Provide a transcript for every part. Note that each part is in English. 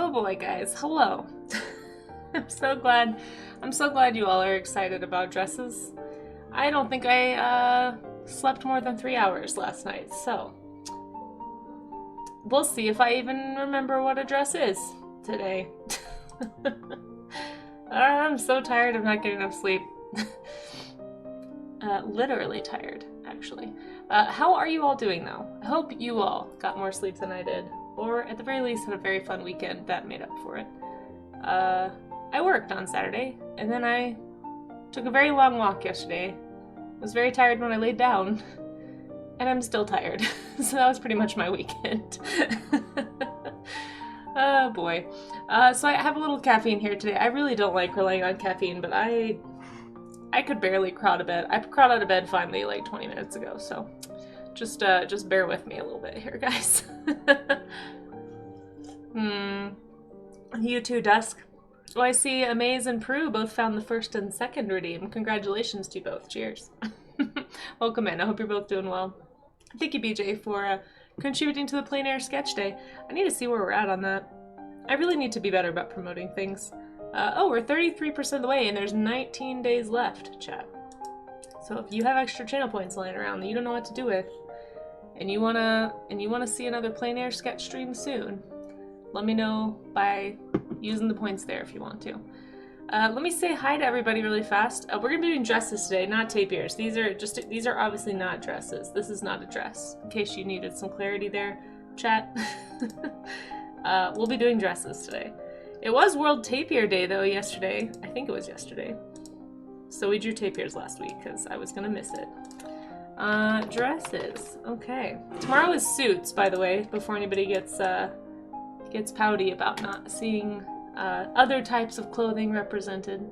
Oh boy, guys, hello. I'm so glad you all are excited about dresses. I don't think I slept more than 3 hours last night, so we'll see if I even remember what a dress is today. I'm so tired of not getting enough sleep. Literally tired, actually. How are you all doing, though? I hope you all got more sleep than I did, or at the very least had a very fun weekend that made up for it. I worked on Saturday, and then I took a very long walk yesterday. I was very tired when I laid down, and I'm still tired, so that was pretty much my weekend. Oh boy. So I have a little caffeine here today. I really don't like relying on caffeine, but I could barely crawl out of bed. I crawled out of bed finally like 20 minutes ago, so just bear with me a little bit here, guys. You too, Dusk. Oh, I see Amaze and Prue both found the first and second redeem. Congratulations to you both. Cheers. Welcome in. I hope you're both doing well. Thank you, BJ, for contributing to the Plein Air Sketch Day. I need to see where we're at on that. I really need to be better about promoting things. Oh, we're 33% of the way, and there's 19 days left, chat. So if you have extra channel points lying around that you don't know what to do with, and you wanna see another Plein Air sketch stream soon, let me know by using the points there if you want to. Let me say hi to everybody really fast. We're gonna be doing dresses today, not tapirs. These are obviously not dresses. This is not a dress, in case you needed some clarity there, chat. We'll be doing dresses today. It was World Tapir Day though yesterday. I think it was yesterday. So we drew tapirs last week because I was gonna miss it. Dresses. Okay. Tomorrow is suits, by the way, before anybody gets pouty about not seeing other types of clothing represented.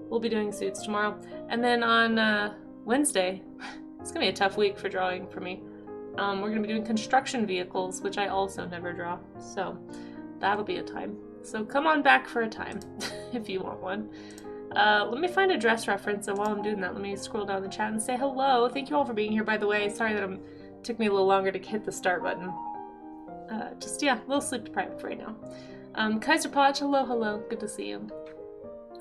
We'll be doing suits tomorrow. And then on Wednesday, it's gonna be a tough week for drawing for me. We're gonna be doing construction vehicles, which I also never draw. So that'll be a time. So come on back for a time if you want one. Let me find a dress reference, and while I'm doing that, let me scroll down the chat and say hello. Thank you all for being here, by the way. Sorry that it took me a little longer to hit the start button. Yeah, a little sleep deprived right now. Kaiser Podge, hello. Good to see you.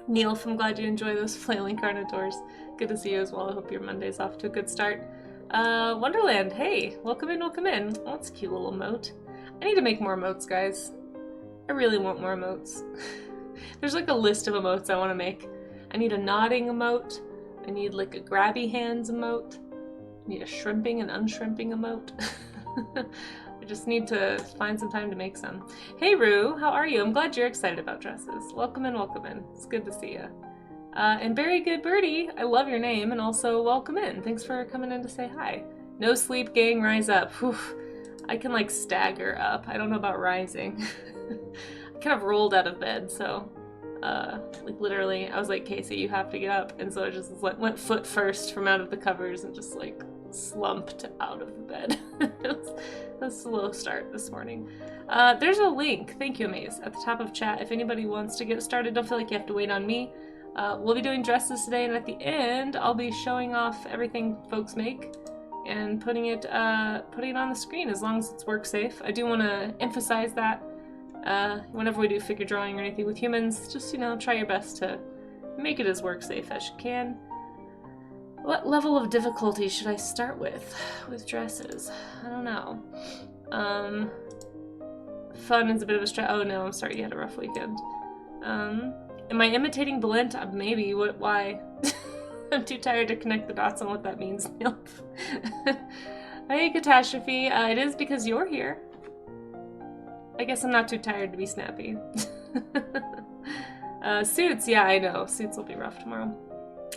Neil, I'm glad you enjoy those flailing carnivores. Good to see you as well. I hope your Monday's off to a good start. Wonderland, hey, welcome in. Oh, that's a cute little emote. I need to make more emotes, guys. I really want more emotes. There's like a list of emotes I want to make. I need a nodding emote. I need like a grabby hands emote. I need a shrimping and unshrimping emote. I just need to find some time to make some. Hey Rue, how are you? I'm glad you're excited about dresses. Welcome in. It's good to see you. And Very Good Birdie, I love your name, and also welcome in. Thanks for coming in to say hi. No sleep, gang, rise up. Whew. I can like stagger up. I don't know about rising. I kind of rolled out of bed, so like literally I was like, Kasey, you have to get up, and so I just like went foot first from out of the covers and just like slumped out of the bed. It was a slow start this morning. There's a link, thank you Amaze, at the top of chat if anybody wants to get started. Don't feel like you have to wait on me. We'll be doing dresses today, and at the end I'll be showing off everything folks make and putting it on the screen as long as it's work safe. I do want to emphasize that whenever we do figure drawing or anything with humans, just, try your best to make it as work safe as you can. What level of difficulty should I start with dresses? I don't know. Fun is a bit of a stress. Oh no, I'm sorry, you had a rough weekend. Am I imitating Blint? Maybe. Why? I'm too tired to connect the dots on what that means. Hey, Catastrophe. It is because you're here. I guess I'm not too tired to be snappy. Suits, yeah, I know. Suits will be rough tomorrow.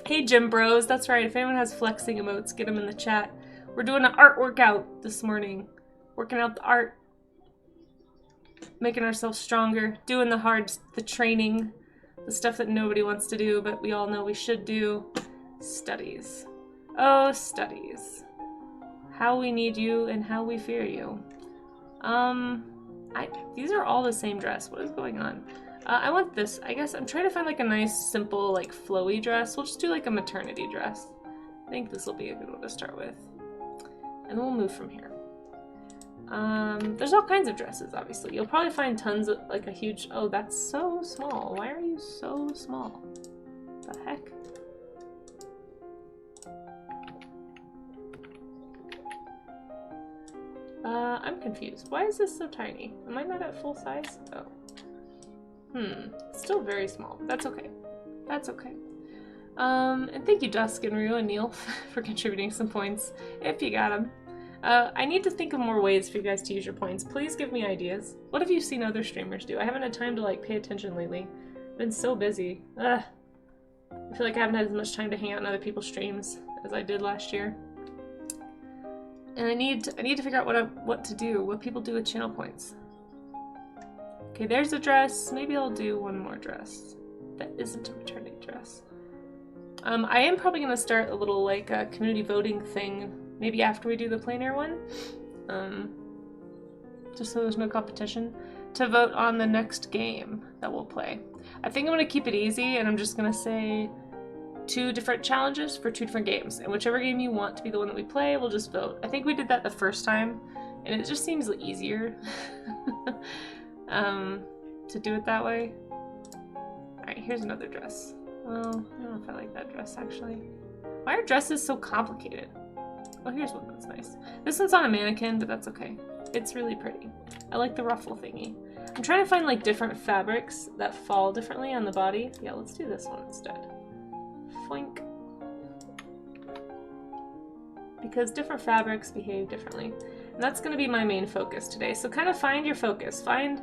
Hey, Gym Bros. That's right. If anyone has flexing emotes, get them in the chat. We're doing an art workout this morning. Working out the art. Making ourselves stronger. Doing the training. The stuff that nobody wants to do, but we all know we should do. Studies. Oh, studies. How we need you and how we fear you. These are all the same dress. What is going on? I want this. I guess I'm trying to find like a nice, simple, like flowy dress. We'll just do like a maternity dress. I think this will be a good one to start with. And then we'll move from here. There's all kinds of dresses, obviously. You'll probably find tons of, like, a huge... Oh, that's so small. Why are you so small? The heck? I'm confused. Why is this so tiny? Am I not at full size? Oh. Still very small. That's okay. That's okay. And thank you, Dusk and Rue and Neil, for contributing some points, if you got them. I need to think of more ways for you guys to use your points. Please give me ideas. What have you seen other streamers do? I haven't had time to, like, pay attention lately. I've been so busy. Ugh. I feel like I haven't had as much time to hang out in other people's streams as I did last year. And I need to figure out what to do, what people do with channel points. Okay, there's a dress. Maybe I'll do one more dress. That isn't a maternity dress. I am probably going to start a little, like, community voting thing, maybe after we do the plein air one. Just so there's no competition, to vote on the next game that we'll play. I think I'm going to keep it easy, and I'm just going to say 2 different challenges for 2 different games. And whichever game you want to be the one that we play, we'll just vote. I think we did that the first time, and it just seems easier to do it that way. Alright, here's another dress. Well, I don't know if I like that dress, actually. Why are dresses so complicated? Oh, here's one that's nice. This one's on a mannequin, but that's okay. It's really pretty. I like the ruffle thingy. I'm trying to find, like, different fabrics that fall differently on the body. Yeah, let's do this one instead. Foink. Because different fabrics behave differently. And that's going to be my main focus today. So kind of find your focus. Find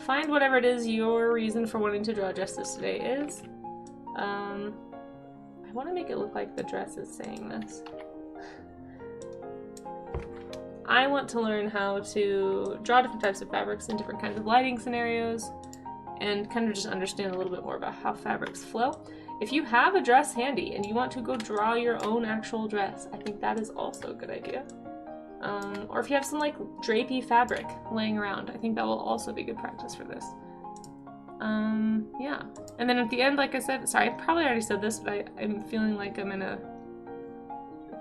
whatever it is your reason for wanting to draw dresses today is. I want to make it look like the dress is saying this. I want to learn how to draw different types of fabrics in different kinds of lighting scenarios and kind of just understand a little bit more about how fabrics flow. If you have a dress handy and you want to go draw your own actual dress, I think that is also a good idea. Or if you have some, like, drapey fabric laying around, I think that will also be good practice for this. Yeah. And then at the end, like I said, sorry, I probably already said this, but I'm feeling like I'm in a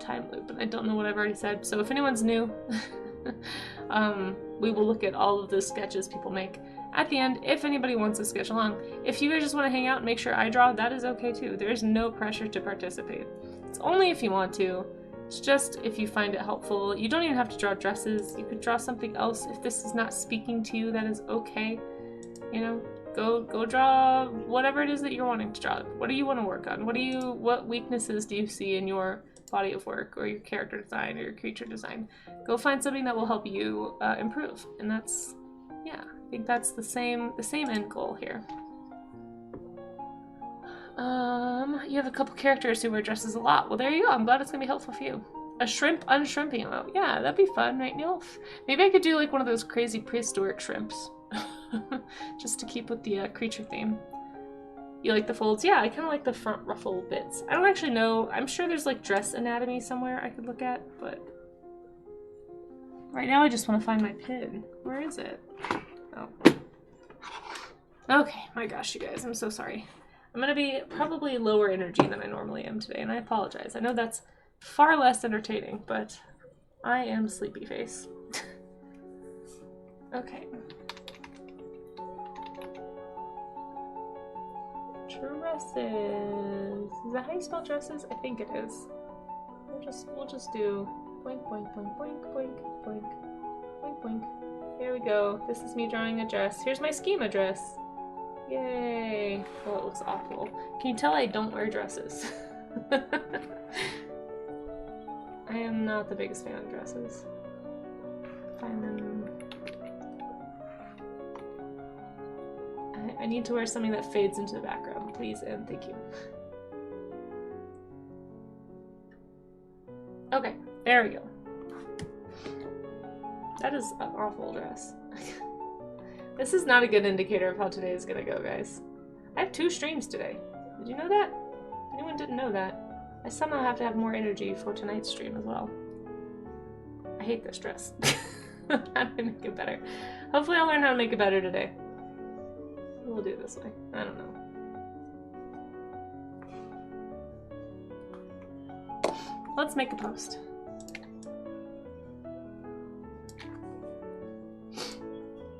time loop and I don't know what I've already said. So if anyone's new, we will look at all of the sketches people make at the end if anybody wants to sketch along. If you guys just want to hang out and make sure I draw, that is okay too. There is no pressure to participate. It's only if you want to. It's just if you find it helpful. You don't even have to draw dresses. You could draw something else. If this is not speaking to you, that is okay. You know, go draw whatever it is that you're wanting to draw. What do you want to work on? What weaknesses do you see in your body of work or your character design or your creature design? Go find something that will help you improve. And that's, yeah, I think that's the same end goal here. You have a couple characters who wear dresses a lot. Well, there you go. I'm glad it's gonna be helpful for you. A shrimp unshrimping emote. Yeah, that'd be fun, right, Neil? Maybe I could do like one of those crazy prehistoric shrimps. Just to keep with the creature theme. You like the folds? Yeah, I kind of like the front ruffle bits. I don't actually know. I'm sure there's like dress anatomy somewhere I could look at, but right now I just want to find my pin. Where is it? Oh. Okay, my gosh, you guys, I'm so sorry. I'm going to be probably lower energy than I normally am today, and I apologize. I know that's far less entertaining, but I am sleepy face. Okay. Dresses. Is that how you spell dresses? I think it is. We'll just do boink, boink, boink, boink, boink, boink, boink, boink. Here we go. This is me drawing a dress. Here's my schema dress. Yay! Oh, it looks awful. Can you tell I don't wear dresses? I am not the biggest fan of dresses. Find them. I need to wear something that fades into the background, please and thank you. Okay, there we go. That is an awful dress. This is not a good indicator of how today is gonna go, guys. I have 2 streams today. Did you know that? If anyone didn't know that, I somehow have to have more energy for tonight's stream as well. I hate this dress. How do I make it better? Hopefully I'll learn how to make it better today. We'll do it this way. I don't know. Let's make a post.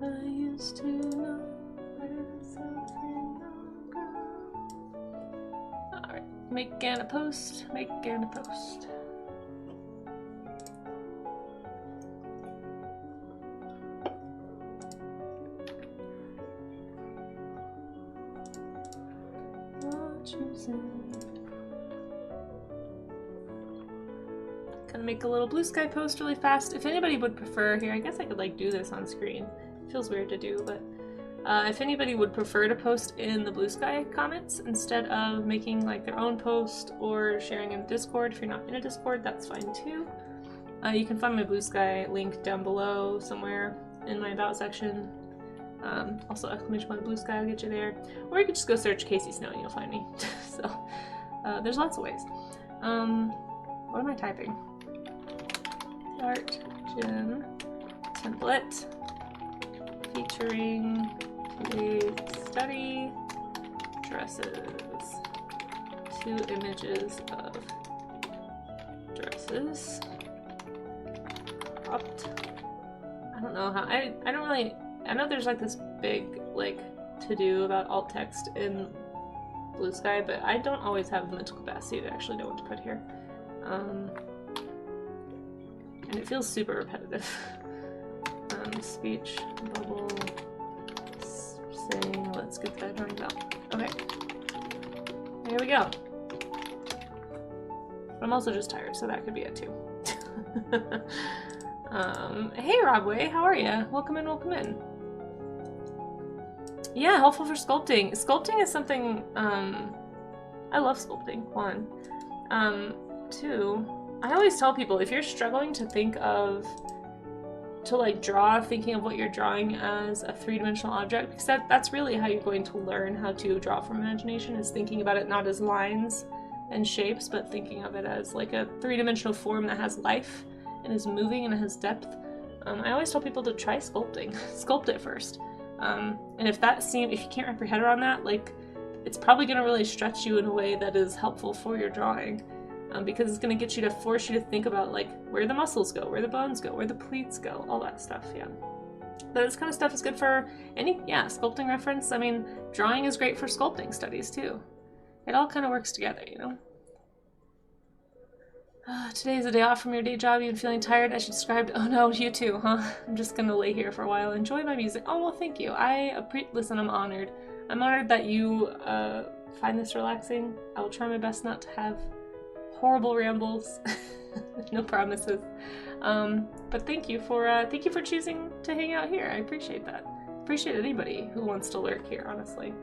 I used to know where something Alright, make and a post, make and a post. Gonna make a little blue sky post really fast. If anybody would prefer here, I guess I could like do this on screen. It feels weird to do, but if anybody would prefer to post in the blue sky comments instead of making like their own post or sharing in Discord, if you're not in a Discord, that's fine too. You can find my blue sky link down below somewhere in my about section. Also !blue sky will get you there. Or you could just go search Kasey Snow and you'll find me. So there's lots of ways. What am I typing? Art gym template featuring today's study dresses. 2 images of dresses. Cropped. I don't know how I don't really I know there's like this big like to do about alt text in blue sky, but I don't always have the mental capacity to actually know what to put here. And it feels super repetitive. Speech bubble saying let's get that drawing out. Okay. Here we go. I'm also just tired, so that could be it too. Hey Robway, how are you? Welcome in, welcome in. Yeah, helpful for sculpting. Sculpting is something, I love sculpting, 1. 2, I always tell people, if you're struggling to think of, to like draw, thinking of what you're drawing as a 3-dimensional object, because that's really how you're going to learn how to draw from imagination, is thinking about it not as lines and shapes, but thinking of it as like a 3-dimensional form that has life and is moving and has depth. I always tell people to try sculpting. Sculpt it first. And if you can't wrap your head around that, like, it's probably going to really stretch you in a way that is helpful for your drawing. Because it's going to force you to think about like where the muscles go, where the bones go, where the pleats go, all that stuff, yeah. But this kind of stuff is good for any, sculpting reference. I mean, drawing is great for sculpting studies too. It all kind of works together, you know? Today's a day off from your day job. You've been feeling tired as you described. Oh no, you too, huh? I'm just gonna lay here for a while, enjoy my music. Oh, well, thank you. Listen, I'm honored. I'm honored that you find this relaxing. I will try my best not to have horrible rambles. No promises. But thank you for choosing to hang out here. I appreciate that. Appreciate anybody who wants to lurk here, honestly.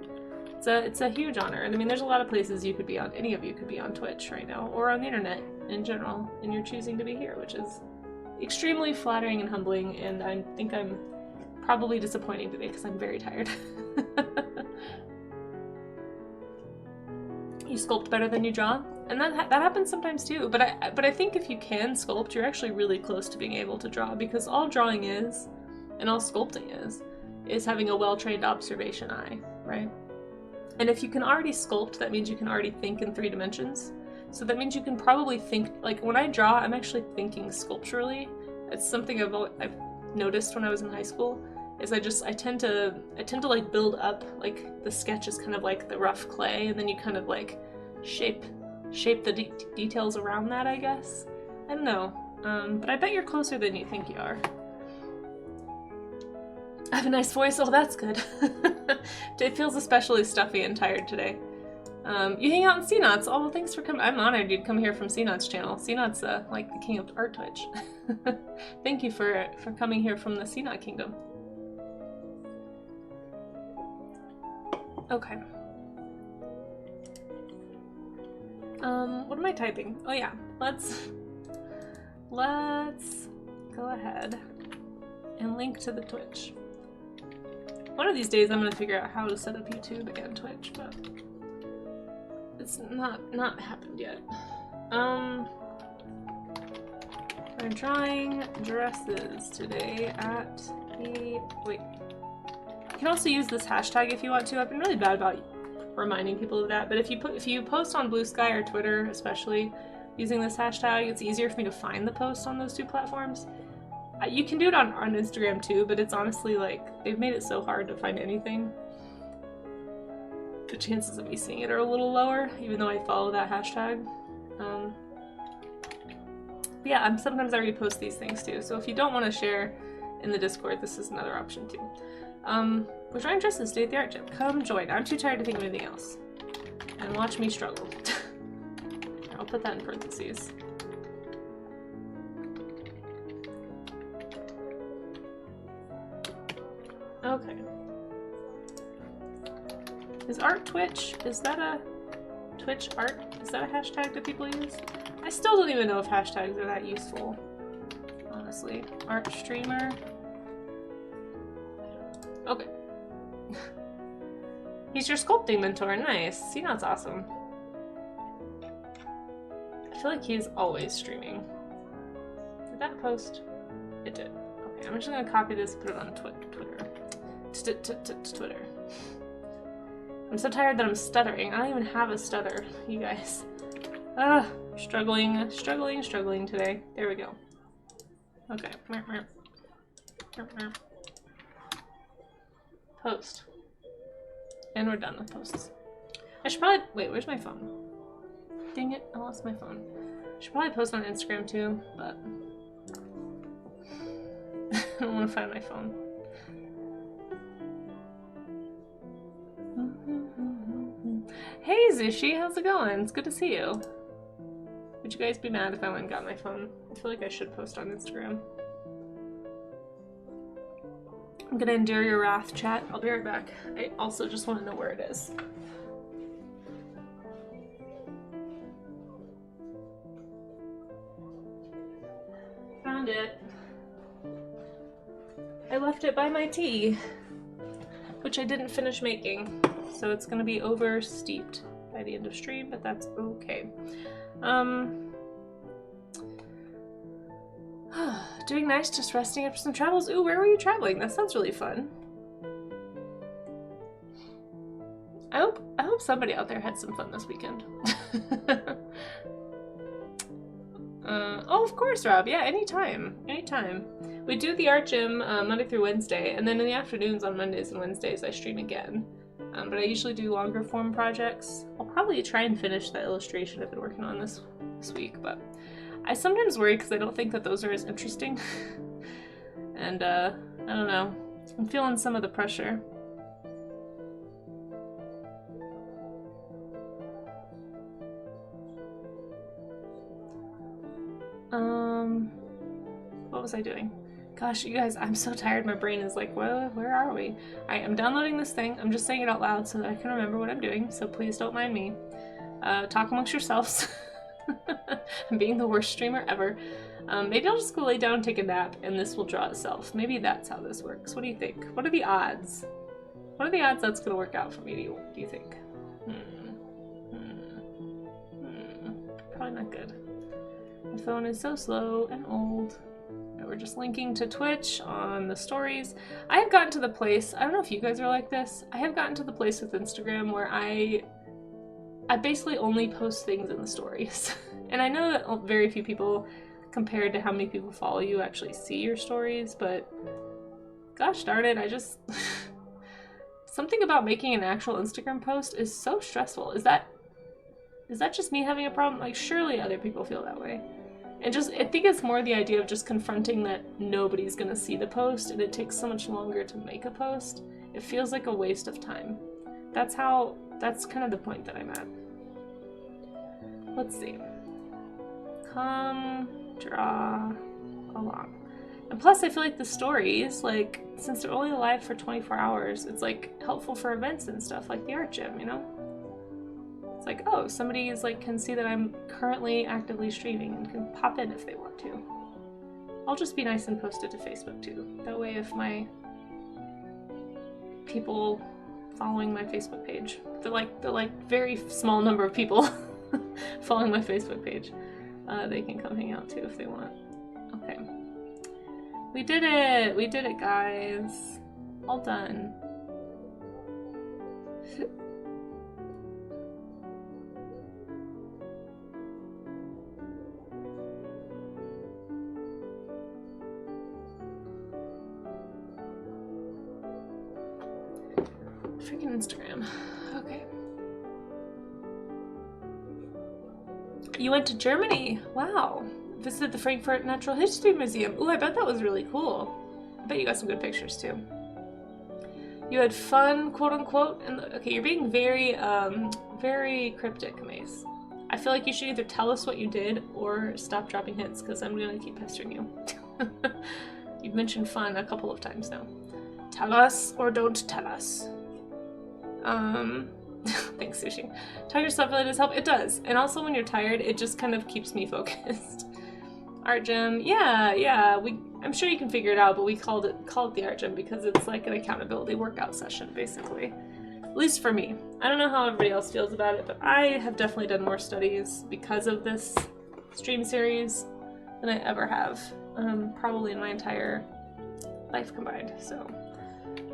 It's a huge honor. And I mean, there's a lot of places you could be on. Any of you could be on Twitch right now, or on the internet in general, and you're choosing to be here, which is extremely flattering and humbling, and I think I'm probably disappointing today because I'm very tired. You sculpt better than you draw, and that happens sometimes too, but I think if you can sculpt, you're actually really close to being able to draw, because all drawing is, and all sculpting is having a well-trained observation eye, right? And if you can already sculpt, that means you can already think in 3 dimensions. So that means you can probably think, like when I draw, I'm actually thinking sculpturally. It's something I've noticed when I was in high school, is I tend to like build up, like the sketch is kind of like the rough clay, and then you kind of like shape the details around that, I guess. I don't know, but I bet you're closer than you think you are. I have a nice voice. Oh, that's good. It feels especially stuffy and tired today. You hang out in CNOT's. Oh, well, thanks for coming. I'm honored you'd come here from CNOT's channel. CNOT's like the king of art Twitch. Thank you for coming here from the CNOT kingdom. Okay. What am I typing? Oh yeah, let's go ahead and link to the Twitch. One of these days I'm gonna figure out how to set up YouTube and Twitch, but it's not happened yet. I'm drawing dresses today at the, wait. You can also use this hashtag if you want to. I've been really bad about reminding people of that, but if you post on Blue Sky or Twitter, especially using this hashtag, it's easier for me to find the post on those 2 platforms. You can do it on Instagram too, but it's honestly like, they've made it so hard to find anything. The chances of me seeing it are a little lower, even though I follow that hashtag. But yeah, sometimes I repost these things too, so if you don't want to share in the Discord, this is another option too. We're trying to to stay at the art gym. Come join. I'm too tired to think of anything else. And watch me struggle. I'll put that in parentheses. Okay. Is art Twitch? Is that a Twitch art? Is that a hashtag that people use? I still don't even know if hashtags are that useful, honestly. Art streamer. Okay. He's your sculpting mentor. Nice. You know, it's awesome. I feel like he's always streaming. Did that post? It did. Okay, I'm just gonna copy this and put it on Twitter. Twitter. I'm so tired that I'm stuttering. I don't even have a stutter, you guys. Struggling today. There we go. Okay. Post. And we're done with posts. I should probably... Wait, where's my phone? Dang it, I lost my phone. I should probably post on Instagram too, but... I don't want to find my phone. Hey Zushi, how's it going? It's good to see you. Would you guys be mad if I went and got my phone? I feel like I should post on Instagram. I'm gonna endure your wrath, chat. I'll be right back. I also just want to know where it is. Found it. I left it by my tea, which I didn't finish making, so it's gonna be over steeped by the end of stream, but that's okay. Doing nice, just resting after some travels. Ooh, where were you traveling? That sounds really fun. I hope somebody out there had some fun this weekend. Oh, of course, Rob. Yeah, anytime. Anytime. We do the art gym Monday through Wednesday, and then in the afternoons on Mondays and Wednesdays I stream again. But I usually do longer form projects. I'll probably try and finish that illustration I've been working on this week, but I sometimes worry because I don't think that those are as interesting. And I don't know. I'm feeling some of the pressure. What was I doing? Gosh, you guys, I'm so tired. My brain is like, where are we? I am downloading this thing. I'm just saying it out loud so that I can remember what I'm doing, so please don't mind me. Talk amongst yourselves. I'm being the worst streamer ever. Maybe I'll just go lay down and take a nap, and this will draw itself. Maybe that's how this works. What do you think? What are the odds? What are the odds that's gonna work out for me, do you think? Probably not good. My phone is so slow and old. We're just linking to Twitch on the stories. I have gotten to the place, I don't know if you guys are like this, I have gotten to the place with Instagram where I basically only post things in the stories. And I know that very few people, compared to how many people follow you, actually see your stories, but gosh darn it, I just... Something about making an actual Instagram post is so stressful. Is that just me having a problem? Like, surely other people feel that way. And I think it's more the idea of just confronting that nobody's gonna see the post and it takes so much longer to make a post. It feels like a waste of time. That's kind of the point that I'm at. Let's see. Come, draw along. And plus I feel like the stories, like, since they're only live for 24 hours, it's like helpful for events and stuff like the art gym, you know? It's like, oh, somebody is like can see that I'm currently actively streaming and can pop in if they want to. I'll just be nice and post it to Facebook too. That way if my people following my Facebook page, they're like very small number of people following my Facebook page, they can come hang out too if they want. Okay. We did it guys. All done. Freaking Instagram. Okay. You went to Germany. Wow. Visited the Frankfurt Natural History Museum. Ooh, I bet that was really cool. I bet you got some good pictures too. You had fun, quote unquote. And okay, you're being very, very cryptic, Mace. I feel like you should either tell us what you did or stop dropping hints, because I'm gonna keep pestering you. You've mentioned fun a couple of times now. Tell us or don't tell us. Thanks, Sushi. Tell yourself really does help. It does. And also when you're tired, it just kind of keeps me focused. Art gym, yeah. I'm sure you can figure it out, but we called it the art gym because it's like an accountability workout session, basically. At least for me. I don't know how everybody else feels about it, but I have definitely done more studies because of this stream series than I ever have, probably in my entire life combined. So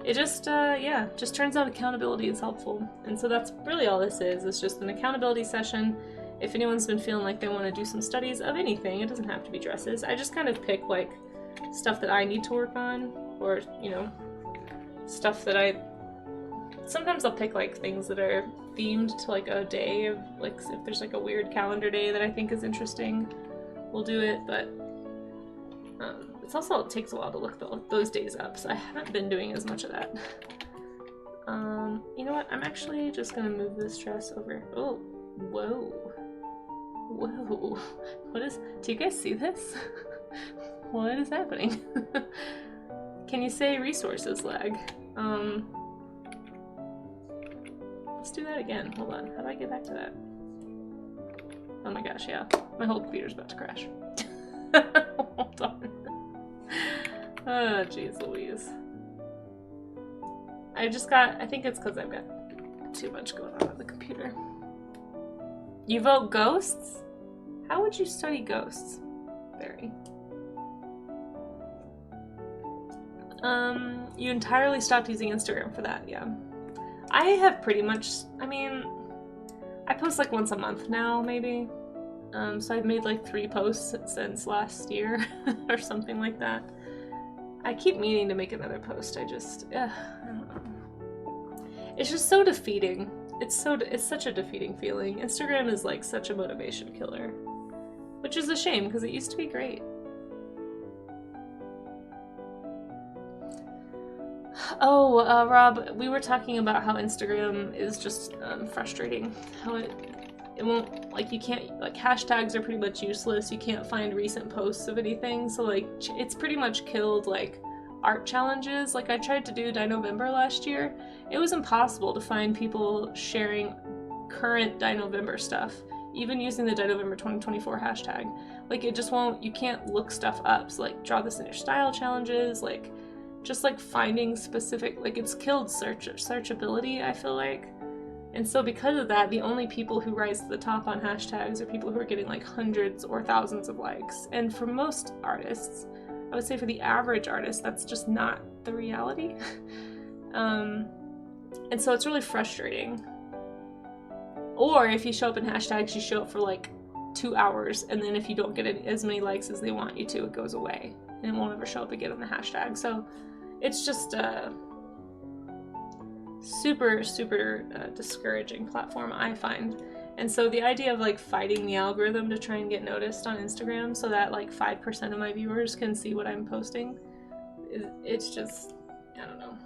it just, just turns out accountability is helpful. And so that's really all this is. It's just an accountability session. If anyone's been feeling like they want to do some studies of anything, it doesn't have to be dresses. I just kind of pick like stuff that I need to work on, or, you know, stuff that sometimes I'll pick like things that are themed to like a day of, like, if there's like a weird calendar day that I think is interesting, we'll do it, but it's also, it takes a while to look those days up, so I haven't been doing as much of that. You know what, I'm actually just gonna move this dress over. Oh, whoa. Do you guys see this? What is happening? Can you say resources lag? Let's do that again. Hold on. How do I get back to that? Oh my gosh, yeah. My whole computer's about to crash. Hold on. Oh, jeez Louise. I think it's because I've got too much going on the computer. You vote ghosts? How would you study ghosts? Very. You entirely stopped using Instagram for that, yeah. I have pretty much, I mean, I post like once a month now, maybe. So I've made like 3 posts since last year, or something like that. I keep meaning to make another post, I don't know. It's just so defeating. It's such a defeating feeling. Instagram is like such a motivation killer. Which is a shame, because it used to be great. Oh, Rob, we were talking about how Instagram is just frustrating. How it won't, like, you can't, like, hashtags are pretty much useless. You can't find recent posts of anything. So, like, it's pretty much killed, like, art challenges. Like, I tried to do Dinovember last year. It was impossible to find people sharing current Dinovember stuff, even using the Dinovember 2024 hashtag. Like, it just won't, you can't look stuff up. So, like, draw this in your style challenges, like, just like finding specific, like, it's killed searchability, I feel like. And so because of that, the only people who rise to the top on hashtags are people who are getting like hundreds or thousands of likes. And for most artists, I would say for the average artist, that's just not the reality. And so it's really frustrating. Or if you show up in hashtags, you show up for like 2 hours, and then if you don't get as many likes as they want you to, it goes away. And it won't ever show up again on the hashtag. So it's just a super discouraging platform, I find. And so the idea of like fighting the algorithm to try and get noticed on Instagram so that like 5% of my viewers can see what I'm posting, it's just, I don't know.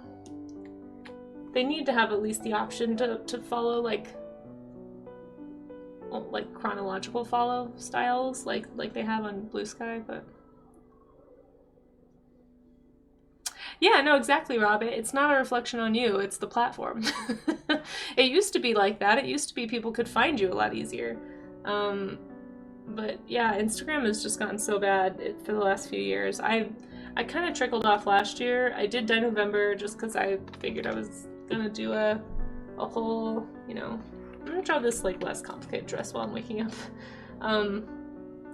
They need to have at least the option to follow like chronological follow styles like they have on Blue Sky, but yeah, no, exactly, Rob. It's not a reflection on you, it's the platform. It used to be like that. It used to be people could find you a lot easier. But yeah, Instagram has just gotten so bad for the last few years. I kind of trickled off last year. I did Dinovember just because I figured I was gonna do a whole, you know, I'm gonna draw this like less complicated dress while I'm waking up.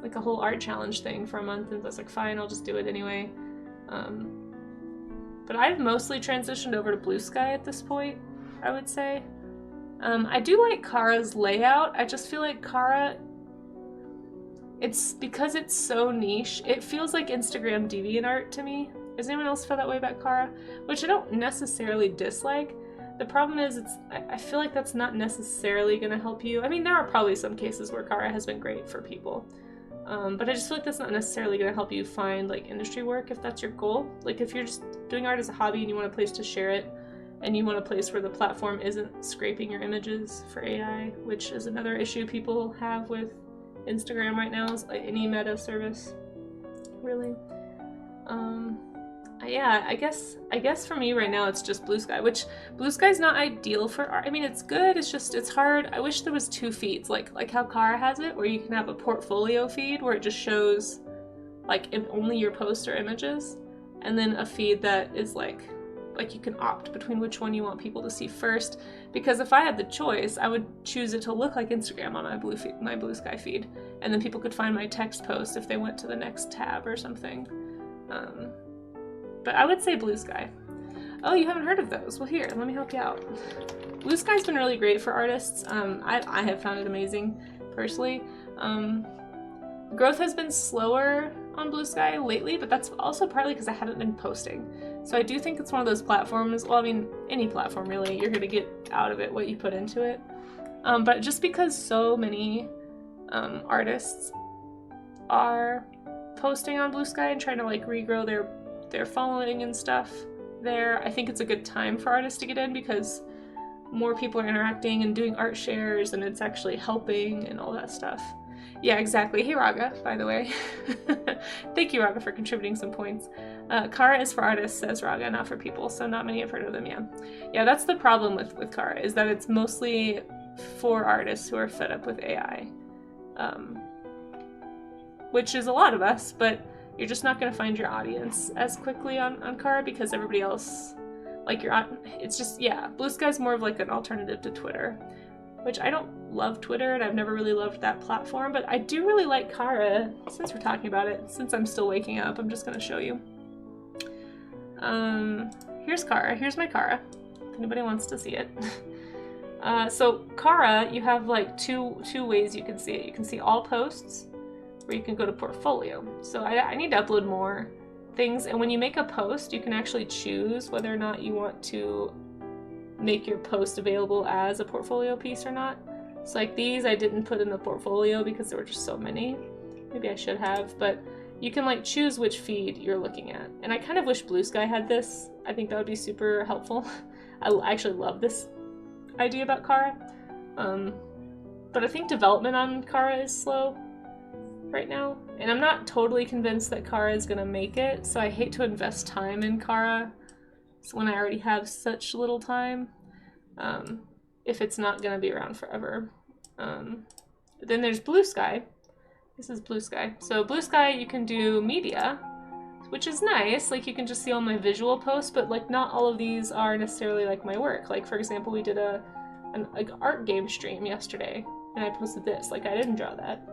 Like a whole art challenge thing for a month, and I was like, fine, I'll just do it anyway. But I've mostly transitioned over to Blue Sky at this point, I would say. I do like Kara's layout. I just feel like Kara, it's because it's so niche, it feels like Instagram DeviantArt to me. Does anyone else feel that way about Kara? Which I don't necessarily dislike, the problem is I feel like that's not necessarily going to help you. I mean, there are probably some cases where Kara has been great for people. But I just feel like that's not necessarily going to help you find like industry work if that's your goal. Like if you're just doing art as a hobby and you want a place to share it, and you want a place where the platform isn't scraping your images for AI, which is another issue people have with Instagram right now, is like any meta service, really. Yeah, I guess for me right now it's just Blue Sky, which Blue Sky's not ideal for art. I mean, it's good, it's hard. I wish there was 2 feeds, like how Kara has it, where you can have a portfolio feed where it just shows like only your posts or images, and then a feed that is like you can opt between which one you want people to see first. Because if I had the choice, I would choose it to look like Instagram on my Blue Sky feed, and then people could find my text post if they went to the next tab or something. But I would say Blue Sky. Oh, you haven't heard of those? Well, here, let me help you out. Blue Sky's been really great for artists. I have found it amazing, personally. Growth has been slower on Blue Sky lately, but that's also partly because I haven't been posting. So I do think it's one of those platforms, well, I mean, any platform really, you're going to get out of it what you put into it. But just because so many artists are posting on Blue Sky and trying to like regrow their following and stuff there, I think it's a good time for artists to get in because more people are interacting and doing art shares, and it's actually helping and all that stuff. Yeah, exactly. Hey Raga, by the way. Thank you, Raga, for contributing some points. Kara is for artists, says Raga, not for people, so not many have heard of them, yeah. Yeah, that's the problem with Kara, is that it's mostly for artists who are fed up with AI. Which is a lot of us, but you're just not going to find your audience as quickly on Kara because everybody else, like it's just, yeah, Blue Sky's more of like an alternative to Twitter, which I don't love Twitter and I've never really loved that platform, but I do really like Kara. Since we're talking about it, since I'm still waking up, I'm just going to show you. Here's Kara. Here's my Kara, if anybody wants to see it. So Kara, you have like two ways you can see it. You can see all posts, or you can go to portfolio. So I need to upload more things, and when you make a post, you can actually choose whether or not you want to make your post available as a portfolio piece or not. So like these I didn't put in the portfolio because there were just so many. Maybe I should have, but you can like choose which feed you're looking at. And I kind of wish Blue Sky had this. I think that would be super helpful. I actually love this idea about Kara. But I think development on Kara is slow right now, and I'm not totally convinced that Kara is gonna make it, so I hate to invest time in Kara when I already have such little time, if it's not gonna be around forever. Then there's Blue Sky. This is Blue Sky. So Blue Sky, you can do media, which is nice. Like you can just see all my visual posts, but like not all of these are necessarily like my work. Like for example, we did an art game stream yesterday, and I posted this. Like I didn't draw that.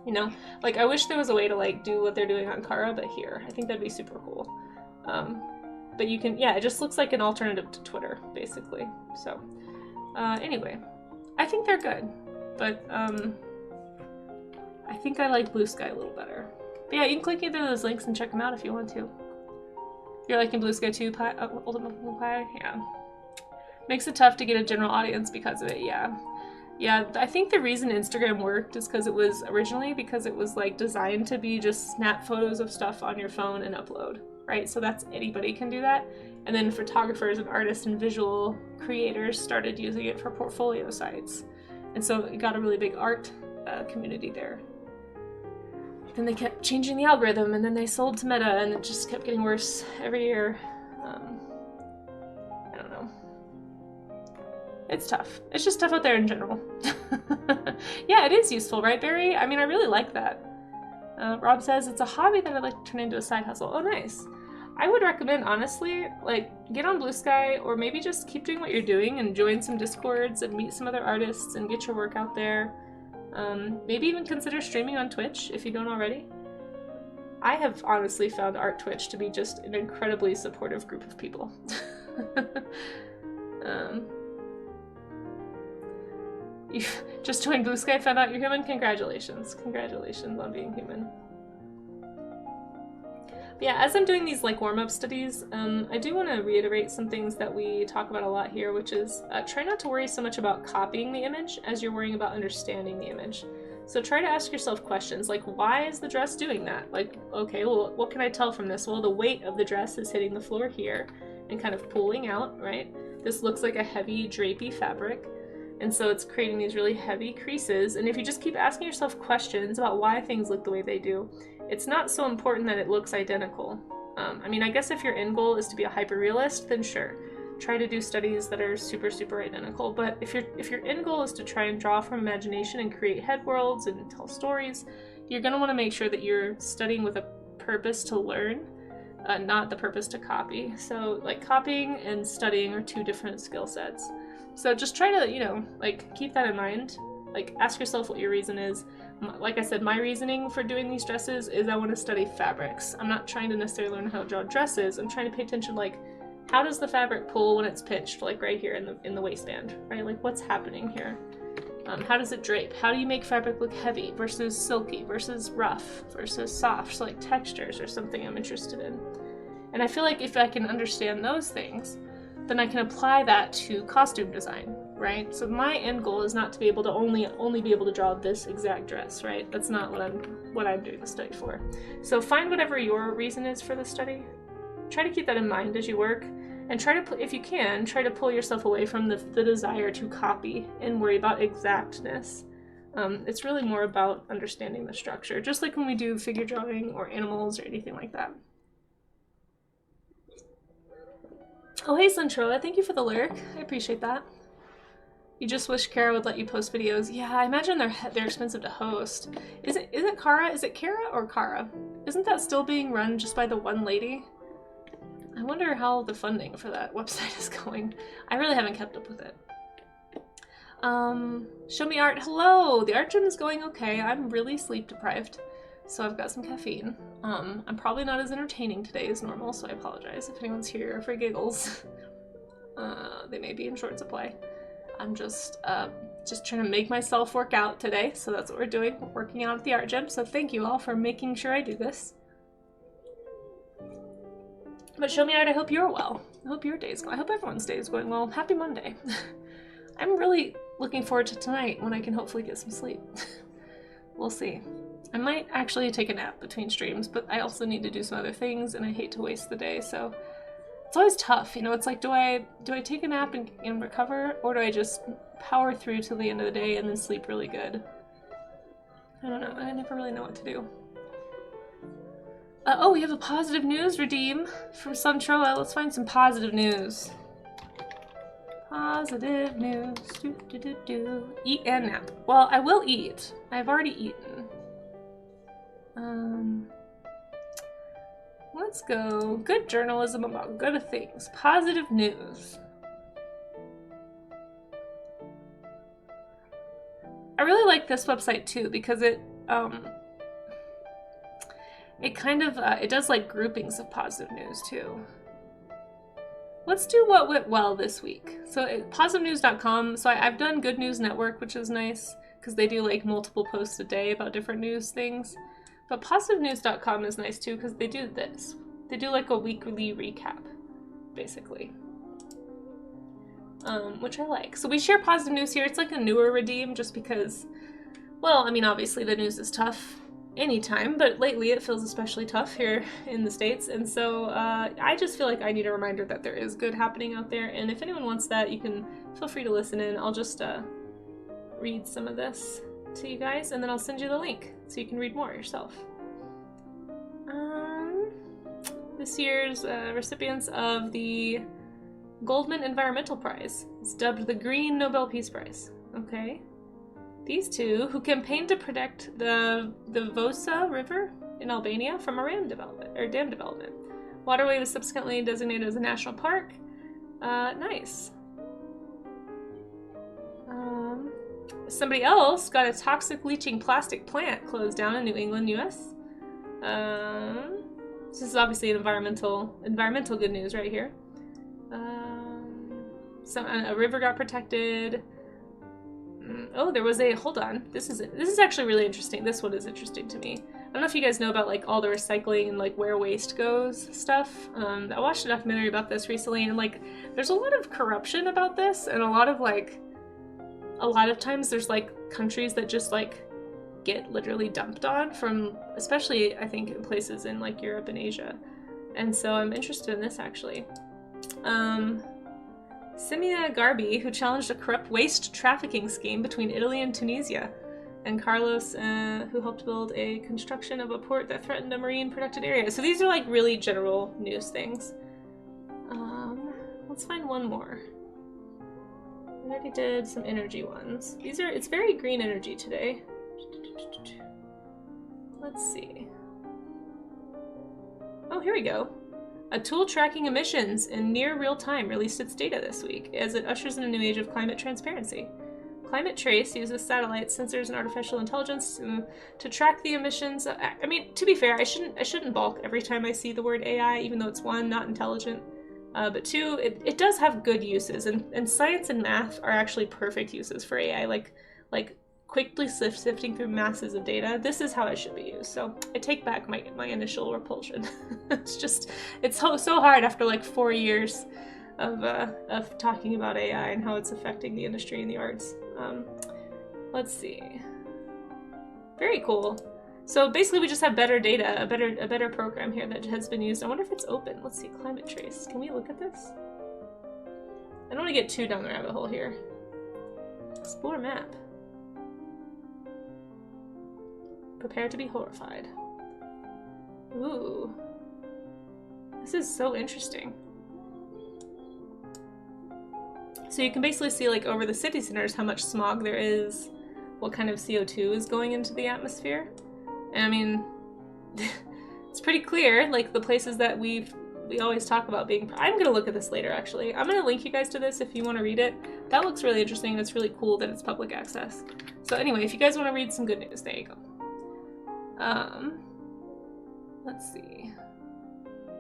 You know, like I wish there was a way to like do what they're doing on Kara, but here, I think that'd be super cool. But you can, yeah, it just looks like an alternative to Twitter, basically. So, anyway, I think they're good, but I think I like Blue Sky a little better. But yeah, you can click either of those links and check them out if you want to. You're liking Blue Sky too, Ultimate Blue Pie? Yeah. Makes it tough to get a general audience because of it, yeah. Yeah, I think the reason Instagram worked is because it was like designed to be just snap photos of stuff on your phone and upload, right? So that's, anybody can do that. And then photographers and artists and visual creators started using it for portfolio sites. And so it got a really big art community there. Then they kept changing the algorithm, and then they sold to Meta, and it just kept getting worse every year. I don't know. It's tough. It's just tough out there in general. Yeah, it is useful, right, Barry? I mean, I really like that. Rob says, it's a hobby that I'd like to turn into a side hustle. Oh, nice. I would recommend, honestly, like, get on Blue Sky, or maybe just keep doing what you're doing and join some Discords and meet some other artists and get your work out there. Maybe even consider streaming on Twitch if you don't already. I have honestly found Art Twitch to be just an incredibly supportive group of people. You just joined Blue Sky, found out you're human? Congratulations. Congratulations on being human. Yeah, as I'm doing these like warm-up studies, I do want to reiterate some things that we talk about a lot here, which is try not to worry so much about copying the image as you're worrying about understanding the image. So try to ask yourself questions like, why is the dress doing that? Like, okay, well, what can I tell from this? Well, the weight of the dress is hitting the floor here and kind of pulling out, right? This looks like a heavy drapey fabric. And so it's creating these really heavy creases. And if you just keep asking yourself questions about why things look the way they do, it's not so important that it looks identical. I mean, I guess if your end goal is to be a hyper-realist, then sure, try to do studies that are super, super identical. But if your end goal is to try and draw from imagination and create head worlds and tell stories, you're gonna wanna make sure that you're studying with a purpose to learn, not the purpose to copy. So like copying and studying are two different skill sets. So just try to, you know, like keep that in mind. Like ask yourself what your reason is. Like I said, my reasoning for doing these dresses is I want to study fabrics. I'm not trying to necessarily learn how to draw dresses. I'm trying to pay attention, like, how does the fabric pull when it's pitched, like right here in the waistband, right? Like what's happening here? How does it drape? How do you make fabric look heavy versus silky versus rough versus soft? So like textures or something I'm interested in. And I feel like if I can understand those things, then I can apply that to costume design, right? So my end goal is not to be able to only be able to draw this exact dress, right? That's not what I'm doing the study for. So find whatever your reason is for the study. Try to keep that in mind as you work, and try to, if you can, try to pull yourself away from the desire to copy and worry about exactness. It's really more about understanding the structure, just like when we do figure drawing or animals or anything like that. Oh, hey, Centrola, thank you for the lyric. I appreciate that. You just wish Kara would let you post videos. Yeah, I imagine they're expensive to host. Is it Kara? Is it Kara or Kara? Isn't that still being run just by the one lady? I wonder how the funding for that website is going. I really haven't kept up with it. Show me art. Hello! The art gym is going okay. I'm really sleep deprived, so I've got some caffeine. I'm probably not as entertaining today as normal, so I apologize if anyone's here for giggles. They may be in short supply. I'm just trying to make myself work out today, so that's what we're doing. We're working out at the art gym, so thank you all for making sure I do this. But show me art, I hope you're well. I hope your day's going. I hope everyone's day is going well. Happy Monday. I'm really looking forward to tonight when I can hopefully get some sleep. We'll see. I might actually take a nap between streams, but I also need to do some other things, and I hate to waste the day, so it's always tough, you know. It's like, do I take a nap and recover, or do I just power through till the end of the day and then sleep really good? I don't know. I never really know what to do. Oh, we have a positive news redeem from Suntroa. Let's find some positive news. Positive news. Eat and nap. Well, I will eat. I've already eaten. Let's go. Good journalism about good things. Positive news. I really like this website too because it kind of it does like groupings of positive news too. Let's do what went well this week. So positivenews.com. So I've done Good News Network, which is nice because they do like multiple posts a day about different news things. But positivenews.com is nice too because they do this. They do like a weekly recap, basically. Which I like. So we share positive news here. It's like a newer redeem just because, well, I mean, obviously the news is tough anytime, but lately it feels especially tough here in the States. And so I just feel like I need a reminder that there is good happening out there. And if anyone wants that, you can feel free to listen in. I'll just read some of this to you guys, and then I'll send you the link so you can read more yourself. This year's recipients of the Goldman Environmental Prize. It's dubbed the Green Nobel Peace Prize. Okay. These two, who campaigned to protect the Vosa River in Albania from a dam development. Waterway was subsequently designated as a national park. Nice. Somebody else got a toxic leaching plastic plant closed down in New England, US. This is obviously an environmental good news right here. A river got protected. Oh, there was hold on. This is actually really interesting. This one is interesting to me. I don't know if you guys know about like all the recycling and like where waste goes stuff. I watched a documentary about this recently, and like there's a lot of corruption about this, and a lot of times there's like countries that just like get literally dumped on from, especially I think in places in like Europe and Asia. And so I'm interested in this actually. Simia Garbi, who challenged a corrupt waste trafficking scheme between Italy and Tunisia, and Carlos, who helped build a construction of a port that threatened a marine protected area. So these are like really general news things. Let's find one more. We already did some energy ones. It's very green energy today. Let's see. Oh, here we go. A tool tracking emissions in near real time released its data this week as it ushers in a new age of climate transparency. Climate Trace uses satellites, sensors, and artificial intelligence to track the emissions. I mean, to be fair, I shouldn't balk every time I see the word AI, even though it's one, not intelligent, but two, it does have good uses, and science and math are actually perfect uses for AI, like quickly sifting through masses of data. This is how it should be used. So I take back my initial repulsion. it's so hard after like 4 years of talking about AI and how it's affecting the industry and the arts. Let's see. Very cool. So basically we just have better data, a better program here that has been used. I wonder if it's open. Let's see, Climate Trace. Can we look at this? I don't want to get too down the rabbit hole here. Explore map. Prepare to be horrified. Ooh. This is so interesting. So you can basically see like over the city centers how much smog there is, what kind of CO2 is going into the atmosphere. And I mean, it's pretty clear, like the places that we always talk about being... I'm gonna look at this later actually. I'm gonna link you guys to this if you want to read it. That looks really interesting and it's really cool that it's public access. So anyway, if you guys want to read some good news, there you go. Let's see.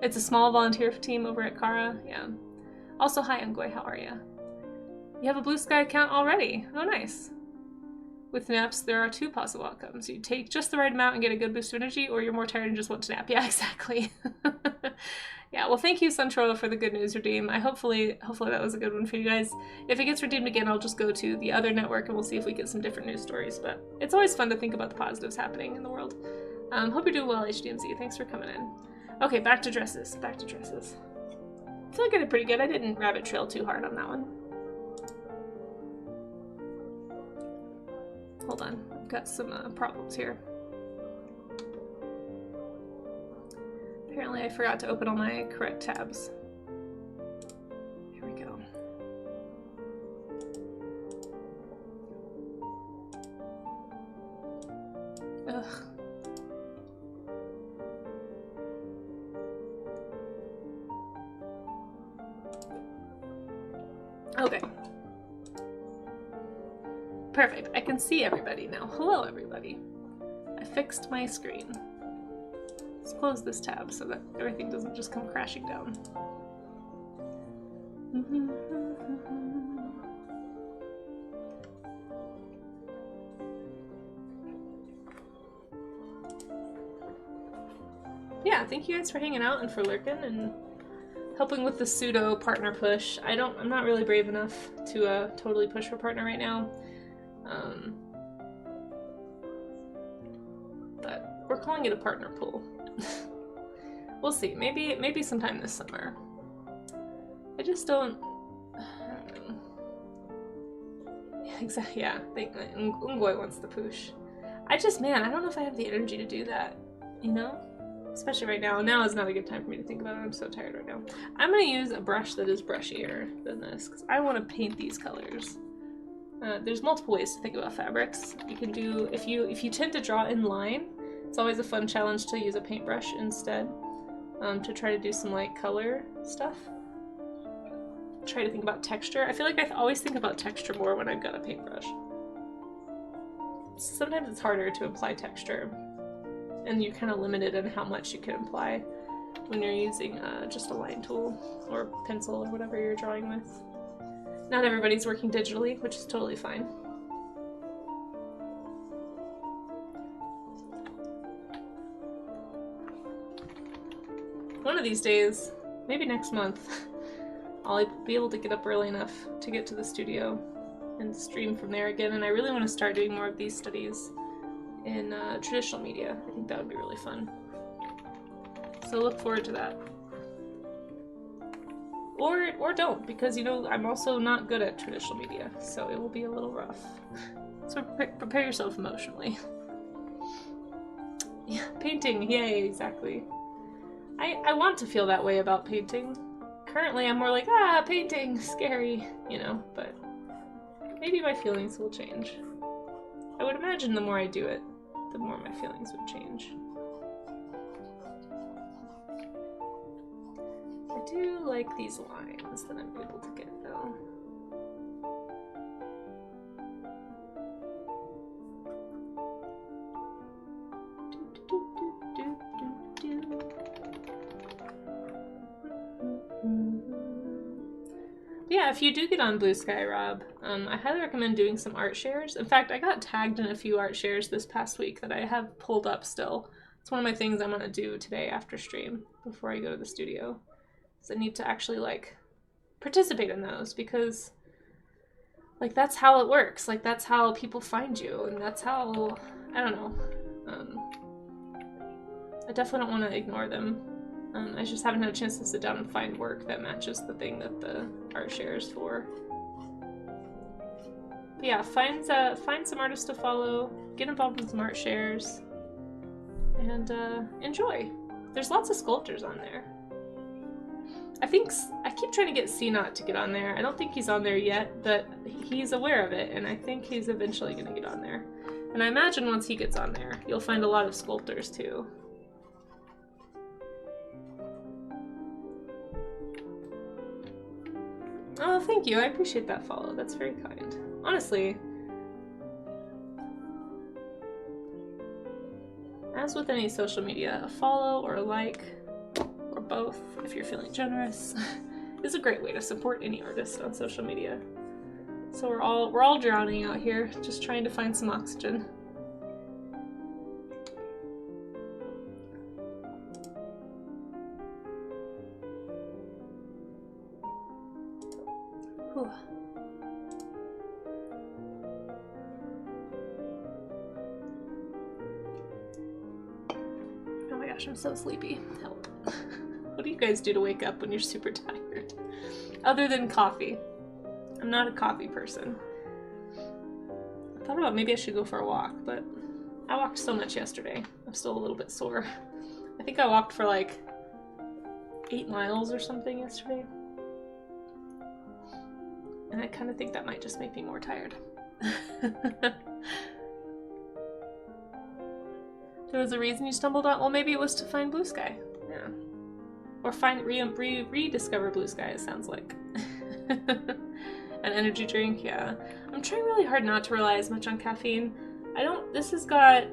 It's a small volunteer team over at Kara, yeah. Also, hi Ungoy, how are ya? You have a Blue Sky account already. Oh, nice. With naps, there are 2 possible outcomes. You take just the right amount and get a good boost of energy, or you're more tired and just want to nap. Yeah, exactly. Yeah, well, thank you, Suntroa, for the good news redeem. Hopefully that was a good one for you guys. If it gets redeemed again, I'll just go to the other network and we'll see if we get some different news stories. But it's always fun to think about the positives happening in the world. Hope you're doing well, HDMZ. Thanks for coming in. Okay, back to dresses. Back to dresses. I feel like I did pretty good. I didn't rabbit trail too hard on that one. Hold on, I've got some problems here. Apparently I forgot to open all my correct tabs. Here we go. Ugh. Okay. Perfect. I can see everybody now. Hello, everybody. I fixed my screen. Let's close this tab so that everything doesn't just come crashing down. Yeah, thank you guys for hanging out and for lurking and helping with the pseudo partner push. I'm not really brave enough to totally push for partner right now. But we're calling it a partner pool. We'll see. Maybe sometime this summer. I just don't. I don't know. Yeah, exactly. Yeah. Ungoy wants the push. I don't know if I have the energy to do that. You know, especially right now. Now is not a good time for me to think about it. I'm so tired right now. I'm gonna use a brush that is brushier than this because I want to paint these colors. There's multiple ways to think about fabrics. You can do, if you tend to draw in line, it's always a fun challenge to use a paintbrush instead, to try to do some like color stuff. Try to think about texture. I feel like I always think about texture more when I've got a paintbrush. Sometimes it's harder to apply texture, and you're kind of limited in how much you can apply when you're using just a line tool or pencil or whatever you're drawing with. Not everybody's working digitally, which is totally fine. one of these days, maybe next month, I'll be able to get up early enough to get to the studio and stream from there again, and I really want to start doing more of these studies in traditional media. I think that would be really fun. So look forward to that. Or don't, because, you know, I'm also not good at traditional media, so it will be a little rough. So prepare yourself emotionally. Yeah, painting, yay, exactly. I want to feel that way about painting. Currently, I'm more like, painting, scary, you know, but maybe my feelings will change. I would imagine the more I do it, the more my feelings would change. I do like these lines that I'm able to get, though. Yeah, if you do get on Blue Sky, Rob, I highly recommend doing some art shares. In fact, I got tagged in a few art shares this past week that I have pulled up still. It's one of my things I'm going to do today after stream, before I go to the studio. So I need to actually, like, participate in those, because, like, that's how it works. Like, that's how people find you, and that's how, I don't know. I definitely don't want to ignore them. I just haven't had a chance to sit down and find work that matches the thing that the art share is for. But yeah, find some artists to follow, get involved in some art shares, and enjoy. There's lots of sculptors on there. I keep trying to get CNOT to get on there. I don't think he's on there yet, but he's aware of it, and I think he's eventually going to get on there. And I imagine once he gets on there, you'll find a lot of sculptors too. Oh, thank you. I appreciate that follow. That's very kind. Honestly, as with any social media, a follow or a like, or both, if you're feeling generous, is a great way to support any artist on social media. So we're all drowning out here, just trying to find some oxygen. Whew. Oh my gosh, I'm so sleepy. Help. What do you guys do to wake up when you're super tired? Other than coffee. I'm not a coffee person. I thought about maybe I should go for a walk, but I walked so much yesterday. I'm still a little bit sore. I think I walked for like 8 miles or something yesterday. And I kind of think that might just make me more tired. There was a reason you stumbled on? Well, maybe it was to find Blue Sky. Yeah. Or rediscover Blue Sky, it sounds like. An energy drink, yeah. I'm trying really hard not to rely as much on caffeine. This has got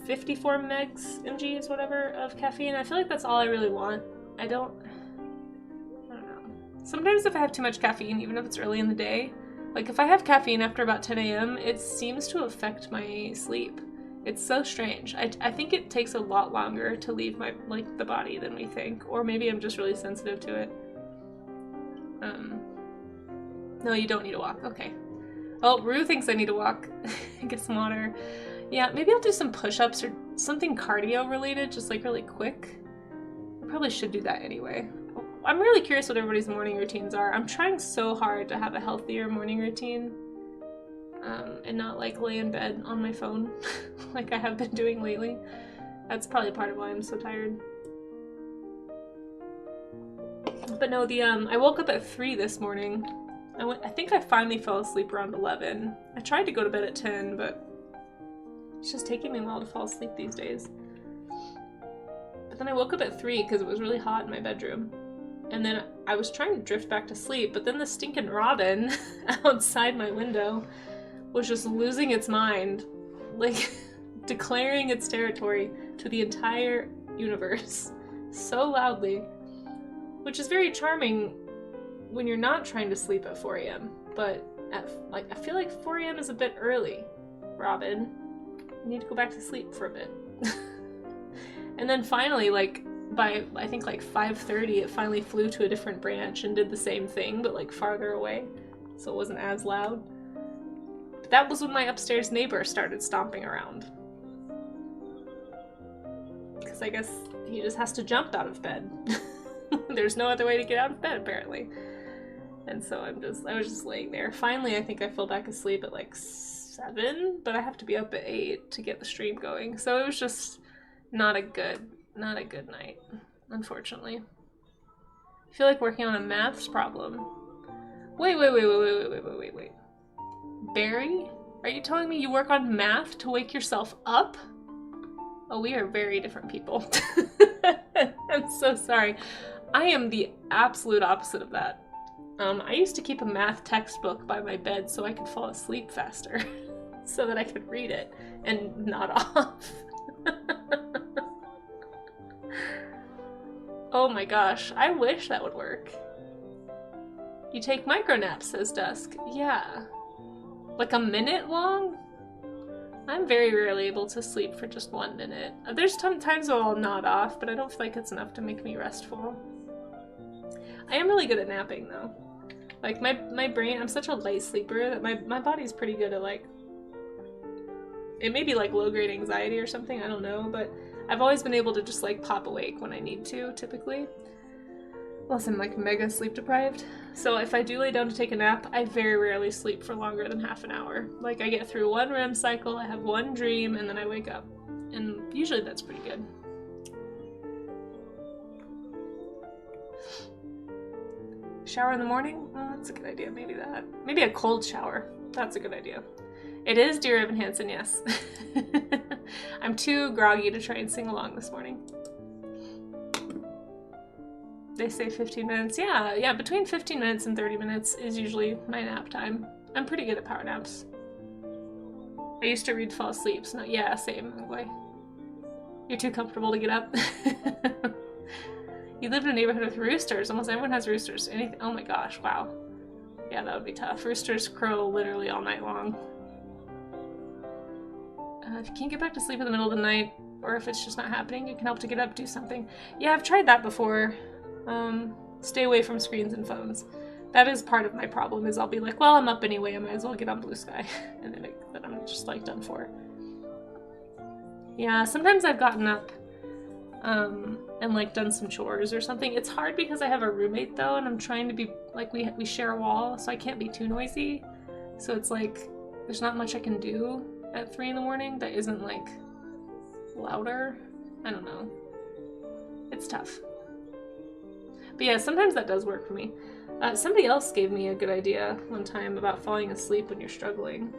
54 mgs, whatever, of caffeine. I feel like that's all I really want. I don't know. Sometimes if I have too much caffeine, even if it's early in the day, like if I have caffeine after about 10 a.m., it seems to affect my sleep. It's so strange. I think it takes a lot longer to leave the body than we think, or maybe I'm just really sensitive to it. No, you don't need to walk. Okay. Oh, Rue thinks I need to walk. Get some water. Yeah, maybe I'll do some push-ups or something cardio related, just like really quick. I probably should do that anyway. I'm really curious what everybody's morning routines are. I'm trying so hard to have a healthier morning routine. And not like lay in bed on my phone like I have been doing lately. That's probably part of why I'm so tired. But no, I woke up at 3 this morning. I think I finally fell asleep around 11. I tried to go to bed at 10, but it's just taking me a while to fall asleep these days. But then I woke up at 3 because it was really hot in my bedroom. And then I was trying to drift back to sleep, but then the stinking robin outside my window was just losing its mind, like declaring its territory to the entire universe so loudly, which is very charming when you're not trying to sleep at 4 a.m. But I feel like 4 a.m. is a bit early, Robin. You need to go back to sleep for a bit. And then finally, like by, I think, like 5:30, it finally flew to a different branch and did the same thing, but like farther away, so it wasn't as loud. But that was when my upstairs neighbor started stomping around. Because I guess he just has to jump out of bed. There's no other way to get out of bed, apparently. And so I was just laying there. Finally, I think I fell back asleep at like 7, but I have to be up at 8 to get the stream going. So it was just not a good night, unfortunately. I feel like working on a maths problem. Wait. Barry? Are you telling me you work on math to wake yourself up? Oh, we are very different people. I'm so sorry. I am the absolute opposite of that. I used to keep a math textbook by my bed so I could fall asleep faster, so that I could read it and nod off. Oh my gosh, I wish that would work. You take micro naps, says Dusk. Yeah. Like a minute long? I'm very rarely able to sleep for just 1 minute. There's times where I'll nod off, but I don't feel like it's enough to make me restful. I am really good at napping, though. Like, my brain, I'm such a light sleeper that my body's pretty good at, like... It may be, like, low-grade anxiety or something, I don't know, but I've always been able to just, like, pop awake when I need to, typically. Unless I'm, like, mega sleep-deprived. So if I do lay down to take a nap, I very rarely sleep for longer than half an hour. Like, I get through 1 REM cycle, I have 1 dream, and then I wake up. And usually that's pretty good. Shower in the morning? Oh, that's a good idea, maybe that. Maybe a cold shower. That's a good idea. It is Dear Evan Hansen, yes. I'm too groggy to try and sing along this morning. They say 15 minutes. Yeah, between 15 minutes and 30 minutes is usually my nap time. I'm pretty good at power naps. I used to read to fall asleep, so yeah, same. Anyway. You're too comfortable to get up. You live in a neighborhood with roosters. Almost everyone has roosters. Anything? Oh my gosh, wow. Yeah, that would be tough. Roosters crow literally all night long. If you can't get back to sleep in the middle of the night, or if it's just not happening, you can help to get up, do something. Yeah, I've tried that before. Stay away from screens and phones. That is part of my problem, is I'll be like, well, I'm up anyway, I might as well get on Blue Sky. And then I'm just, like, done for. Yeah, sometimes I've gotten up, and, like, done some chores or something. It's hard because I have a roommate, though, and I'm trying to be, like, we share a wall, so I can't be too noisy. So it's, like, there's not much I can do at 3 in the morning that isn't, like, louder. I don't know. It's tough. But yeah, sometimes that does work for me. Somebody else gave me a good idea one time about falling asleep when you're struggling.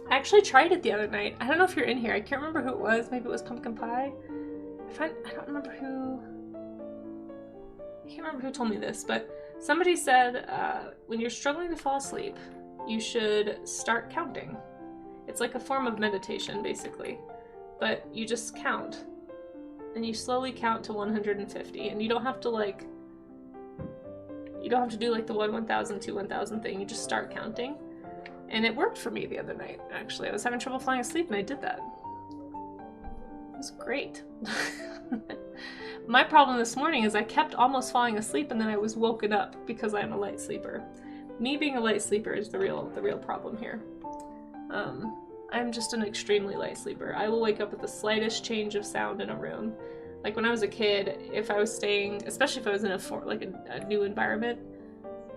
I actually tried it the other night. I don't know if you're in here. I can't remember who it was. Maybe it was Pumpkin Pie. I don't remember who... I can't remember who told me this, but somebody said when you're struggling to fall asleep, you should start counting. It's like a form of meditation, basically. But you just count. And you slowly count to 150. And you don't have to, like... You don't have to do, like, the 1,000, 2, 1,000 thing. You just start counting. And it worked for me the other night, actually. I was having trouble falling asleep, and I did that. It was great. My problem this morning is I kept almost falling asleep, and then I was woken up because I'm a light sleeper. Me being a light sleeper is the real problem here. I'm just an extremely light sleeper. I will wake up with the slightest change of sound in a room. Like when I was a kid, if I was staying, especially if I was in a new environment,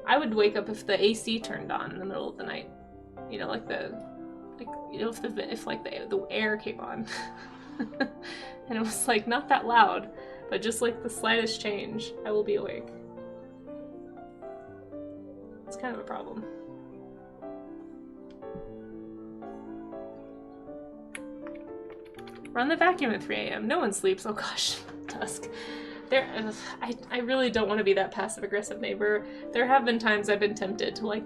I would wake up if the AC turned on in the middle of the night. You know, if the air came on. And it was like not that loud, but just like the slightest change, I will be awake. It's kind of a problem. Run the vacuum at 3 a.m. No one sleeps. Oh gosh, Tusk. I really don't want to be that passive-aggressive neighbor. There have been times I've been tempted to, like,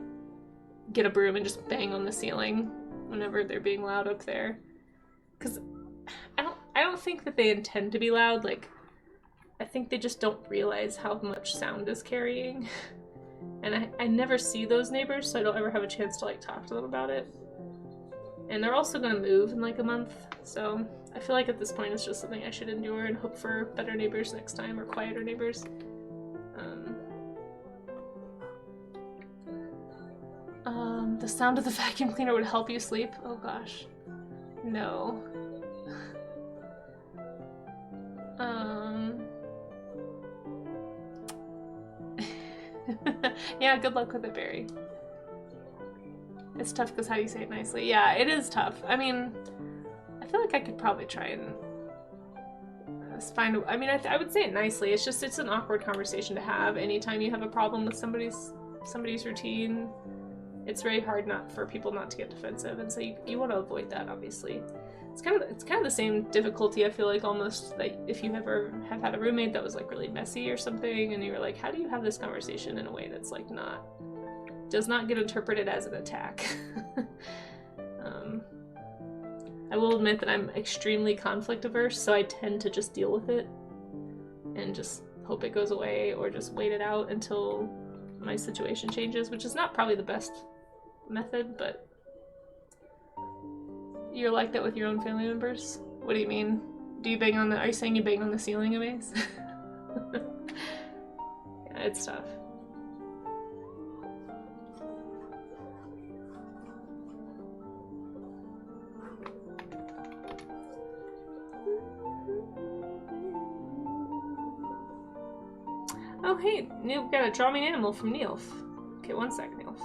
get a broom and just bang on the ceiling whenever they're being loud up there. Because I don't think that they intend to be loud. Like, I think they just don't realize how much sound is carrying. And I never see those neighbors, so I don't ever have a chance to, like, talk to them about it. And they're also gonna move in, like, a month, so I feel like at this point it's just something I should endure and hope for better neighbors next time, or quieter neighbors. The sound of the vacuum cleaner would help you sleep? Oh gosh. No. Yeah, good luck with it, Barry. It's tough because how do you say it nicely? Yeah, it is tough. I mean, I feel like I could probably try and find a, I mean, I would say it nicely. It's just, it's an awkward conversation to have anytime you have a problem with somebody's routine. It's very hard for people not to get defensive, and so you want to avoid that, obviously. It's kind of the same difficulty, I feel like, almost, like if you ever have had a roommate that was like really messy or something, and you were like, how do you have this conversation in a way that's like does not get interpreted as an attack? I will admit that I'm extremely conflict averse, so I tend to just deal with it and just hope it goes away, or just wait it out until my situation changes, which is not probably the best method, but you're like that with your own family members? What do you mean? Do you bang on are you saying you bang on the ceiling of maze? Yeah, it's tough. Oh hey, Neil got a draw me an animal from Neilf. Okay, one sec, Neilf.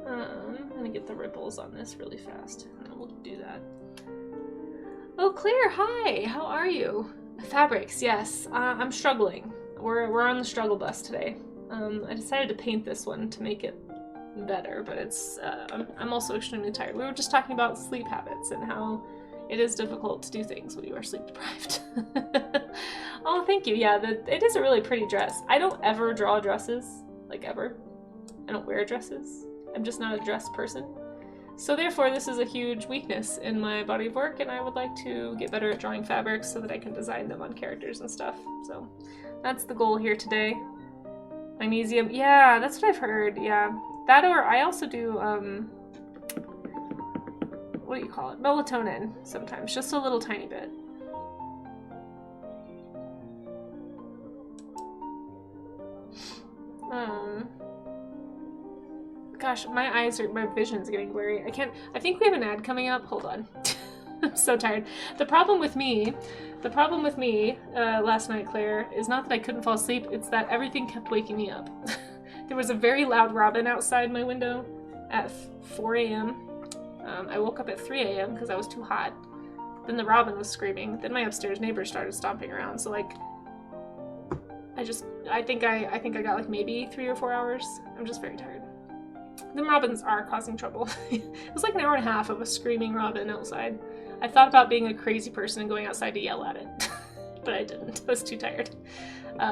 I'm gonna get the ripples on this really fast, and then we'll do that. Oh, Claire, hi! How are you? Fabrics, yes. I'm struggling. We're on the struggle bus today. I decided to paint this one to make it better, but it's I'm also extremely tired. We were just talking about sleep habits and how it is difficult to do things when you are sleep deprived. Oh, thank you. Yeah, it is a really pretty dress. I don't ever draw dresses, like ever. I don't wear dresses. I'm just not a dress person. So therefore, this is a huge weakness in my body of work, and I would like to get better at drawing fabrics so that I can design them on characters and stuff. So that's the goal here today. Magnesium, yeah, that's what I've heard, yeah. That, or I also do, what do you call it? Melatonin sometimes, just a little tiny bit. Gosh, my vision's getting blurry. I think we have an ad coming up. Hold on. I'm so tired. The problem with me last night, Claire, is not that I couldn't fall asleep, it's that everything kept waking me up. There was a very loud robin outside my window at 4 a.m. I woke up at 3 a.m. because I was too hot. Then the robin was screaming. Then my upstairs neighbors started stomping around. So like, I think I got like maybe 3 or 4 hours. I'm just very tired. The robins are causing trouble. It was like an hour and a half of a screaming robin outside. I thought about being a crazy person and going outside to yell at it, but I didn't. I was too tired.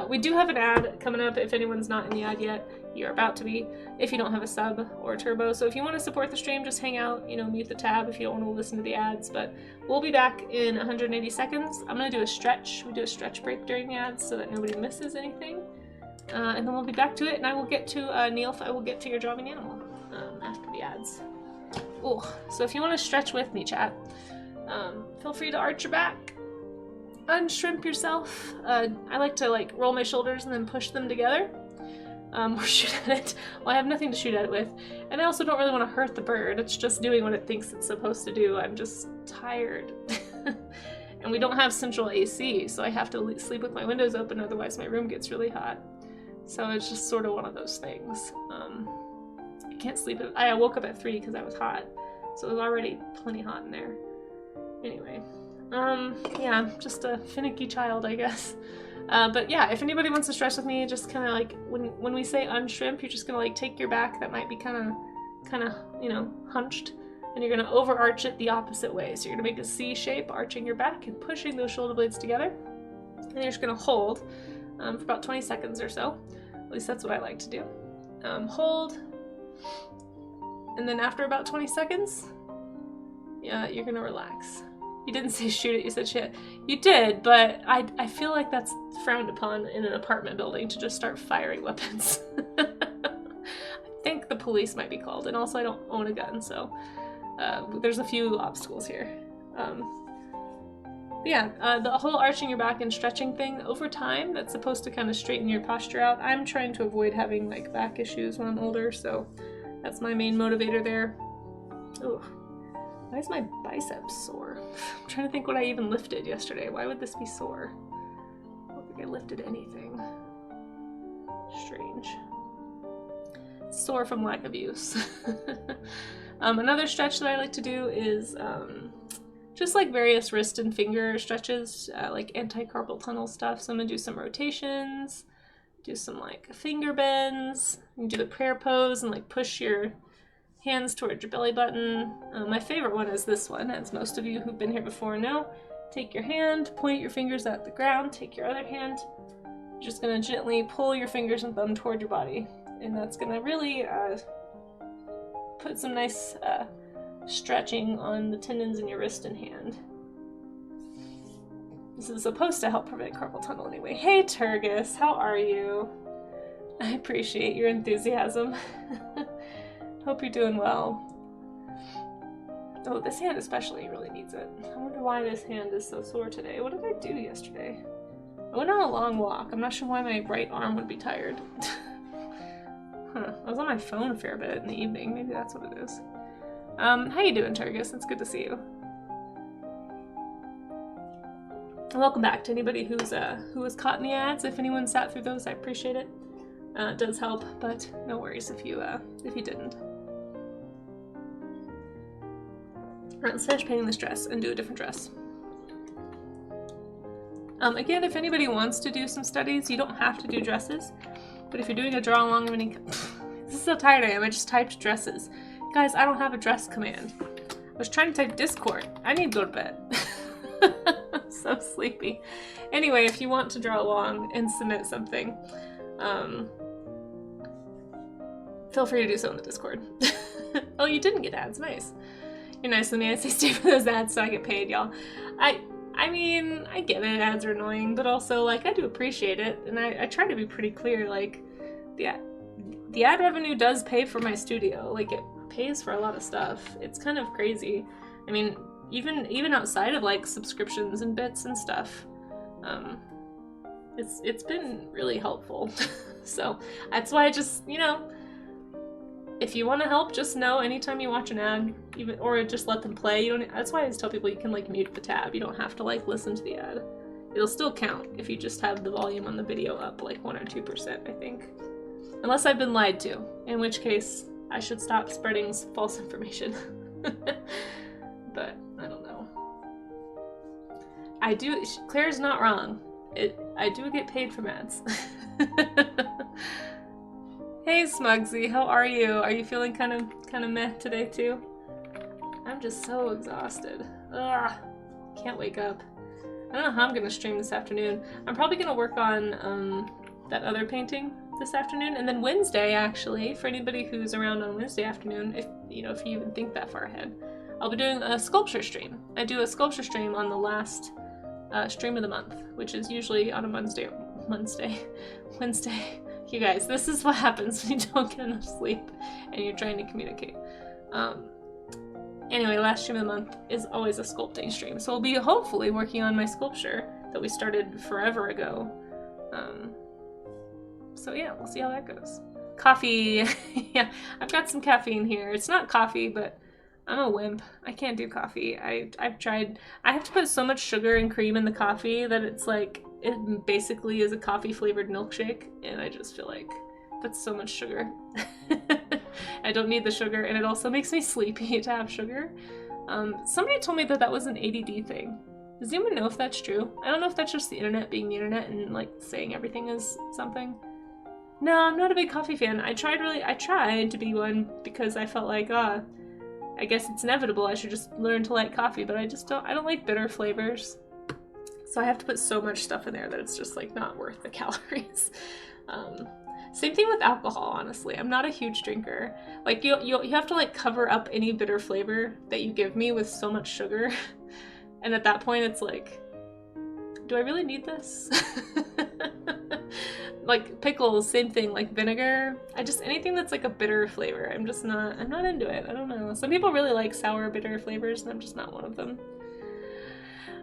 We do have an ad coming up. If anyone's not in the ad yet, you're about to be, if you don't have a sub or a turbo. So if you want to support the stream, just hang out, mute the tab if you don't want to listen to the ads. But we'll be back in 180 seconds. I'm going to do a stretch. We do a stretch break during the ads so that nobody misses anything. And then we'll be back to it, and I will get to, Neil, I will get to your drawing animal after the ads. Oh, so if you want to stretch with me, chat, feel free to arch your back, unshrimp yourself. I like to like roll my shoulders and then push them together, or shoot at it. Well, I have nothing to shoot at it with, and I also don't really want to hurt the bird. It's just doing what it thinks it's supposed to do. I'm just tired. And we don't have central AC, so I have to sleep with my windows open, otherwise my room gets really hot. So it's just sort of one of those things. I can't sleep. I woke up at 3 because I was hot, so it was already plenty hot in there. Anyway, yeah, just a finicky child, I guess. But yeah, if anybody wants to stretch with me, just kind of like when we say unshrimp, you're just gonna like take your back that might be kind of hunched, and you're gonna overarch it the opposite way. So you're gonna make a C shape, arching your back and pushing those shoulder blades together, and you're just gonna hold for about 20 seconds or so. At least that's what I like to do. Hold, and then after about 20 seconds, yeah, you're gonna relax. You didn't say shoot it, you said shit. You did, but I feel like that's frowned upon in an apartment building to just start firing weapons. I think the police might be called, and also I don't own a gun, so there's a few obstacles here. The whole arching your back and stretching thing, over time, that's supposed to kind of straighten your posture out. I'm trying to avoid having like back issues when I'm older, so that's my main motivator there. Ugh. Why is my biceps sore? I'm trying to think what I even lifted yesterday. Why would this be sore? I don't think I lifted anything. Strange. Sore from lack of use. Another stretch that I like to do is just like various wrist and finger stretches, like anti-carpal tunnel stuff. So I'm gonna do some rotations, do some like finger bends, and do the prayer pose and like push your hands towards your belly button. My favorite one is this one, as most of you who've been here before know. Take your hand, point your fingers at the ground, take your other hand. You're just gonna gently pull your fingers and thumb toward your body. And that's gonna really put some nice stretching on the tendons in your wrist and hand. This is supposed to help prevent carpal tunnel anyway. Hey Turgis, how are you? I appreciate your enthusiasm. Hope you're doing well. Oh, this hand especially really needs it. I wonder why this hand is so sore today. What did I do yesterday? I went on a long walk. I'm not sure why my right arm would be tired. Huh. I was on my phone a fair bit in the evening. Maybe that's what it is. How you doing, Turgis? It's good to see you. And welcome back to anybody who was caught in the ads. If anyone sat through those, I appreciate it. It does help, but no worries if you didn't. Alright, let's finish painting this dress and do a different dress. Again, if anybody wants to do some studies, you don't have to do dresses, but if you're doing a draw along of any... This is how tired I am, I just typed dresses. Guys, I don't have a dress command. I was trying to type Discord. I need to go to bed. I'm so sleepy. Anyway, if you want to draw along and submit something, feel free to do so in the Discord. Oh, you didn't get ads, nice. You're nice to me, I say stay for those ads so I get paid, y'all. I mean, I get it, ads are annoying, but also, like, I do appreciate it, and I try to be pretty clear, like, the ad revenue does pay for my studio, like, it pays for a lot of stuff. It's kind of crazy. I mean, even outside of, like, subscriptions and bits and stuff, it's been really helpful. So, that's why I just, you know, if you want to help, just know anytime you watch an ad, or just let them play. That's why I always tell people you can like mute the tab. You don't have to like listen to the ad. It'll still count if you just have the volume on the video up like 1 or 2%, I think. Unless I've been lied to, in which case I should stop spreading false information. But I don't know. Claire's not wrong. I do get paid from ads. Hey Smugsy, how are you? Are you feeling kind of meh today too? I'm just so exhausted. Ugh, can't wake up. I don't know how I'm gonna stream this afternoon. I'm probably gonna work on that other painting this afternoon, and then Wednesday actually, for anybody who's around on Wednesday afternoon, if you even think that far ahead, I'll be doing a sculpture stream. I do a sculpture stream on the last stream of the month, which is usually on a Wednesday. You guys, this is what happens when you don't get enough sleep and you're trying to communicate. Anyway, last stream of the month is always a sculpting stream, so we'll be hopefully working on my sculpture that we started forever ago. So yeah, we'll see how that goes. Coffee, yeah, I've got some caffeine here. It's not coffee, but I'm a wimp. I can't do coffee. I've tried. I have to put so much sugar and cream in the coffee that it's like, it basically is a coffee-flavored milkshake, and I just feel like that's so much sugar. I don't need the sugar, and it also makes me sleepy to have sugar. Somebody told me that was an ADD thing. Does anyone know if that's true? I don't know if that's just the internet being the internet and like saying everything is something. No, I'm not a big coffee fan. I tried to be one because I felt like, I guess it's inevitable. I should just learn to like coffee, but I don't like bitter flavors. So I have to put so much stuff in there that it's just like not worth the calories. Same thing with alcohol, honestly. I'm not a huge drinker. Like you have to like cover up any bitter flavor that you give me with so much sugar. And at that point, it's like, do I really need this? Like pickles, same thing, like vinegar. Anything that's like a bitter flavor, I'm not into it. I don't know. Some people really like sour, bitter flavors, and I'm just not one of them.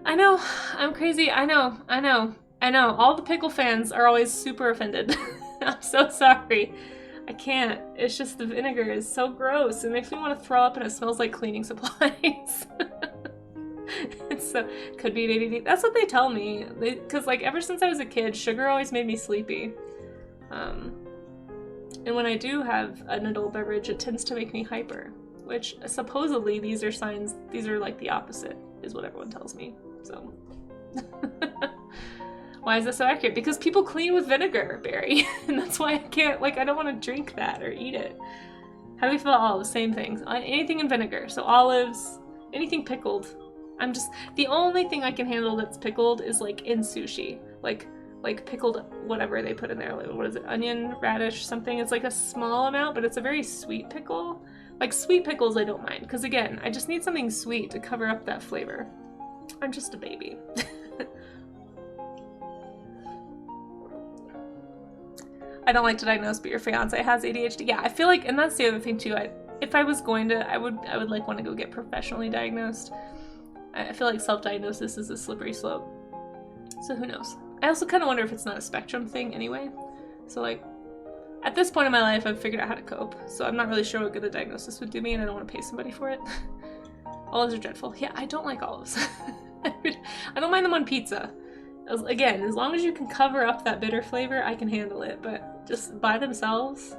I know, I'm crazy. I know. All the pickle fans are always super offended. I'm so sorry. I can't. It's just the vinegar is so gross. It makes me want to throw up and it smells like cleaning supplies. Could be an ADD. That's what they tell me. Because like ever since I was a kid, sugar always made me sleepy. And when I do have an adult beverage, it tends to make me hyper. Which supposedly these are like the opposite, is what everyone tells me. So why is this so accurate? Because people clean with vinegar, Barry. And that's why I can't, like, I don't want to drink that or eat it. How do we feel about olives? Same things. Anything in vinegar. So olives, anything pickled. The only thing I can handle that's pickled is like in sushi. Like pickled whatever they put in there. Like, what is it? Onion, radish, something. It's like a small amount, but it's a very sweet pickle. Like sweet pickles I don't mind. Because again, I just need something sweet to cover up that flavor. I'm just a baby. I don't like to diagnose, but your fiance has ADHD. Yeah, I feel like, and that's the other thing too. If I was going to, I would like want to go get professionally diagnosed. I feel like self-diagnosis is a slippery slope. So who knows? I also kind of wonder if it's not a spectrum thing anyway. So like, at this point in my life, I've figured out how to cope. So I'm not really sure what good a diagnosis would do me, and I don't want to pay somebody for it. Olives are dreadful. Yeah, I don't like olives. I don't mind them on pizza. Again, as long as you can cover up that bitter flavor, I can handle it. But just by themselves,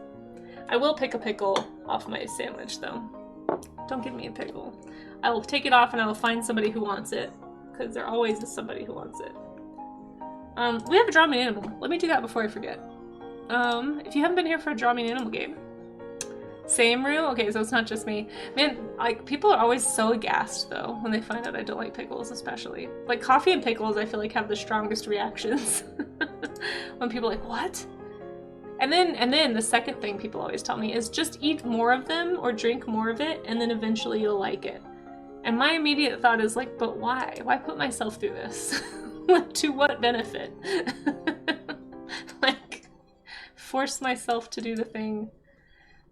I will pick a pickle off my sandwich, though. Don't give me a pickle. I will take it off and I will find somebody who wants it. Because there always is somebody who wants it. We have a Draw Me an Animal. Let me do that before I forget. If you haven't been here for a Draw Me an Animal game. Same, Rue? Okay, so it's not just me. Man, like, people are always so aghast, though, when they find out I don't like pickles, especially. Like, coffee and pickles, I feel like, have the strongest reactions. When people are like, what? And then the second thing people always tell me is just eat more of them or drink more of it, and then eventually you'll like it. And my immediate thought is like, but why? Why put myself through this? Like, to what benefit? Like, force myself to do the thing.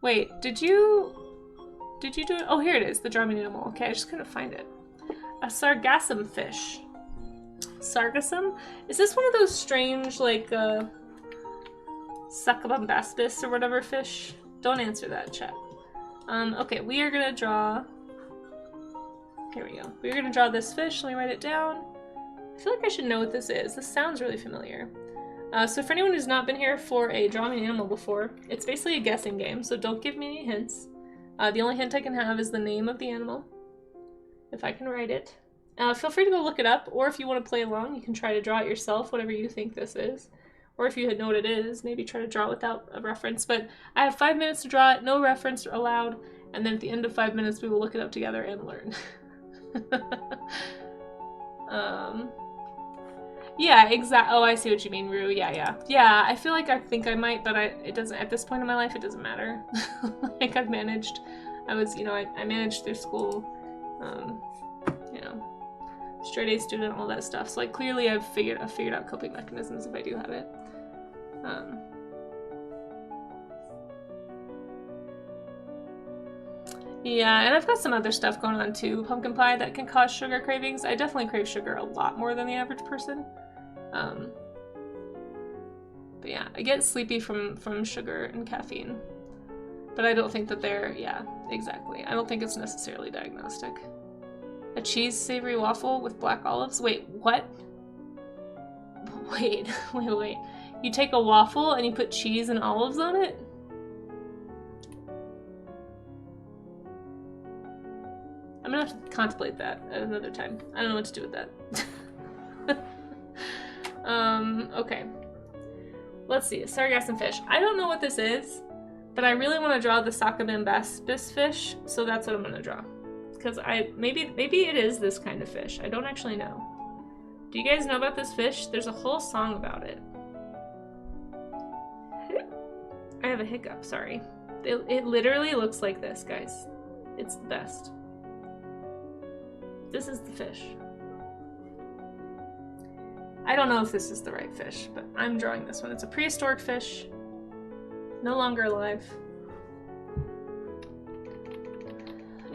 Wait, did you do it? Oh, here it is, the Draw Me an Animal. Okay, I just couldn't find it. A sargassum fish. Sargassum? Is this one of those strange, like, succubombastis or whatever fish? Don't answer that, chat. Okay, we are gonna draw... Here we go. We're gonna draw this fish. Let me write it down. I feel like I should know what this is. This sounds really familiar. So for anyone who's not been here for a Draw Me an Animal before, it's basically a guessing game, so don't give me any hints. The only hint I can have is the name of the animal, if I can write it. Feel free to go look it up, or if you want to play along, you can try to draw it yourself, whatever you think this is. Or if you know what it is, maybe try to draw it without a reference. But I have 5 minutes to draw it, no reference allowed, and then at the end of 5 minutes we will look it up together and learn. Yeah, exactly. Oh, I see what you mean, Rue. Yeah. I feel like I think I might, but it doesn't. At this point in my life, it doesn't matter. Like I've managed. I managed through school. Straight A student, all that stuff. So like clearly, I've figured out coping mechanisms if I do have it. Yeah, and I've got some other stuff going on too. Pumpkin pie that can cause sugar cravings. I definitely crave sugar a lot more than the average person. But yeah, I get sleepy from sugar and caffeine. But I don't think that yeah, exactly. I don't think it's necessarily diagnostic. A cheese savory waffle with black olives? Wait, what? Wait. You take a waffle and you put cheese and olives on it? I'm gonna have to contemplate that at another time. I don't know what to do with that. Okay. Let's see, sargassum fish. I don't know what this is, but I really want to draw the succubombastis fish, so that's what I'm gonna draw. Because maybe it is this kind of fish. I don't actually know. Do you guys know about this fish? There's a whole song about it. I have a hiccup, sorry. It literally looks like this, guys. It's the best. This is the fish. I don't know if this is the right fish, but I'm drawing this one. It's a prehistoric fish. No longer alive.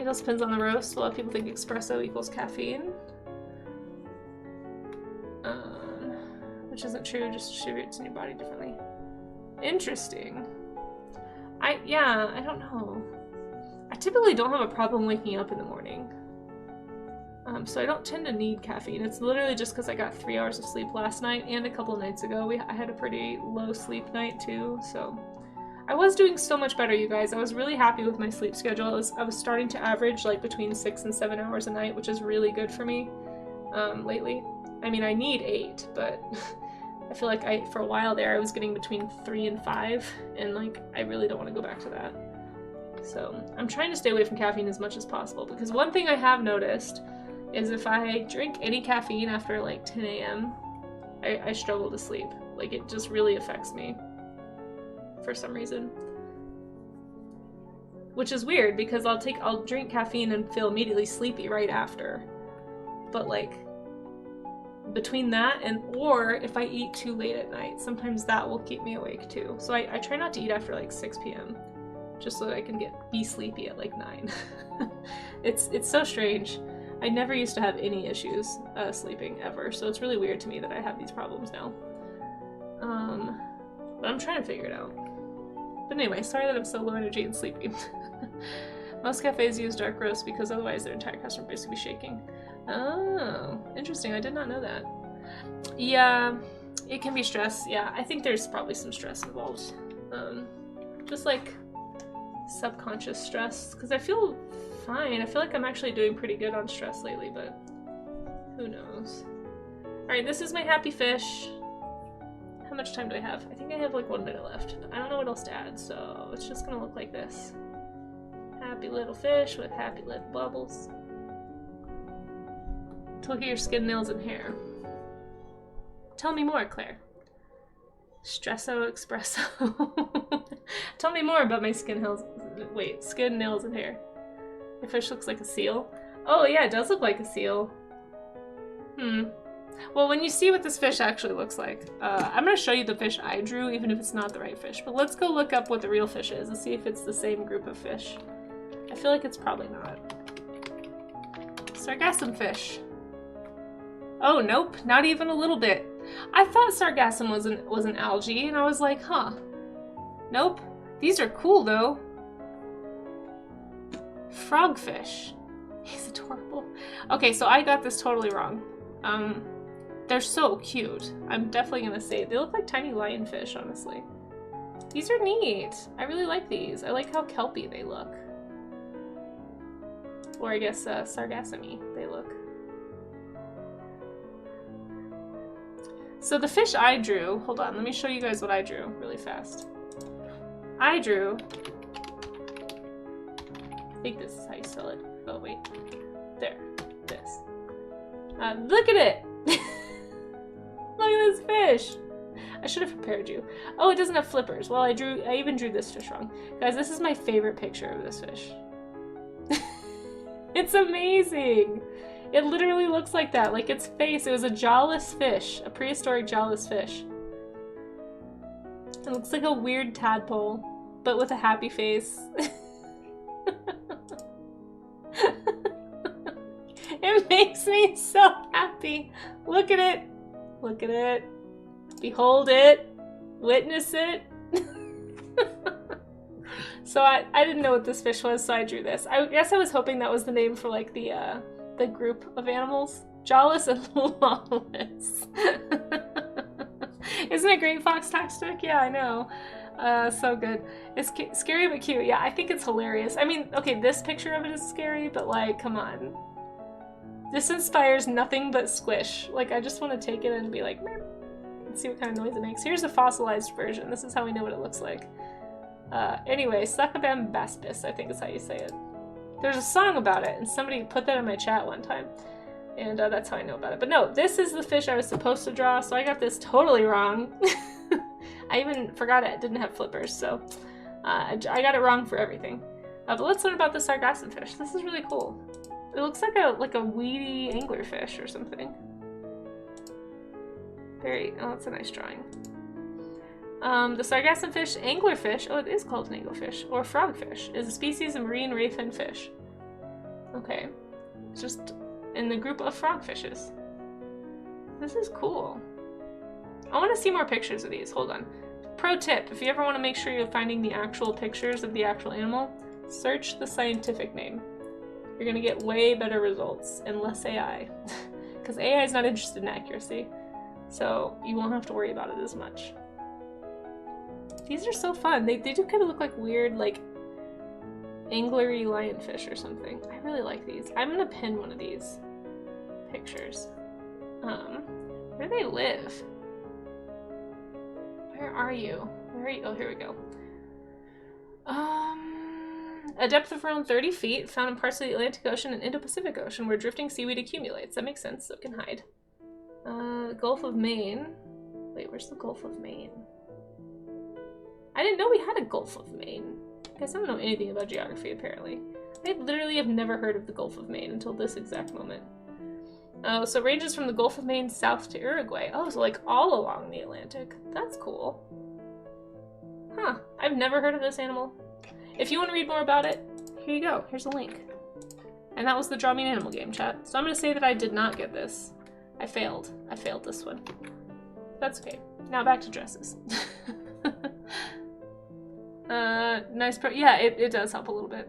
It also depends on the roast. A lot of people think espresso equals caffeine. Which isn't true, just distributes in your body differently. Interesting. Yeah, I don't know. I typically don't have a problem waking up in the morning. So I don't tend to need caffeine. It's literally just because I got 3 hours of sleep last night, and a couple nights ago I had a pretty low sleep night too, so. I was doing so much better, you guys. I was really happy with my sleep schedule. I was starting to average like between 6 and 7 hours a night, which is really good for me lately. I mean, I need 8, but I feel like for a while there I was getting between 3 and 5, and like I really don't want to go back to that. So I'm trying to stay away from caffeine as much as possible, because one thing I have noticed is if I drink any caffeine after like 10 a.m., I struggle to sleep. Like it just really affects me for some reason. Which is weird because I'll drink caffeine and feel immediately sleepy right after. But like between that or if I eat too late at night, sometimes that will keep me awake too. So I try not to eat after like 6 p.m. just so that I can be sleepy at like 9. It's so strange. I never used to have any issues sleeping ever, so it's really weird to me that I have these problems now. But I'm trying to figure it out. But anyway, sorry that I'm so low energy and sleepy. Most cafes use dark roast because otherwise their entire customer base would be shaking. Oh, interesting. I did not know that. Yeah, it can be stress. Yeah, I think there's probably some stress involved. Just like subconscious stress, because I feel fine. I feel like I'm actually doing pretty good on stress lately, but who knows. Alright, this is my happy fish. How much time do I have? I think I have like 1 minute left. I don't know what else to add, so it's just gonna look like this. Happy little fish with happy little bubbles. To look at your skin, nails, and hair. Tell me more, Claire. Stresso espresso. Tell me more about my skin, nails, and hair. Your fish looks like a seal. Oh yeah, it does look like a seal. Well, when you see what this fish actually looks like, I'm going to show you the fish I drew, even if it's not the right fish. But let's go look up what the real fish is and see if it's the same group of fish. I feel like it's probably not. Sargassum fish. Oh, nope, not even a little bit. I thought sargassum was an algae, and I was like, huh. Nope. These are cool, though. Frogfish. He's adorable. Okay, so I got this totally wrong. They're so cute. I'm definitely gonna say it. They look like tiny lionfish, honestly. These are neat. I really like these. I like how kelpy they look. Or I guess sargassum-y they look. So the fish I drew, hold on, let me show you guys what I drew really fast. I drew, I think this is how you spell it. Oh wait, there, this. Look at it! Look at this fish! I should have prepared you. Oh, it doesn't have flippers. Well, I even drew this fish wrong. Guys, this is my favorite picture of this fish. It's amazing! It literally looks like that, like its face. It was a jawless fish, a prehistoric jawless fish. It looks like a weird tadpole, but with a happy face. It makes me so happy. Look at it. Look at it. Behold it. Witness it. So I didn't know what this fish was, so I drew this. I guess I was hoping that was the name for like the group of animals. Jawless and lawless. Isn't it great, Fox Tactic? Yeah, I know. So good. It's scary but cute. Yeah, I think it's hilarious. I mean, okay, this picture of it is scary, but like, come on. This inspires nothing but squish. Like, I just want to take it and be like, meh, and see what kind of noise it makes. Here's a fossilized version. This is how we know what it looks like. Anyway, Succubam baspis, I think is how you say it. There's a song about it, and somebody put that in my chat one time. And that's how I know about it. But no, this is the fish I was supposed to draw, so I got this totally wrong. I even forgot it didn't have flippers, so I got it wrong for everything. But let's learn about the sargassum fish. This is really cool. It looks like a weedy anglerfish or something. Oh, that's a nice drawing. The sargassum fish, anglerfish, oh, it is called an anglerfish, or frogfish, is a species of marine ray-fin fish. Okay. It's just in the group of frogfishes. This is cool. I want to see more pictures of these. Hold on. Pro tip, if you ever want to make sure you're finding the actual pictures of the actual animal, search the scientific name. You're going to get way better results and less AI. Because AI is not interested in accuracy. So you won't have to worry about it as much. These are so fun. They do kind of look like weird, like, anglery lionfish or something. I really like these. I'm going to pin one of these pictures. Where do they live? Where are you? Where are you? Oh, here we go. A depth of around 30 feet, found in parts of the Atlantic Ocean and Indo-Pacific Ocean where drifting seaweed accumulates. That makes sense, so it can hide. Gulf of Maine. Wait, where's the Gulf of Maine? I didn't know we had a Gulf of Maine. I guess I don't know anything about geography, apparently. I literally have never heard of the Gulf of Maine until this exact moment. Oh, so it ranges from the Gulf of Maine south to Uruguay. Oh, so like all along the Atlantic. That's cool. Huh. I've never heard of this animal. If you want to read more about it, here you go. Here's a link. And that was the Draw Me an Animal game, chat. So I'm going to say that I did not get this. I failed. I failed this one. That's okay. Now back to dresses. Nice yeah, it does help a little bit.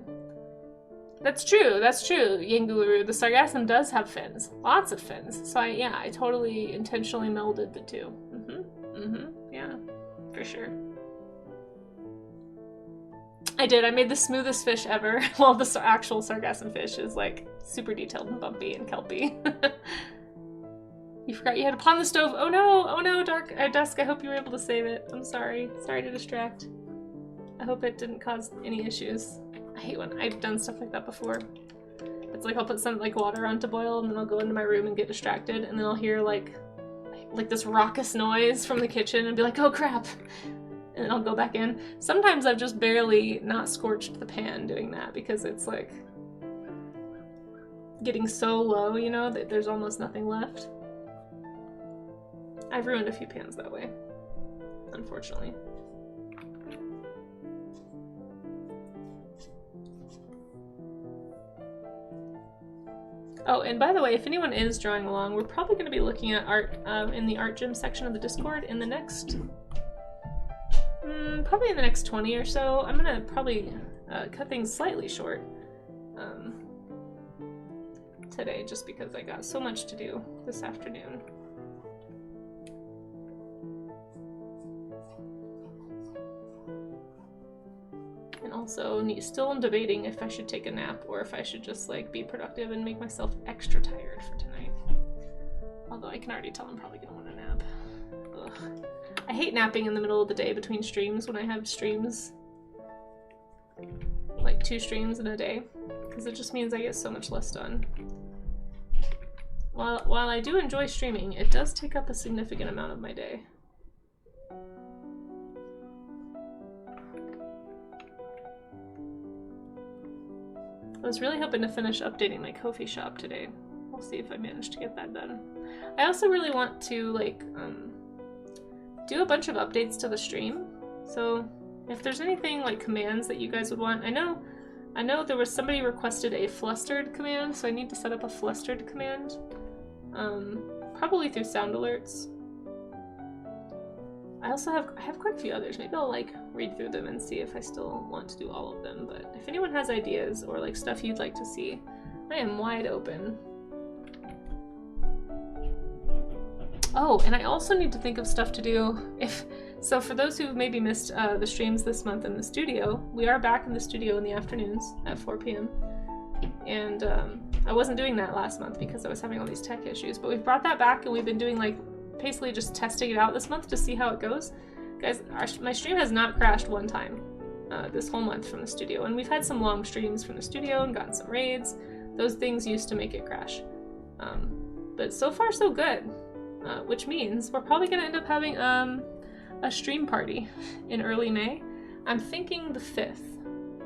That's true, Yanguluru. The sargassum does have fins. Lots of fins. So I totally intentionally melded the two. Yeah, for sure. I did. I made the smoothest fish ever, while the actual sargassum fish is like super detailed and bumpy and kelpy. You forgot you had a pot on the stove. Oh no, Dusk, I hope you were able to save it. I'm sorry. Sorry to distract. I hope it didn't cause any issues. I hate when I've done stuff like that before. It's like I'll put some like water on to boil and then I'll go into my room and get distracted and then I'll hear like this raucous noise from the kitchen and be like, oh crap. And then I'll go back in. Sometimes I've just barely not scorched the pan doing that because it's like getting so low, you know, that there's almost nothing left. I've ruined a few pans that way, unfortunately. Oh, and by the way, if anyone is drawing along, we're probably going to be looking at art in the art gym section of the Discord in the next, probably in the next 20 or so. I'm going to probably cut things slightly short today, just because I got so much to do this afternoon. And also, still am debating if I should take a nap or if I should just like be productive and make myself extra tired for tonight. Although I can already tell I'm probably gonna want a nap. Ugh. I hate napping in the middle of the day between streams when I have streams. Like 2 streams in a day. Because it just means I get so much less done. While I do enjoy streaming, it does take up a significant amount of my day. I was really hoping to finish updating my Ko-fi shop today. We'll see if I manage to get that done. I also really want to like do a bunch of updates to the stream. So if there's anything like commands that you guys would want, I know there was somebody requested a flustered command, so I need to set up a flustered command. Probably through sound alerts. I have quite a few others. Maybe I'll like read through them and see if I still want to do all of them. But if anyone has ideas or like stuff you'd like to see, I am wide open. Oh, and I also need to think of stuff to do. So for those who maybe missed the streams this month in the studio, we are back in the studio in the afternoons at 4 p.m. And I wasn't doing that last month because I was having all these tech issues. But we've brought that back and we've been doing like basically just testing it out this month to see how it goes. Guys, my stream has not crashed one time this whole month from the studio, and we've had some long streams from the studio and gotten some raids. Those things used to make it crash. But so far so good, which means we're probably going to end up having a stream party in early May. I'm thinking the 5th.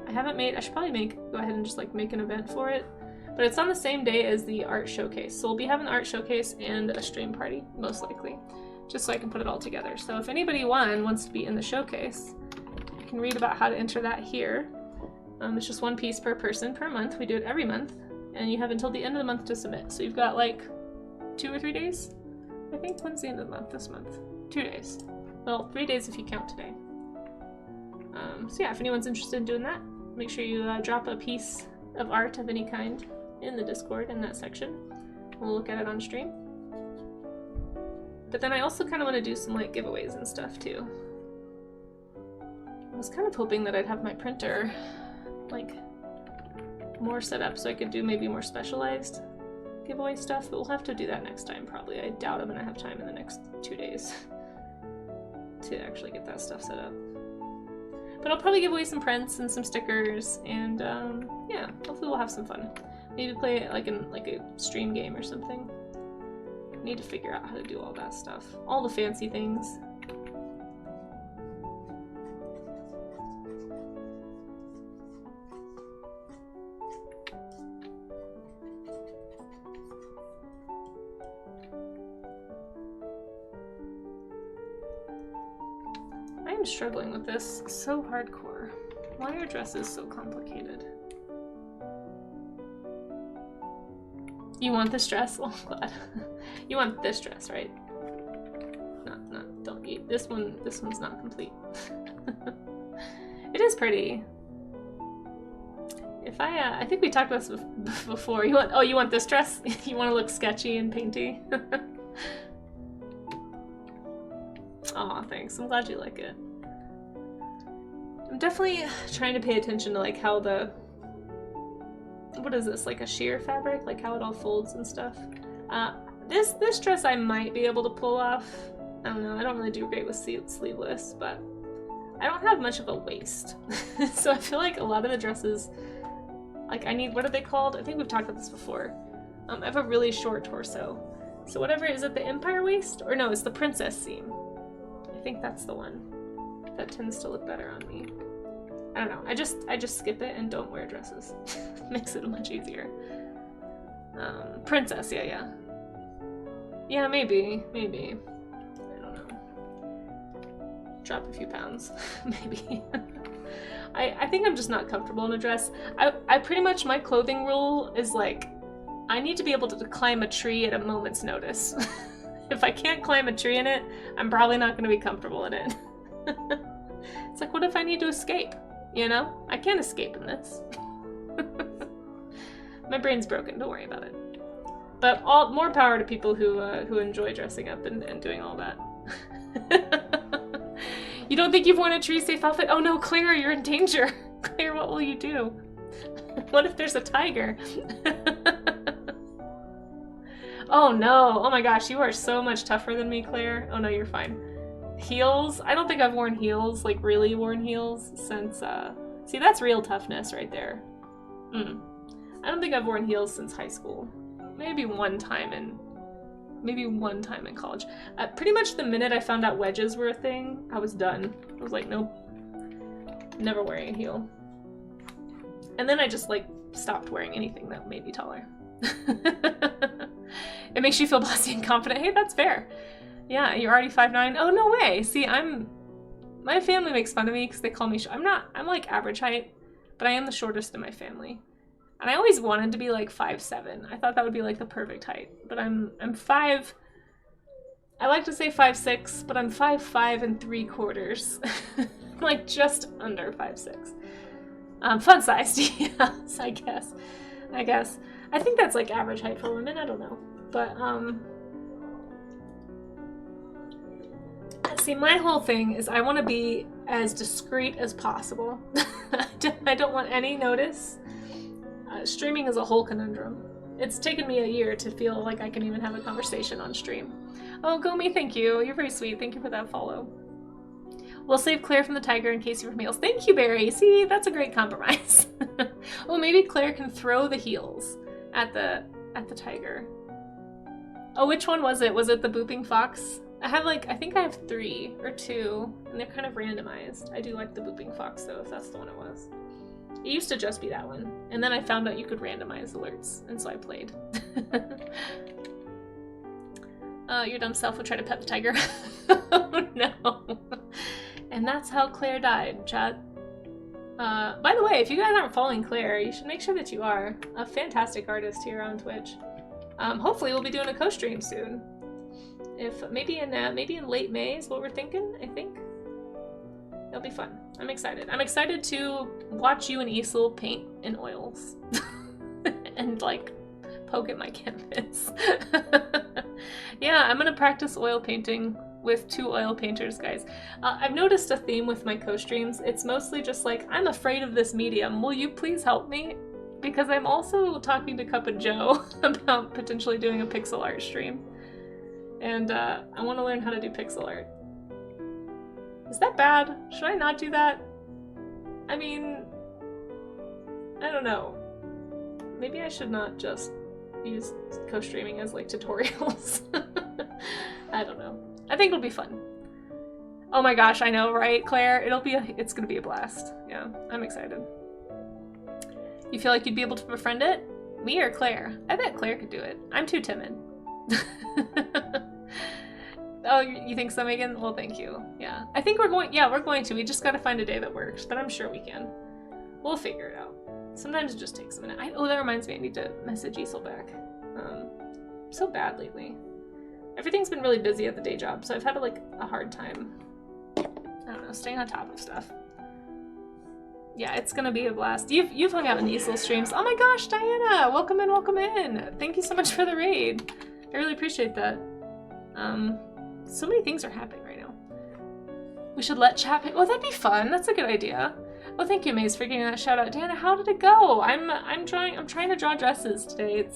I should probably go ahead and just like make an event for it. But it's on the same day as the art showcase. So we'll be having the art showcase and a stream party, most likely. just so I can put it all together. So if anybody wants to be in the showcase, you can read about how to enter that here. It's just 1 piece per person per month. We do it every month, and you have until the end of the month to submit. So you've got like 2 or 3 days? I think when's the end of the month this month? 2 days. Well, 3 days if you count today. So yeah, if anyone's interested in doing that, make sure you drop a piece of art of any kind in the Discord in that section. We'll look at it on stream. But then I also kind of want to do some like giveaways and stuff too. I was kind of hoping that I'd have my printer like more set up so I could do maybe more specialized giveaway stuff, but we'll have to do that next time probably. I doubt I'm gonna have time in the next 2 days to actually get that stuff set up. But I'll probably give away some prints and some stickers, and yeah, hopefully we'll have some fun. Maybe play it like in like a stream game or something. Need to figure out how to do all that stuff. All the fancy things. I'm struggling with this so hardcore. Why are dresses so complicated? You want this dress? Oh, I'm glad. You want this dress, right? Don't eat. This one's not complete. It is pretty. If I think we talked about this before. You want this dress? You want to look sketchy and painty? Aw, thanks. I'm glad you like it. I'm definitely trying to pay attention to like how the, what is this, like a sheer fabric? Like how it all folds and stuff. This dress I might be able to pull off. I don't know, I don't really do great with sleeveless, but I don't have much of a waist. So I feel like a lot of the dresses, like I need, what are they called? I think we've talked about this before. I have a really short torso. So whatever, is it the Empire waist? Or no, it's the Princess seam. I think that's the one. That tends to look better on me. I don't know. I just skip it and don't wear dresses. Makes it much easier. Princess, yeah. Yeah, maybe. I don't know. Drop a few pounds, maybe. I think I'm just not comfortable in a dress. I pretty much, my clothing rule is like, I need to be able to climb a tree at a moment's notice. If I can't climb a tree in it, I'm probably not going to be comfortable in it. It's like, what if I need to escape? You know? I can't escape in this. My brain's broken, don't worry about it. But more power to people who enjoy dressing up and doing all that. You don't think you've worn a tree-safe outfit? Oh no, Claire, you're in danger. Claire, what will you do? What if there's a tiger? Oh no, oh my gosh, you are so much tougher than me, Claire. Oh no, you're fine. Heels? I don't think I've worn heels, like really worn heels, since, see, that's real toughness right there. I don't think I've worn heels since high school. Maybe one time in college. Pretty much the minute I found out wedges were a thing, I was done. I was like, nope, never wearing a heel. And then I just like stopped wearing anything that made me taller. It makes you feel bossy and confident. Hey, that's fair. Yeah, you're already 5'9". Oh, no way. See, my family makes fun of me because they call me I'm like average height, but I am the shortest in my family. And I always wanted to be like 5'7". I thought that would be like the perfect height, but I'm 5. I like to say 5'6", but I'm 5'5 3/4. Like just under 5'6". Fun sized, yes, I guess. I think that's like average height for women. I don't know, but see, my whole thing is I want to be as discreet as possible. I don't want any notice. Streaming is a whole conundrum. It's taken me a year to feel like I can even have a conversation on stream. Oh, Gomi, thank you. You're very sweet. Thank you for that follow. We'll save Claire from the tiger and Kasey from heels. Thank you, Barry. See, that's a great compromise. Well, maybe Claire can throw the heels at the tiger. Oh, which one was it? Was it the booping fox? I think I have 3 or 2, and they're kind of randomized. I do like the booping fox though, if that's the one it was. It used to just be that one, and then I found out you could randomize alerts, and so I played. Your dumb self would try to pet the tiger. Oh no. And that's how Claire died, chat. By the way, if you guys aren't following Claire, you should make sure that you are. A fantastic artist here on Twitch. Hopefully we'll be doing a co-stream soon. If maybe in late May is what we're thinking, I think. It'll be fun. I'm excited. I'm excited to watch you and Isel paint in oils. And like poke at my canvas. Yeah, I'm gonna practice oil painting with 2 oil painters, guys. I've noticed a theme with my co-streams. It's mostly just like, I'm afraid of this medium. Will you please help me? Because I'm also talking to Cup and Joe about potentially doing a pixel art stream. And I want to learn how to do pixel art. Is that bad? Should I not do that? I mean, I don't know. Maybe I should not just use co-streaming as like tutorials. I don't know. I think it'll be fun. Oh my gosh, I know, right, Claire? It's gonna be a blast. Yeah, I'm excited. You feel like you'd be able to befriend it? Me or Claire? I bet Claire could do it. I'm too timid. Oh, you think so, Megan? Well, thank you. Yeah, I think we're going to. We just gotta find a day that works, but I'm sure we can. We'll figure it out. Sometimes it just takes a minute. Oh, that reminds me, I need to message Isel back. I'm so bad lately. Everything's been really busy at the day job, so I've had a hard time, I don't know, staying on top of stuff. Yeah, it's gonna be a blast. You've hung out in Isel streams. Oh my gosh, Diana! Welcome in, welcome in! Thank you so much for the raid. I really appreciate that. So many things are happening right now. We should let chat pick. Oh, that'd be fun. That's a good idea. Oh, thank you, Maze, for getting that shout out. Diana, how did it go? I'm trying to draw dresses today.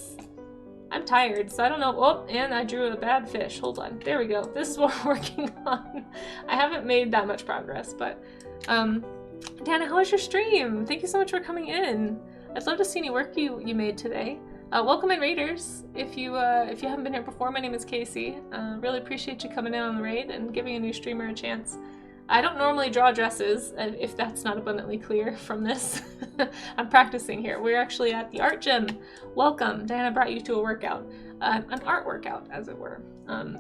I'm tired, so I don't know. Oh, and I drew a bad fish. Hold on. There we go. This is what we're working on. I haven't made that much progress, but Diana, how was your stream? Thank you so much for coming in. I'd love to see any work you made today. Welcome in, raiders. If you haven't been here before, my name is Kasey. Really appreciate you coming in on the raid and giving a new streamer a chance. I don't normally draw dresses, if that's not abundantly clear from this. I'm practicing here. We're actually at the art gym. Welcome. Diana brought you to a workout. An art workout, as it were.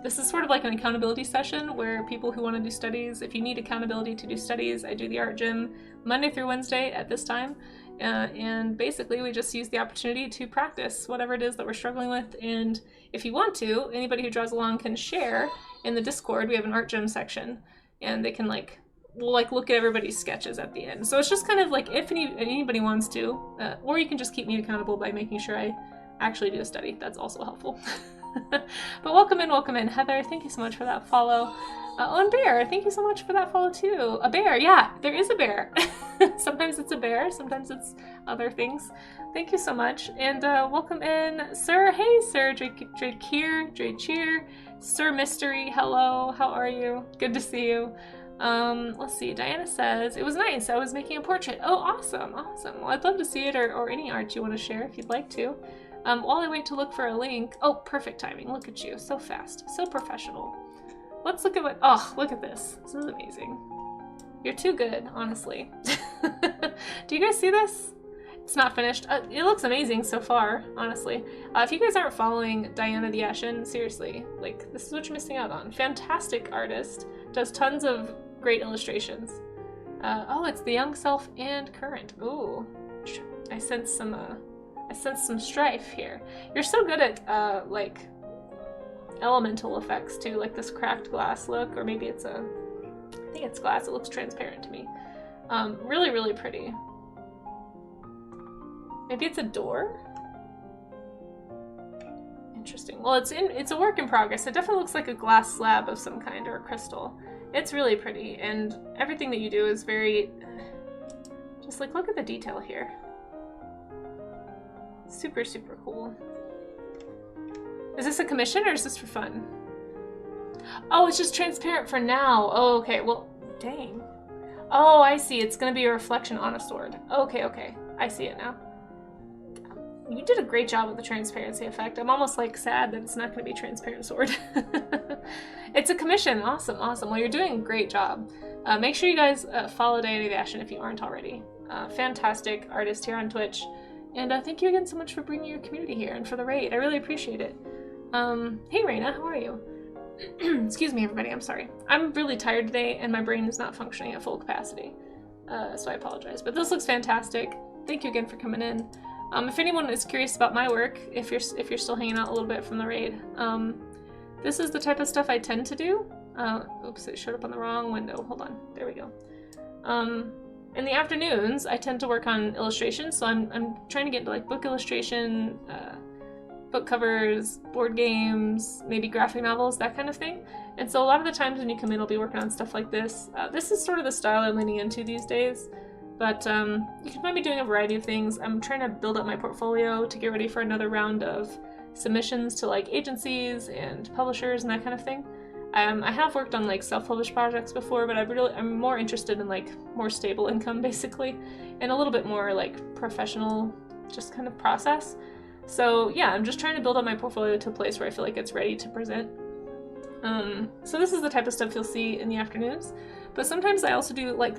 This is sort of like an accountability session where people who want to do studies, if you need accountability to do studies, I do the art gym Monday through Wednesday at this time. And basically we just use the opportunity to practice whatever it is that we're struggling with. And if you want to, anybody who draws along can share in the Discord. We have an art gym section. And they can we'll look at everybody's sketches at the end. So it's just kind of like if anybody wants to, or you can just keep me accountable by making sure I actually do a study. That's also helpful. But welcome in, Heather. Thank you so much for that follow. Oh, and Bear, thank you so much for that follow too. A bear, yeah, there is a bear. Sometimes it's a bear, sometimes it's other things. Thank you so much, and welcome in, Sir. Hey, Sir Drake Cheer, Sir Mystery. Hello, how are you? Good to see you. Let's see. Diana says it was nice. I was making a portrait. Oh, awesome. Well, I'd love to see it, or any art you want to share if you'd like to. While I wait to look for a link. Oh, perfect timing. Look at you, so fast, so professional. Let's look at what. Oh, look at this. This is amazing. You're too good, honestly. Do you guys see this? It's not finished. It looks amazing so far, honestly. If you guys aren't following Diana the Ashen, seriously, this is what you're missing out on. Fantastic artist, does tons of great illustrations. Oh, it's the young self and current. Ooh, I sense some strife here. You're so good at elemental effects too, like this cracked glass look, or maybe I think it's glass. It looks transparent to me. Really, really pretty. Maybe it's a door? Interesting. Well, it's a work in progress. It definitely looks like a glass slab of some kind, or a crystal. It's really pretty, and everything that you do is very... just look at the detail here. Super, super cool. Is this a commission, or is this for fun? Oh, it's just transparent for now. Oh, okay. Well, dang. Oh, I see. It's going to be a reflection on a sword. Okay. I see it now. You did a great job with the transparency effect. I'm almost sad that it's not going to be a transparent sword. It's a commission. Awesome. Well, you're doing a great job. Make sure you guys follow Diana the Ashen if you aren't already. Fantastic artist here on Twitch. And thank you again so much for bringing your community here and for the raid. I really appreciate it. Hey, Raina, how are you? Excuse me, everybody, I'm sorry. I'm really tired today, and my brain is not functioning at full capacity. So I apologize, but this looks fantastic. Thank you again for coming in. If anyone is curious about my work, if you're still hanging out a little bit from the raid, this is the type of stuff I tend to do. Oops, it showed up on the wrong window. Hold on, there we go. In the afternoons, I tend to work on illustrations, so I'm trying to get into like book illustration, book covers, board games, maybe graphic novels, that kind of thing. And so a lot of the times when you come in, I'll be working on stuff like this. This is sort of the style I'm leaning into these days, but you can find me doing a variety of things. I'm trying to build up my portfolio to get ready for another round of submissions to like agencies and publishers and that kind of thing. I have worked on like self-published projects before, but I'm more interested in like more stable income basically, and a little bit more like professional just kind of process. So yeah, I'm just trying to build up my portfolio to a place where I feel like it's ready to present. So this is the type of stuff you'll see in the afternoons, but sometimes I also do like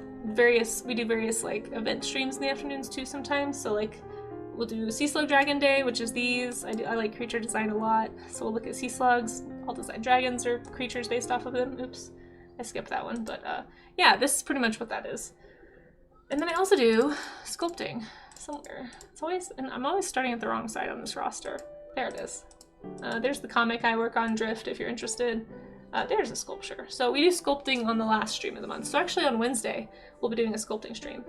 we do various like event streams in the afternoons too sometimes. So like we'll do Sea Slug Dragon Day, which is these. I like creature design a lot, so we'll look at sea slugs. I'll design dragons or creatures based off of them. Oops, I skipped that one, but yeah, this is pretty much what that is. And then I also do sculpting somewhere. It's always, and I'm always starting at the wrong side on this roster. There it is. There's the comic I work on, Drift, if you're interested. There's a sculpture. So we do sculpting on the last stream of the month. So actually on Wednesday, we'll be doing a sculpting stream.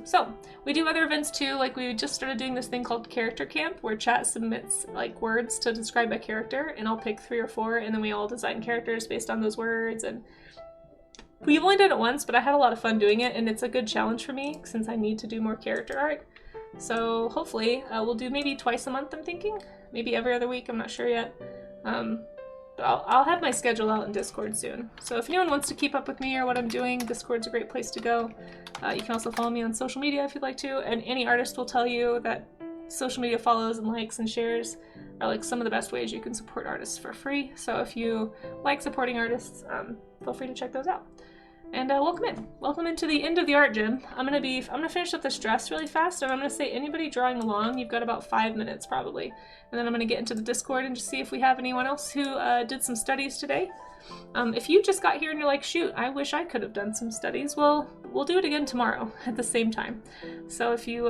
So we do other events too, like we just started doing this thing called Character Camp, where chat submits like words to describe a character, and I'll pick 3 or 4, and then we all design characters based on those words. And we've only done it once, but I had a lot of fun doing it, and it's a good challenge for me since I need to do more character art. So hopefully we'll do maybe twice a month, I'm thinking. Maybe every other week, I'm not sure yet. But I'll have my schedule out in Discord soon. So if anyone wants to keep up with me or what I'm doing, Discord's a great place to go. You can also follow me on social media if you'd like to, and any artist will tell you that social media follows and likes and shares are like some of the best ways you can support artists for free. So if you like supporting artists, feel free to check those out. And welcome in. Welcome into the end of the art gym. I'm gonna finish up this dress really fast, and I'm gonna say anybody drawing along, you've got about 5 minutes probably. And then I'm gonna get into the Discord and just see if we have anyone else who did some studies today. If you just got here and you're like, shoot, I wish I could have done some studies, well, we'll do it again tomorrow at the same time. So if you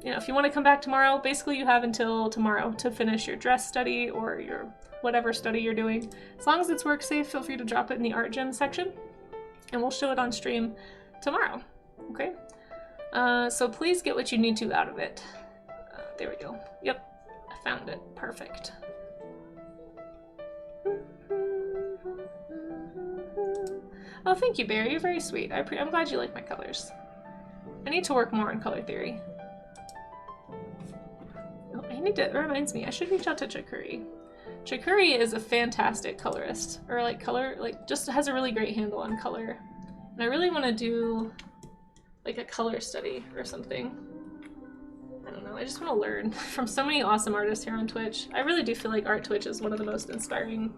if you want to come back tomorrow, basically you have until tomorrow to finish your dress study or your whatever study you're doing. As long as it's work safe, feel free to drop it in the art gym section, and we'll show it on stream tomorrow, okay? So please get what you need to out of it. There we go. Yep, I found it. Perfect. Oh, thank you, Barry. You're very sweet. I'm glad you like my colors. I need to work more on color theory. Oh, it reminds me, I should reach out to Chakuri. Chakuri is a fantastic colorist, or just has a really great handle on color. And I really want to do like a color study or something. I don't know, I just want to learn from so many awesome artists here on Twitch. I really do feel like Art Twitch is one of the most inspiring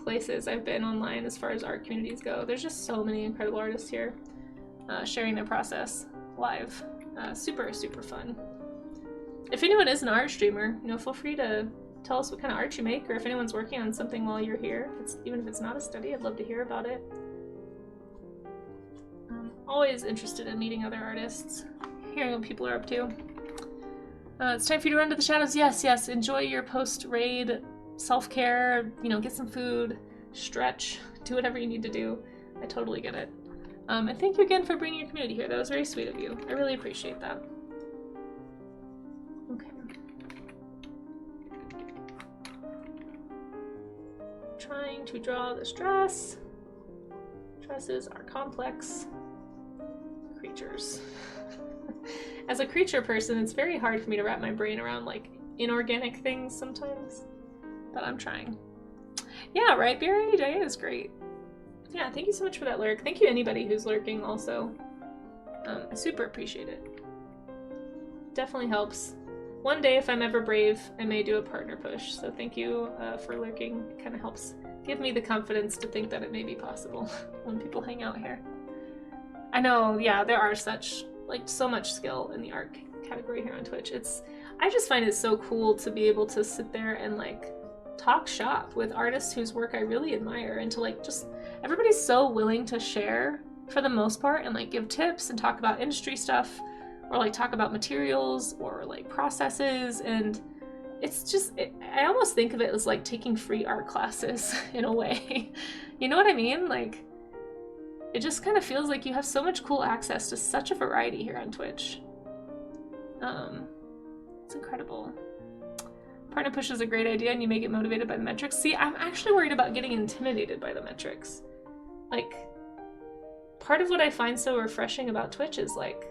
places I've been online as far as art communities go. There's just so many incredible artists here sharing their process live. Super, super fun. If anyone is an art streamer, feel free to tell us what kind of art you make, or if anyone's working on something while you're here. Even if it's not a study, I'd love to hear about it. I'm always interested in meeting other artists, hearing what people are up to. It's time for you to run to the shadows. Yes, yes. Enjoy your post-raid self-care, get some food, stretch, do whatever you need to do. I totally get it. And thank you again for bringing your community here. That was very sweet of you. I really appreciate that. Okay. Trying to draw this dress. Dresses are complex creatures. As a creature person, it's very hard for me to wrap my brain around like inorganic things sometimes, but I'm trying. Yeah, right, Barry? Jay is great. Yeah, thank you so much for that lurk. Thank you anybody who's lurking also. I super appreciate it. Definitely helps. One day, if I'm ever brave, I may do a partner push, so thank you for lurking. It kind of helps give me the confidence to think that it may be possible when people hang out here. I know, yeah, there are so much skill in the art category here on Twitch. I just find it so cool to be able to sit there and talk shop with artists whose work I really admire, and to like just, everybody's so willing to share for the most part and like give tips and talk about industry stuff, or like talk about materials or like processes. And it's just, I almost think of it as like taking free art classes in a way. You know what I mean? Like, it just kind of feels like you have so much cool access to such a variety here on Twitch. It's incredible. Partner push is a great idea, and you may get motivated by the metrics. See, I'm actually worried about getting intimidated by the metrics. Like, part of what I find so refreshing about Twitch is like,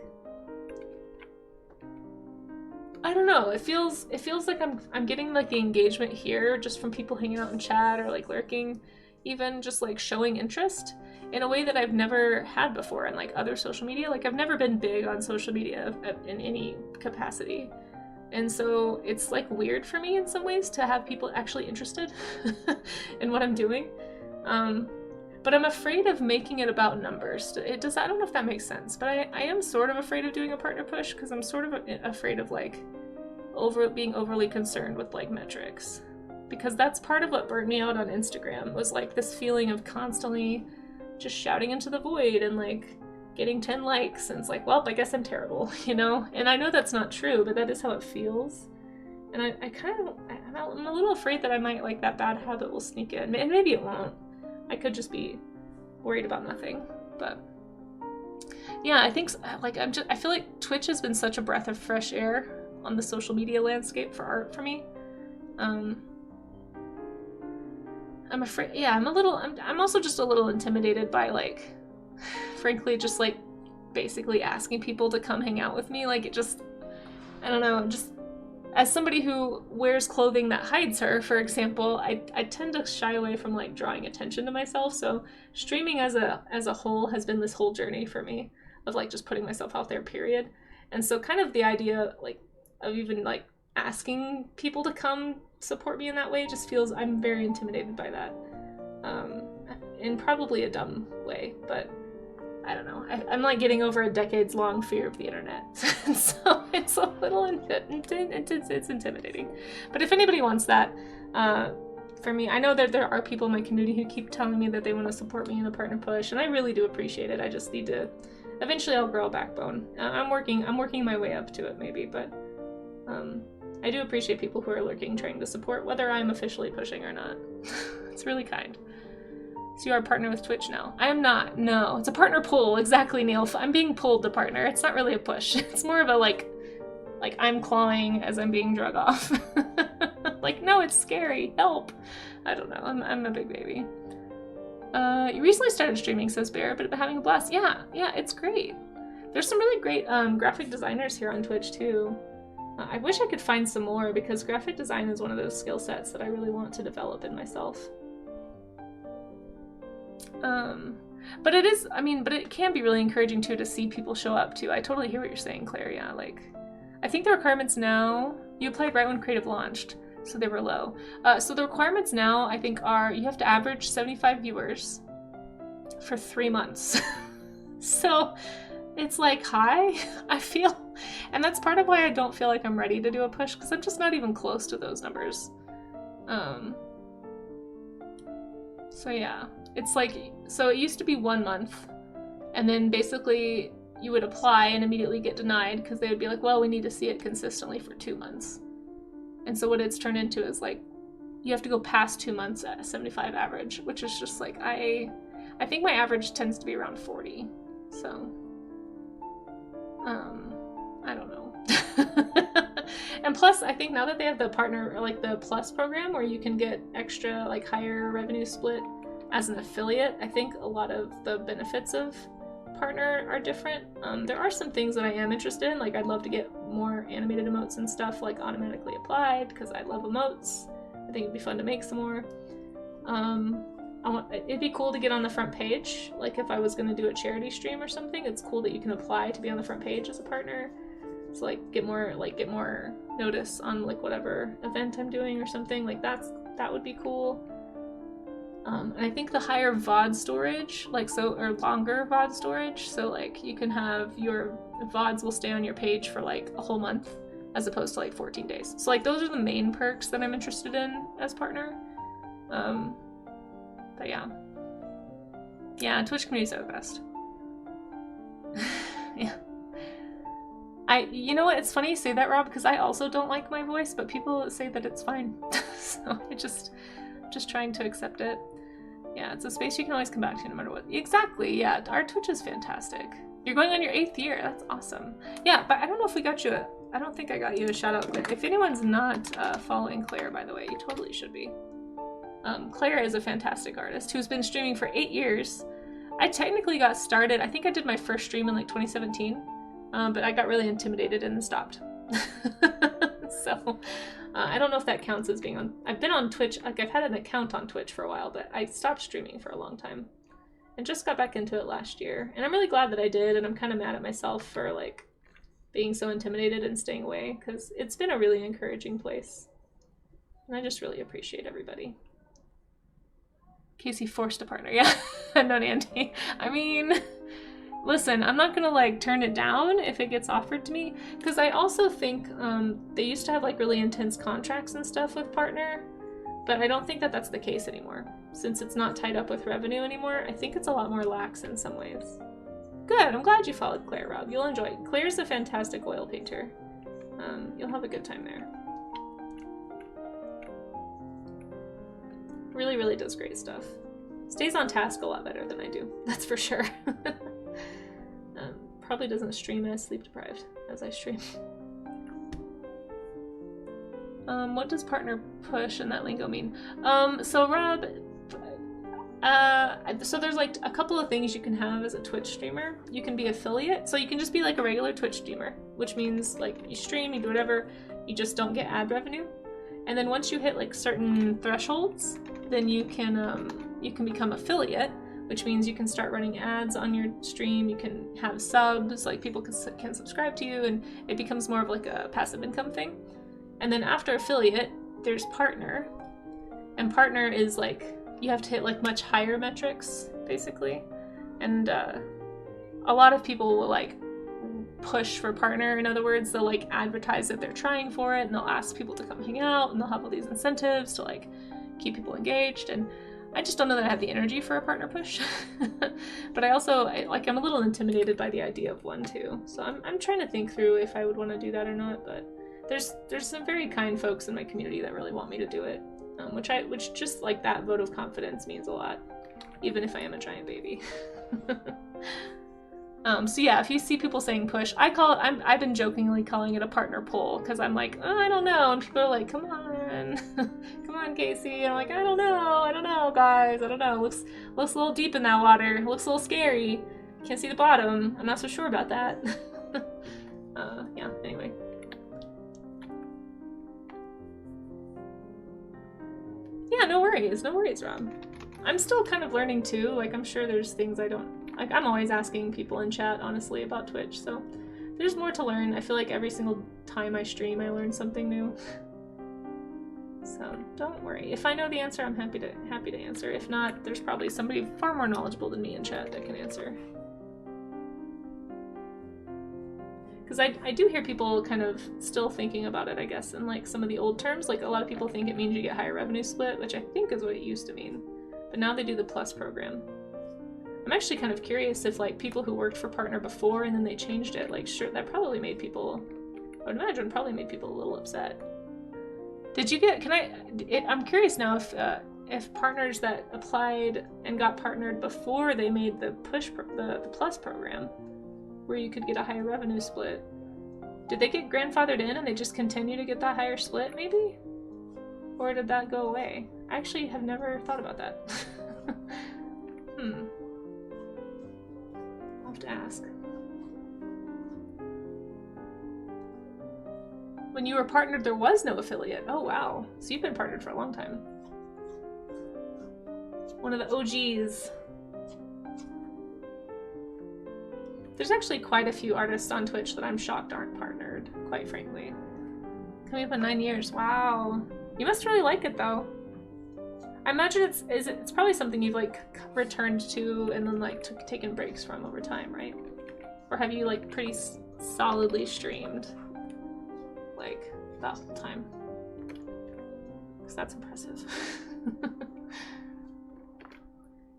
I don't know, it feels like I'm getting like the engagement here just from people hanging out in chat or like lurking, even just like showing interest in a way that I've never had before in like other social media. Like, I've never been big on social media in any capacity. And so it's like weird for me in some ways to have people actually interested in what I'm doing. But I'm afraid of making it about numbers. I don't know if that makes sense, but I am sort of afraid of doing a partner push because I'm sort of afraid of like being overly concerned with like metrics. Because that's part of what burnt me out on Instagram, was like this feeling of constantly just shouting into the void and like getting 10 likes, and it's like, well, I guess I'm terrible, you know? And I know that's not true, but that is how it feels. And I'm a little afraid that I might, like, that bad habit will sneak in. And maybe it won't. I could just be worried about nothing. But yeah, I think, like, I feel like Twitch has been such a breath of fresh air on the social media landscape for art for me. I'm afraid, yeah, I'm also just a little intimidated by, like, frankly, just like basically asking people to come hang out with me. Like, it just, I don't know, just as somebody who wears clothing that hides her, for example, I tend to shy away from like drawing attention to myself. So streaming as a whole has been this whole journey for me of like just putting myself out there, period. And so kind of the idea like of even like asking people to come support me in that way just feels, I'm very intimidated by that. In probably a dumb way, but I don't know. I'm like getting over a decades-long fear of the internet, so it's a little it's intimidating. But if anybody wants that, for me, I know that there are people in my community who keep telling me that they want to support me in the partner push, and I really do appreciate it. I just need to. Eventually, I'll grow a backbone. I'm working my way up to it, maybe, but I do appreciate people who are lurking, trying to support, whether I'm officially pushing or not. It's really kind. So you are a partner with Twitch now. I am not, no. It's a partner pull, exactly, Neil. I'm being pulled to partner. It's not really a push. It's more of a like I'm clawing as I'm being drug off. Like, no, it's scary, help. I don't know, I'm a big baby. You recently started streaming, says Bear, but having a blast. Yeah, it's great. There's some really great graphic designers here on Twitch too. I wish I could find some more, because graphic design is one of those skill sets that I really want to develop in myself. But it is, but it can be really encouraging too to see people show up too. I totally hear what you're saying, Claire. Yeah, like, I think the requirements now, you applied right when Creative launched, so they were low. So the requirements now, I think, are you have to average 75 viewers for 3 months. So it's like high, I feel. And that's part of why I don't feel like I'm ready to do a push, because I'm just not even close to those numbers. So yeah, it's like, so it used to be 1 month, and then basically you would apply and immediately get denied because they would be like, well, we need to see it consistently for 2 months. And so what it's turned into is like, you have to go past 2 months at a 75 average, which is just like, I think my average tends to be around 40. So, I don't know. And plus, I think now that they have the partner, or like the Plus program, where you can get extra, like, higher revenue split as an affiliate, I think a lot of the benefits of partner are different. There are some things that I am interested in, like I'd love to get more animated emotes and stuff like automatically applied, because I love emotes. I think it'd be fun to make some more. It'd be cool to get on the front page, like if I was going to do a charity stream or something. It's cool that you can apply to be on the front page as a partner. So like get more notice on like whatever event I'm doing or something. Like that would be cool. And I think the higher VOD storage, or longer VOD storage, so like you can have your VODs will stay on your page for like a whole month as opposed to like 14 days. So like those are the main perks that I'm interested in as partner. But yeah. Yeah, Twitch communities are the best. Yeah. You know what, it's funny you say that, Rob, because I also don't like my voice, but people say that it's fine. So I just trying to accept it. Yeah, it's a space you can always come back to no matter what. Exactly, yeah, our Twitch is fantastic. You're going on your 8th year, that's awesome. Yeah, but I don't know if we got you I don't think I got you a shout out, Claire. If anyone's not following Claire, by the way, you totally should be. Claire is a fantastic artist who's been streaming for 8 years. I technically got started, I think I did my first stream in like 2017, but I got really intimidated and stopped. So I don't know if that counts as being on. I've been on Twitch, like I've had an account on Twitch for a while, but I stopped streaming for a long time and just got back into it last year. And I'm really glad that I did, and I'm kind of mad at myself for like being so intimidated and staying away, because it's been a really encouraging place. And I just really appreciate everybody. Kasey forced a partner, yeah. No, Nandy. I mean, listen, I'm not gonna like turn it down if it gets offered to me, because I also think they used to have like really intense contracts and stuff with partner, but I don't think that that's the case anymore. Since it's not tied up with revenue anymore, I think it's a lot more lax in some ways. Good, I'm glad you followed Claire, Rob. You'll enjoy it. Claire's a fantastic oil painter. You'll have a good time there. Really, really does great stuff. Stays on task a lot better than I do, that's for sure. Probably doesn't stream as sleep deprived as I stream. What does partner push and that lingo mean? So Rob, so there's like a couple of things you can have as a Twitch streamer. You can be affiliate, so you can just be like a regular Twitch streamer, which means like you stream, you do whatever, you just don't get ad revenue. And then once you hit like certain thresholds, then you can become affiliate, which means you can start running ads on your stream, you can have subs, like people can subscribe to you, and it becomes more of like a passive income thing. And then after affiliate, there's partner. And partner is like, you have to hit like much higher metrics, basically. And a lot of people will like push for partner. In other words, they'll like advertise that they're trying for it, and they'll ask people to come hang out, and they'll have all these incentives to like keep people engaged. And I just don't know that I have the energy for a partner push. But I also I'm a little intimidated by the idea of one too. So I'm trying to think through if I would want to do that or not. But there's some very kind folks in my community that really want me to do it, which just like that vote of confidence means a lot, even if I am a giant baby. So yeah, if you see people saying push, I've been jokingly calling it a partner pull, because I'm like, oh, I don't know, and people are like, come on, come on, Kasey, and I'm like, I don't know, guys, I don't know, looks a little deep in that water, looks a little scary, can't see the bottom, I'm not so sure about that. Yeah, anyway. Yeah, no worries, Rob. I'm still kind of learning too, like I'm sure there's things I don't, like I'm always asking people in chat, honestly, about Twitch, so there's more to learn. I feel like every single time I stream, I learn something new. So don't worry. If I know the answer, I'm happy to answer. If not, there's probably somebody far more knowledgeable than me in chat that can answer. Because I do hear people kind of still thinking about it, I guess, in like some of the old terms. Like a lot of people think it means you get higher revenue split, which I think is what it used to mean. But now they do the plus program. I'm actually kind of curious if like people who worked for partner before and then they changed it, like sure, that probably made people, I would imagine probably made people a little upset. Did you get, I'm curious now if partners that applied and got partnered before they made the the plus program, where you could get a higher revenue split, did they get grandfathered in and they just continue to get that higher split maybe? Or did that go away? I actually have never thought about that. I'll have to ask. When you were partnered, there was no affiliate. Oh wow, so you've been partnered for a long time. One of the OGs. There's actually quite a few artists on Twitch that I'm shocked aren't partnered, quite frankly. Coming up on 9 years, wow. You must really like it though. I imagine it's probably something you've like returned to and then like taken breaks from over time, right? Or have you like pretty solidly streamed? like that whole time. Because that's impressive.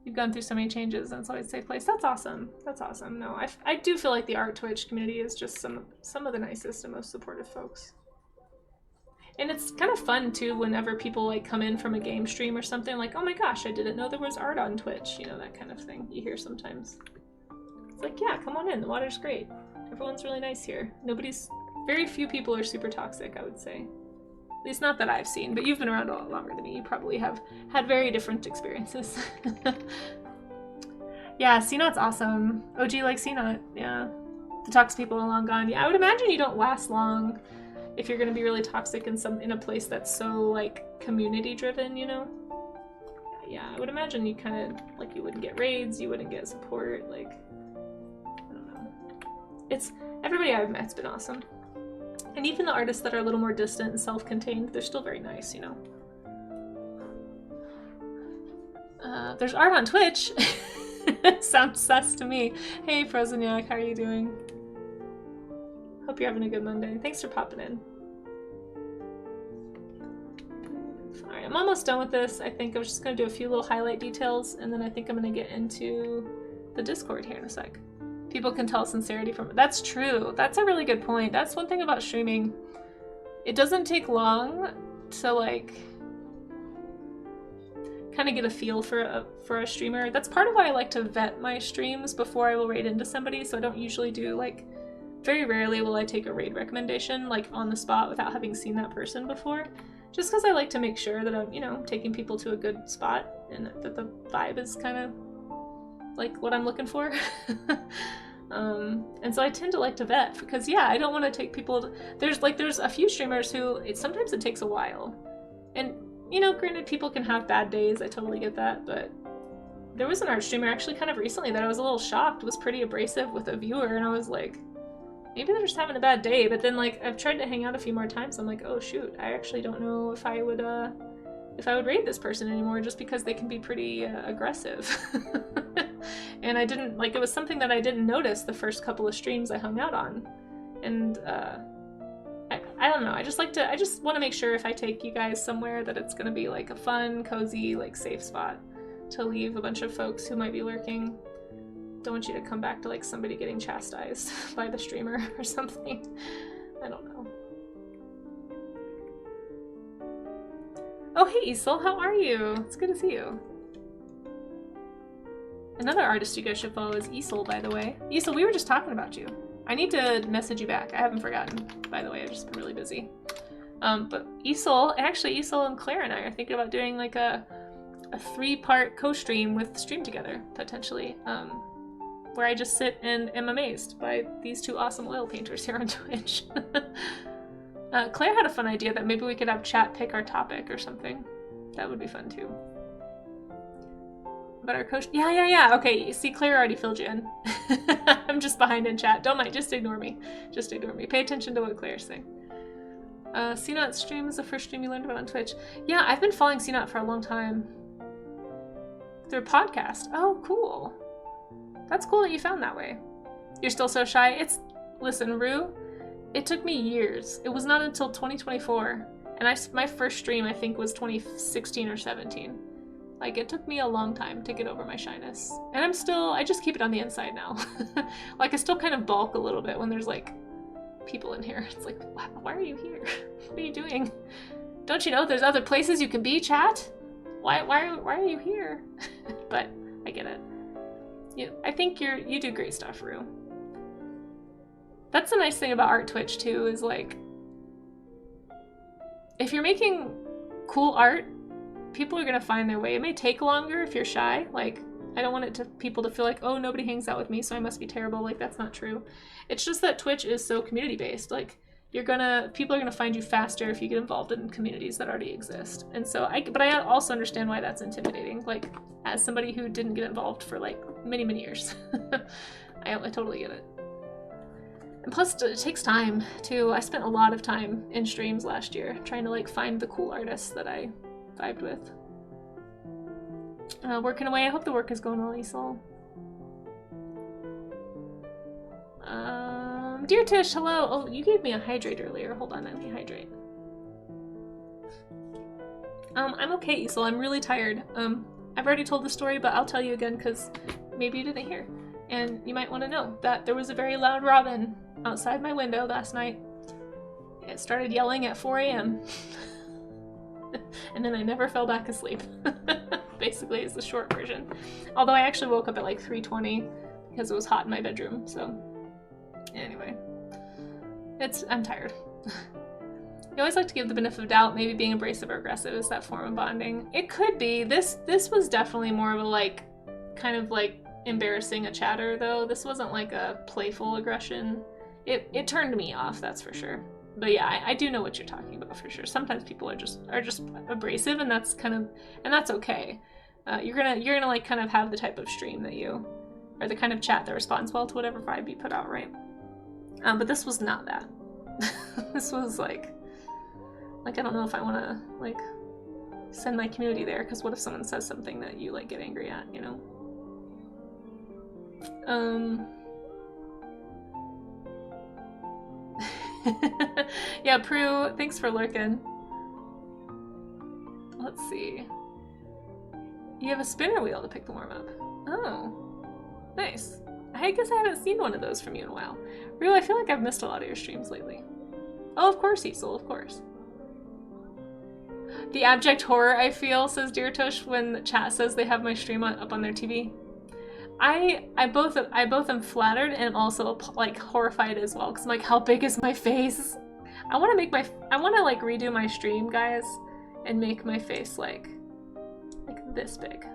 You've gone through so many changes and it's always a safe place. That's awesome. That's awesome. No, I do feel like the art Twitch community is just some of the nicest and most supportive folks. And it's kind of fun too whenever people like come in from a game stream or something like, oh my gosh, I didn't know there was art on Twitch. You know, that kind of thing you hear sometimes. It's like, yeah, come on in. The water's great. Everyone's really nice here. Very few people are super toxic, I would say. At least not that I've seen, but you've been around a lot longer than me. You probably have had very different experiences. Yeah, CNOT's awesome. OG like CNOT, yeah. The toxic people are long gone. Yeah, I would imagine you don't last long if you're gonna be really toxic in a place that's so like community driven, you know? Yeah, I would imagine you kind of like you wouldn't get raids, you wouldn't get support, like I don't know. Everybody I've met's been awesome. And even the artists that are a little more distant and self-contained, they're still very nice, you know? There's art on Twitch. Sounds sus to me. Hey, Frozen Yak, how are you doing? Hope you're having a good Monday. Thanks for popping in. Alright, I'm almost done with this. I think I was just going to do a few little highlight details, and then I think I'm going to get into the Discord here in a sec. People can tell sincerity from it. That's true. That's a really good point. That's one thing about streaming. It doesn't take long to, like, kind of get a feel for a streamer. That's part of why I like to vet my streams before I will raid into somebody, so I don't usually do, like, very rarely will I take a raid recommendation, like, on the spot without having seen that person before. Just because I like to make sure that I'm, you know, taking people to a good spot and that the vibe is kind of like what I'm looking for. And so I tend to like to vet because, yeah, I don't want to take people there's a few streamers who sometimes it takes a while. And, you know, granted, people can have bad days, I totally get that, but there was an art streamer actually kind of recently that I was a little shocked was pretty abrasive with a viewer, and I was like, maybe they're just having a bad day. But then, like, I've tried to hang out a few more times. I'm like, oh shoot, I actually don't know if I would raid this person anymore, just because they can be pretty aggressive. And I didn't, like, it was something that I didn't notice the first couple of streams I hung out on. And I don't know, I just want to make sure if I take you guys somewhere that it's gonna be like a fun, cozy, like, safe spot to leave a bunch of folks who might be lurking. Don't want you to come back to, like, somebody getting chastised by the streamer or something. I don't know. Oh, hey, Isel, how are you? It's good to see you. Another artist you guys should follow is Isel, by the way. Isel, we were just talking about you. I need to message you back. I haven't forgotten, by the way. I've just been really busy. But Isel, actually, Isel and Claire and I are thinking about doing, like, a 3-part co-stream with Stream Together, potentially. Where I just sit and am amazed by these two awesome oil painters here on Twitch. Claire had a fun idea that maybe we could have chat pick our topic or something. That would be fun too. But our coach, yeah. Okay, see, Claire already filled you in. I'm just behind in chat. Don't mind, just ignore me. Just ignore me. Pay attention to what Claire's saying. CNOT stream is the first stream you learned about on Twitch. Yeah, I've been following CNOT for a long time. Through a podcast. Oh, cool. That's cool that you found that way. You're still so shy. Listen, Rue, it took me years. It was not until 2024. And my first stream, I think, was 2016 or 17. Like, it took me a long time to get over my shyness. And I just keep it on the inside now. Like, I still kind of balk a little bit when there's, like, people in here. It's like, why are you here? What are you doing? Don't you know there's other places you can be, chat? Why are you here? But I get it. I think you do great stuff, Rue. That's the nice thing about Art Twitch, too, is, like, if you're making cool art, people are gonna find their way. It may take longer if you're shy. Like, I don't want people to feel like, oh, nobody hangs out with me, so I must be terrible. Like, that's not true. It's just that Twitch is so community-based. Like, people are gonna find you faster if you get involved in communities that already exist. And so, but I also understand why that's intimidating. Like, as somebody who didn't get involved for, like, many, many years. I totally get it. And plus, it takes time, too. I spent a lot of time in streams last year trying to, like, find the cool artists that I vibed with. Working away. I hope the work is going well, Isol. Dear Tish, hello. Oh, you gave me a hydrate earlier. Hold on, let me hydrate. I'm okay, Isel. I'm really tired. I've already told the story, but I'll tell you again because maybe you didn't hear. And you might want to know that there was a very loud robin outside my window last night. It started yelling at 4 a.m. and then I never fell back asleep. Basically, is the short version. Although I actually woke up at like 3:20 because it was hot in my bedroom, so anyway. I'm tired. You always like to give the benefit of doubt, maybe being abrasive or aggressive is that form of bonding. It could be. This was definitely more of a like, kind of like embarrassing a chatter though. This wasn't like a playful aggression. It turned me off, that's for sure. But yeah, I do know what you're talking about for sure. Sometimes people are just abrasive, and that's okay. You're gonna like kind of have the type of stream that you, or the kind of chat that responds well to whatever vibe you put out, right? But this was not that. This was like I don't know if I want to like send my community there, because what if someone says something that you like get angry at, you know? Yeah, Prue, thanks for lurking. Let's see. You have a spinner wheel to pick the warm up. Oh, nice. I guess I haven't seen one of those from you in a while. Rue, I feel like I've missed a lot of your streams lately. Oh, of course, Cecil, of course. The abject horror I feel, says Dear Tush, when the chat says they have my stream up on their TV. I both am flattered and also like horrified as well, because I'm like, how big is my face? I want to like redo my stream, guys, and make my face like this big.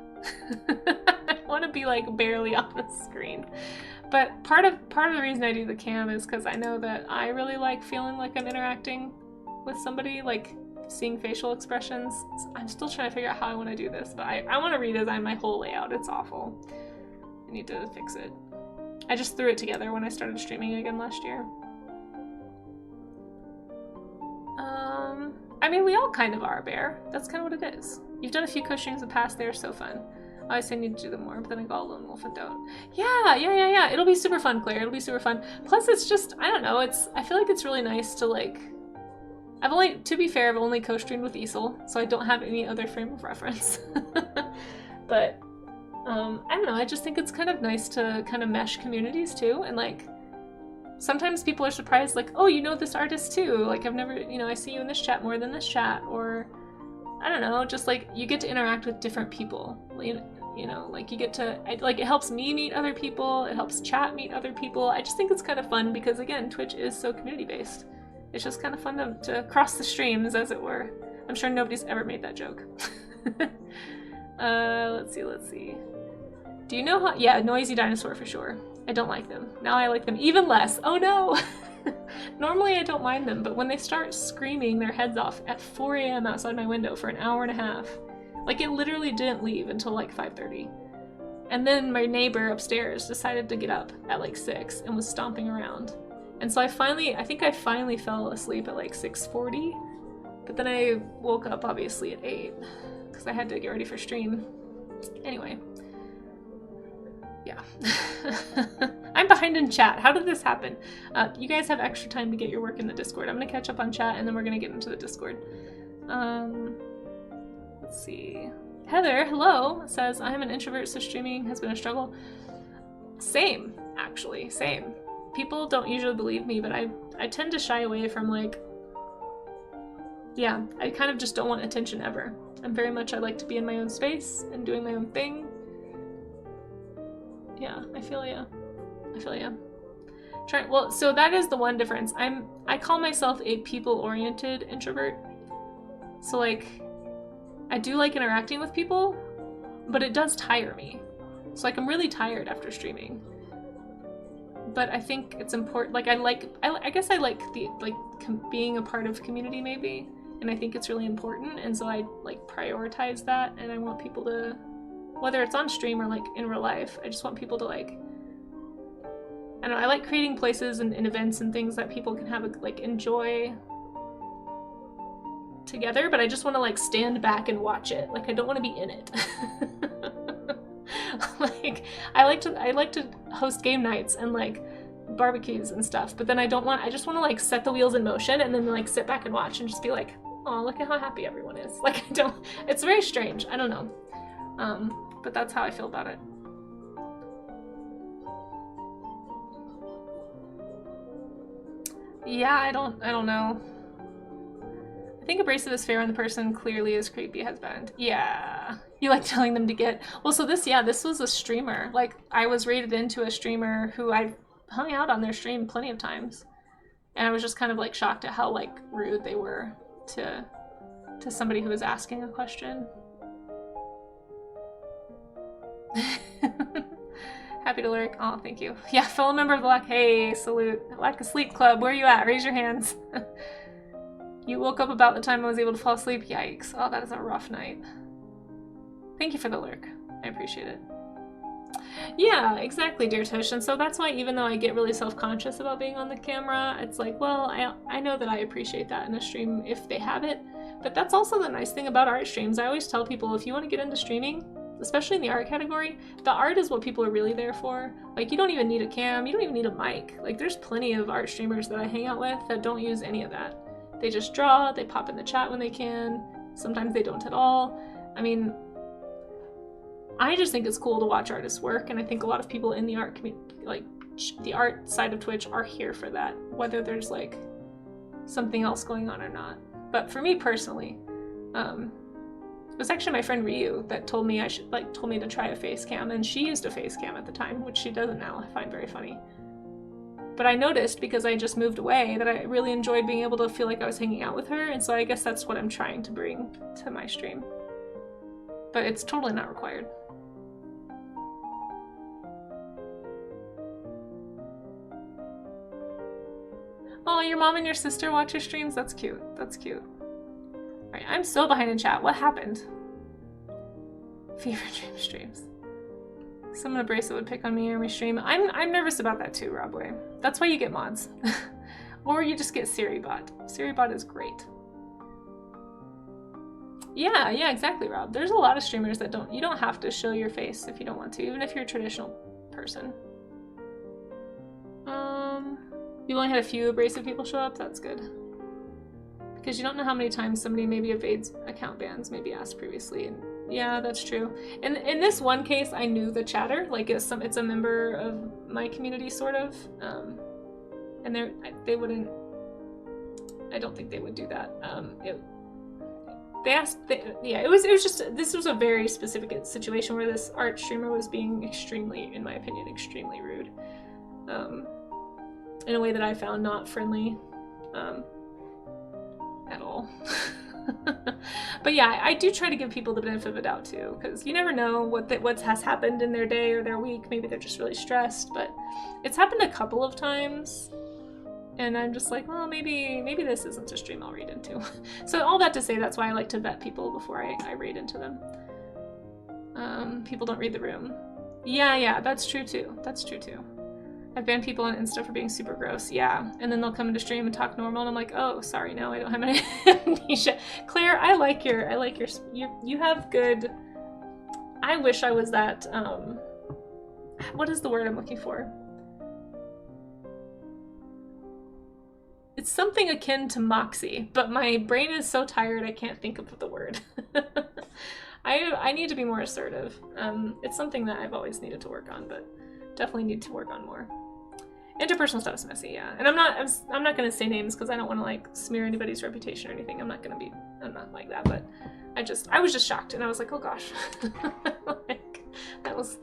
I want to be like barely on the screen. But part of the reason I do the cam is because I know that I really like feeling like I'm interacting with somebody, like seeing facial expressions. I'm still trying to figure out how I want to do this, but I want to redesign my whole layout. It's awful. I need to fix it. I just threw it together when I started streaming again last year. I mean, we all kind of are, Bear. That's kind of what it is. You've done a few co-streams in the past. They're so fun. I always say I need to do them more, but then I go all lone wolf and don't. Yeah. It'll be super fun, Claire. It'll be super fun. Plus, it's just, I don't know, I feel like it's really nice to like, to be fair, I've only co-streamed with Isel, so I don't have any other frame of reference. But, I don't know, I just think it's kind of nice to kind of mesh communities too, and like, sometimes people are surprised, like, oh, you know this artist too, like I've never, you know, I see you in this chat more than this chat, or I don't know, just like you get to interact with different people, you know, like you get to, like it helps me meet other people, it helps chat meet other people. I just think it's kind of fun because again, Twitch is so community based. It's just kind of fun to cross the streams, as it were. I'm sure nobody's ever made that joke. Let's see. Do you know how, yeah, noisy dinosaur for sure. I don't like them. Now I like them even less. Oh no! Normally I don't mind them, but when they start screaming their heads off at 4 a.m. outside my window for an hour and a half, like it literally didn't leave until like 5:30. And then my neighbor upstairs decided to get up at like 6 and was stomping around. And so I think I finally fell asleep at like 6:40, but then I woke up obviously at 8 because I had to get ready for stream. Anyway. Yeah. I'm behind in chat. How did this happen? You guys have extra time to get your work in the Discord. I'm gonna catch up on chat and then we're gonna get into the Discord. Let's see. Heather, hello, says, I am an introvert, so streaming has been a struggle. Same, actually, same. People don't usually believe me, but I tend to shy away from like, yeah, I kind of just don't want attention ever. I'm very much, I like to be in my own space and doing my own thing. Yeah, I feel ya. Well, so that is the one difference. I call myself a people-oriented introvert. So like, I do like interacting with people, but it does tire me. So like, I'm really tired after streaming. But I think it's important, like I guess I like the, being a part of community maybe, and I think it's really important, and so I like prioritize that, and I want people to, whether it's on stream or like in real life, I just want people to like, I don't know, I like creating places and events and things that people can have like enjoy together, but I just want to like stand back and watch it. Like I don't want to be in it. Like I like to host game nights and like barbecues and stuff, but then I just want to like set the wheels in motion and then like sit back and watch and just be like, oh, look at how happy everyone is. Like it's very strange. I don't know. But that's how I feel about it. Yeah, I don't know. I think abrasive is fair when the person clearly is creepy husband. Yeah. You like telling them to get... Well, so this was a streamer. Like, I was rated into a streamer who I've hung out on their stream plenty of times. And I was just kind of, like, shocked at how, like, rude they were to somebody who was asking a question. Happy to lurk. Oh, thank you. Yeah, fellow member of the Hey, salute. Lack of Sleep Club, where are you at? Raise your hands. You woke up about the time I was able to fall asleep? Yikes. Oh, that is a rough night. Thank you for the lurk. I appreciate it. Yeah, exactly, dear Tush. And so that's why even though I get really self-conscious about being on the camera, it's like, well, I know that I appreciate that in a stream if they have it. But that's also the nice thing about art streams. I always tell people, if you want to get into streaming, especially in the art category, the art is what people are really there for. Like, you don't even need a cam, you don't even need a mic. Like, there's plenty of art streamers that I hang out with that don't use any of that. They just draw, they pop in the chat when they can, sometimes they don't at all. I mean, I just think it's cool to watch artists work, and I think a lot of people in the art community, like the art side of Twitch, are here for that, whether there's like something else going on or not. But for me personally, it was actually my friend Ryu that told me told me to try a face cam, and she used a face cam at the time, which she doesn't now. I find very funny. But I noticed, because I just moved away, that I really enjoyed being able to feel like I was hanging out with her, and so I guess that's what I'm trying to bring to my stream. But it's totally not required. Oh, your mom and your sister watch your streams? That's cute. That's cute. Alright, I'm so behind in chat. What happened? Fever dream streams. Someone abrasive would pick on me or my stream. I'm nervous about that too, Robway. That's why you get mods. Or you just get SiriBot. SiriBot is great. Yeah, exactly, Rob. There's a lot of streamers that you don't have to show your face if you don't want to, even if you're a traditional person. You only had a few abrasive people show up? That's good. Because you don't know how many times somebody maybe evades account bans, maybe asked previously, and yeah, that's true. And in this one case, I knew the chatter, like it's a member of my community, sort of, and they wouldn't, I don't think they would do that. It was just, this was a very specific situation where this art streamer was being extremely, in my opinion, extremely rude, in a way that I found not friendly, at all. But yeah, I do try to give people the benefit of the doubt too, because you never know what has happened in their day or their week. Maybe they're just really stressed, but it's happened a couple of times, and I'm just like, well, maybe this isn't a stream I'll read into. So all that to say, that's why I like to vet people before I read into them. People don't read the room. Yeah, that's true too. That's true too. I've banned people on Insta for being super gross, yeah. And then they'll come into stream and talk normal, and I'm like, oh, sorry, no, I don't have any amnesia. Claire, I like your, you have good, I wish I was that, what is the word I'm looking for? It's something akin to moxie, but my brain is so tired I can't think of the word. I need to be more assertive. It's something that I've always needed to work on, but definitely need to work on more. Interpersonal stuff is messy, yeah. And I'm not gonna say names because I don't want to like smear anybody's reputation or anything. I'm not like that, but I was just shocked, and I was like, oh gosh. Like, that was,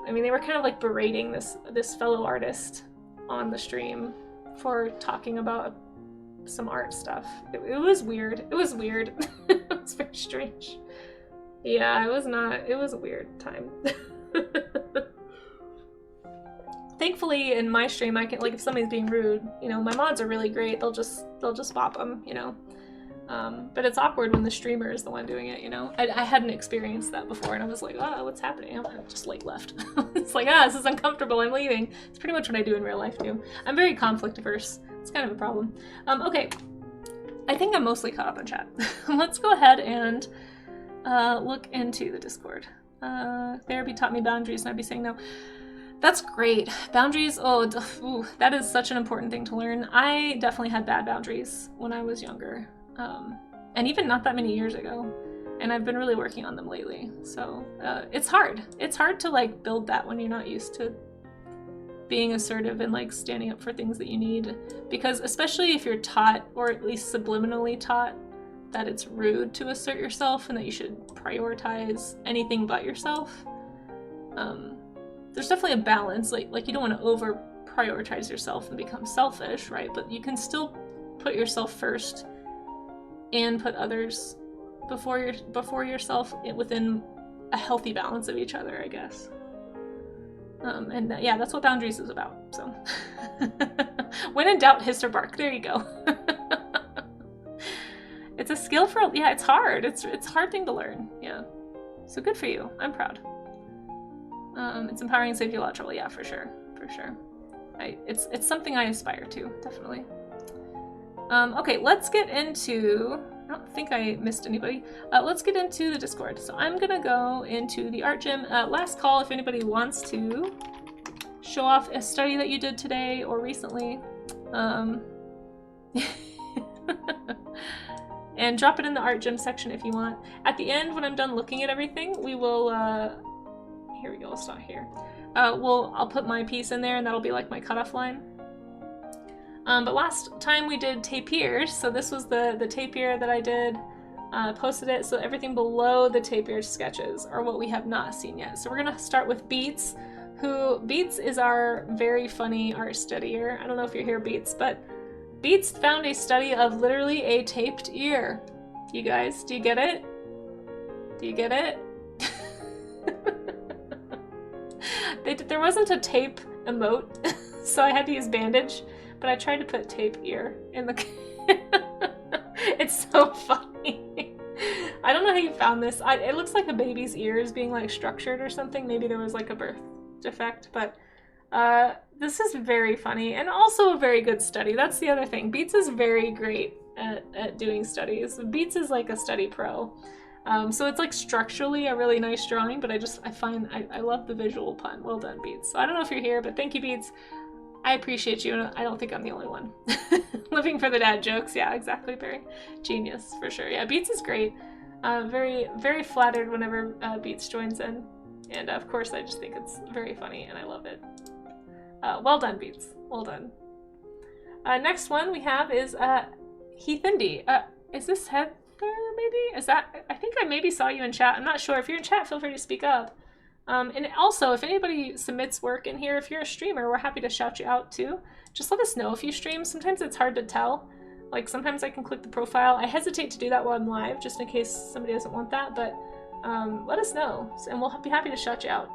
I mean, they were kind of like berating this fellow artist on the stream for talking about some art stuff. It was weird. It was weird. It was very strange. Yeah, it was a weird time. Thankfully, in my stream, I can, like, if somebody's being rude, you know, my mods are really great. They'll just bop them, you know. But it's awkward when the streamer is the one doing it, you know. I hadn't experienced that before, and I was like, oh, what's happening? I just, like, left. It's like, this is uncomfortable. I'm leaving. It's pretty much what I do in real life, too. I'm very conflict averse. It's kind of a problem. Okay. I think I'm mostly caught up on chat. Let's go ahead and look into the Discord. Therapy taught me boundaries, and I'd be saying no. That's great. Boundaries, oh, ooh, that is such an important thing to learn. I definitely had bad boundaries when I was younger, and even not that many years ago. And I've been really working on them lately. So it's hard. It's hard to like build that when you're not used to being assertive and like standing up for things that you need. Because especially if you're taught, or at least subliminally taught, that it's rude to assert yourself and that you should prioritize anything but yourself. There's definitely a balance. Like you don't want to over prioritize yourself and become selfish, right? But you can still put yourself first and put others before yourself within a healthy balance of each other, I guess. And yeah, that's what boundaries is about. So when in doubt, hiss or bark. There you go. It's a skill for, yeah, it's hard. It's a hard thing to learn. Yeah. So good for you. I'm proud. It's empowering and saves you a lot of trouble. Yeah, for sure. For sure. It's something I aspire to, definitely. Okay, let's get into, I don't think I missed anybody. Let's get into the Discord. So I'm gonna go into the art gym. Last call if anybody wants to show off a study that you did today or recently. And drop it in the art gym section if you want. At the end, when I'm done looking at everything, we will, here we go, I'll stop here. I'll put my piece in there and that'll be like my cutoff line. But last time we did tapirs, so this was the tapir that I did, posted it, so everything below the tapir sketches are what we have not seen yet. So we're gonna start with Beats, Beats is our very funny art studier. I don't know if you're here, Beats, but Beats found a study of literally a taped ear. You guys, do you get it? Do you get it? There wasn't a tape emote, so I had to use bandage. But I tried to put tape ear in the... It's so funny. I don't know how you found this. It looks like a baby's ear is being like structured or something. Maybe there was like a birth defect, but this is very funny and also a very good study. That's the other thing. Beats is very great at doing studies. Beats is like a study pro. So it's like structurally a really nice drawing, but I love the visual pun. Well done, Beats. So I don't know if you're here, but thank you, Beats. I appreciate you, and I don't think I'm the only one. Living for the dad jokes. Yeah, exactly, Barry. Genius, for sure. Yeah, Beats is great. Very, very flattered whenever Beats joins in. And of course, I just think it's very funny, and I love it. Well done, Beats. Well done. Next one we have is Heath Indy. Is this Heather, maybe? Is that... I think I maybe saw you in chat. I'm not sure. If you're in chat, feel free to speak up. And also, if anybody submits work in here, if you're a streamer, we're happy to shout you out too. Just let us know if you stream. Sometimes it's hard to tell. Like, sometimes I can click the profile. I hesitate to do that while I'm live, just in case somebody doesn't want that, but let us know, and we'll be happy to shout you out.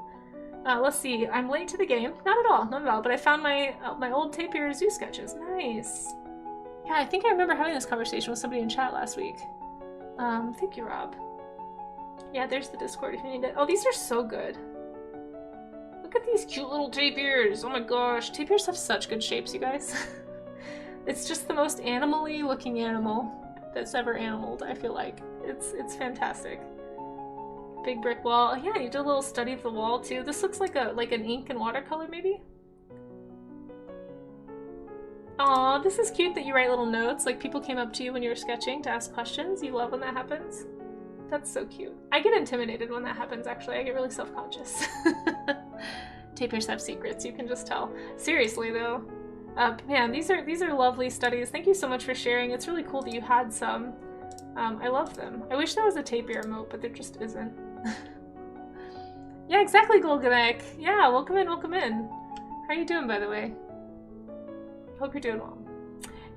Let's see, I'm late to the game. Not at all, but I found my old tapir zoo sketches. Nice. Yeah, I think I remember having this conversation with somebody in chat last week. Thank you, Rob. Yeah, there's the Discord if you need it. Oh, these are so good. Look at these cute little tapirs. Oh my gosh. Tapirs have such good shapes, you guys. It's just the most animal-y looking animal that's ever animaled, I feel like. It's fantastic. Big brick wall. Oh, yeah, you did a little study of the wall too. This looks like an ink and watercolor maybe? Aw, this is cute that you write little notes. Like people came up to you when you were sketching to ask questions. You love when that happens. That's so cute. I get intimidated when that happens, actually. I get really self-conscious. Tapirs have secrets, you can just tell. Seriously, though. Man, these are lovely studies. Thank you so much for sharing. It's really cool that you had some. I love them. I wish there was a tapir emote, but there just isn't. Yeah, exactly, Golganek. Yeah, welcome in, welcome in. How are you doing, by the way? Hope you're doing well.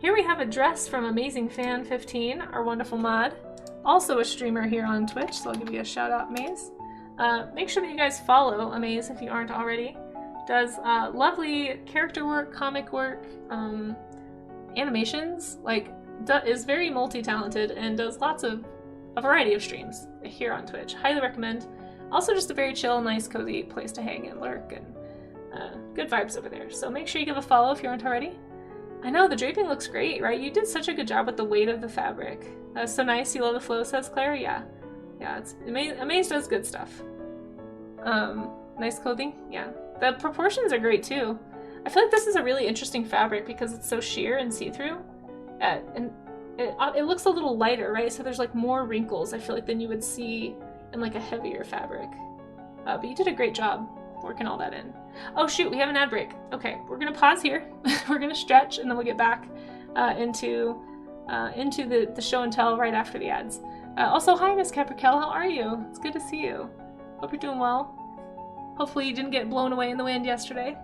Here we have a dress from Amazing Fan 15, our wonderful mod. Also a streamer here on Twitch, so I'll give you a shout out, Maze. Make sure that you guys follow Amaze if you aren't already. Does lovely character work, comic work, animations, is very multi-talented and does a variety of streams here on Twitch. Highly recommend. Also just a very chill, nice, cozy place to hang and lurk, and good vibes over there. So make sure you give a follow if you aren't already. I know, the draping looks great, right? You did such a good job with the weight of the fabric. That's so nice. You love the flow, says Claire. Yeah. Yeah, it's Amaze does good stuff. Nice clothing. Yeah. The proportions are great too. I feel like this is a really interesting fabric because it's so sheer and see-through. And it looks a little lighter, right? So there's like more wrinkles, I feel like, than you would see in like a heavier fabric. But you did a great job working all that in. Oh shoot, we have an ad break. Okay, we're gonna pause here. We're gonna stretch and then we'll get back into the show and tell right after the ads. Also, hi Miss Caprikel, how are you? It's good to see you. Hope you're doing well. Hopefully you didn't get blown away in the wind yesterday.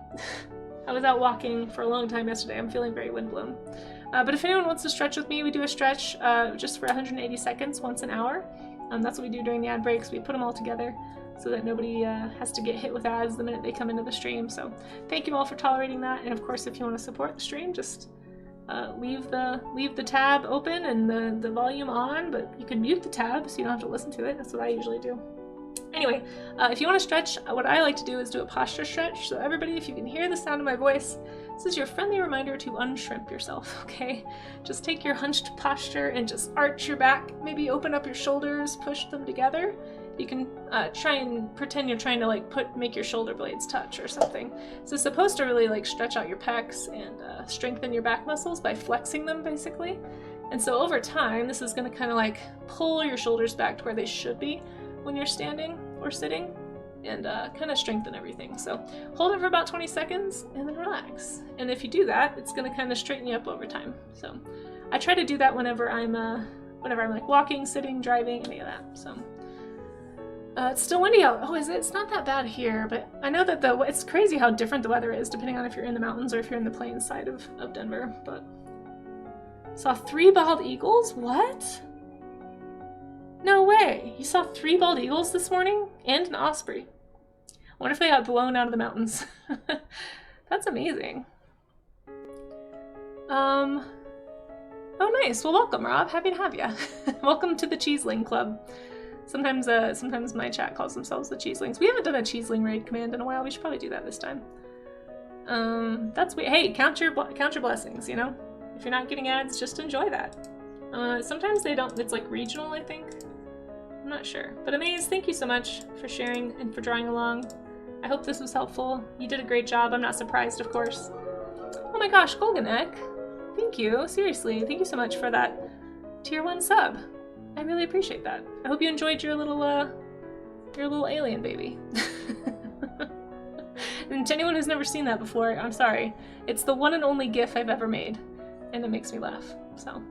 I was out walking for a long time yesterday. I'm feeling very windblown. But if anyone wants to stretch with me, we do a stretch just for 180 seconds once an hour. That's what we do during the ad breaks. We put them all together so that nobody has to get hit with ads the minute they come into the stream. So thank you all for tolerating that. And of course, if you want to support the stream, just leave the tab open and the volume on, but you can mute the tab so you don't have to listen to it. That's what I usually do. Anyway, if you want to stretch, what I like to do is do a posture stretch. So everybody, if you can hear the sound of my voice, this is your friendly reminder to unshrimp yourself, okay? Just take your hunched posture and just arch your back, maybe open up your shoulders, push them together. You can try and pretend you're trying to like make your shoulder blades touch or something. So it's supposed to really like stretch out your pecs and strengthen your back muscles by flexing them basically. And so over time, this is gonna kind of like pull your shoulders back to where they should be when you're standing or sitting, and kind of strengthen everything. So hold it for about 20 seconds and then relax. And if you do that, it's going to kind of straighten you up over time. So I try to do that whenever I'm like walking, sitting, driving, any of that. So it's still windy out. Oh, is it? It's not that bad here, but I know that it's crazy how different the weather is depending on if you're in the mountains or if you're in the plains side of Denver. But saw 3 bald eagles? What? No way! You saw 3 bald eagles this morning? And an osprey. I wonder if they got blown out of the mountains. That's amazing. Oh nice. Well, welcome, Rob. Happy to have you. Welcome to the Cheeseling Club. Sometimes my chat calls themselves the Cheeselings. We haven't done a Cheeseling raid command in a while. We should probably do that this time. That's weird. Hey, count your blessings, you know? If you're not getting ads, just enjoy that. Sometimes they don't, it's like regional, I think. I'm not sure. But Amaze, thank you so much for sharing and for drawing along. I hope this was helpful. You did a great job. I'm not surprised, of course. Oh my gosh, Golganek. Thank you. Seriously, thank you so much for that tier 1 sub. I really appreciate that. I hope you enjoyed your little alien baby. And to anyone who's never seen that before, I'm sorry. It's the one and only GIF I've ever made. And it makes me laugh. So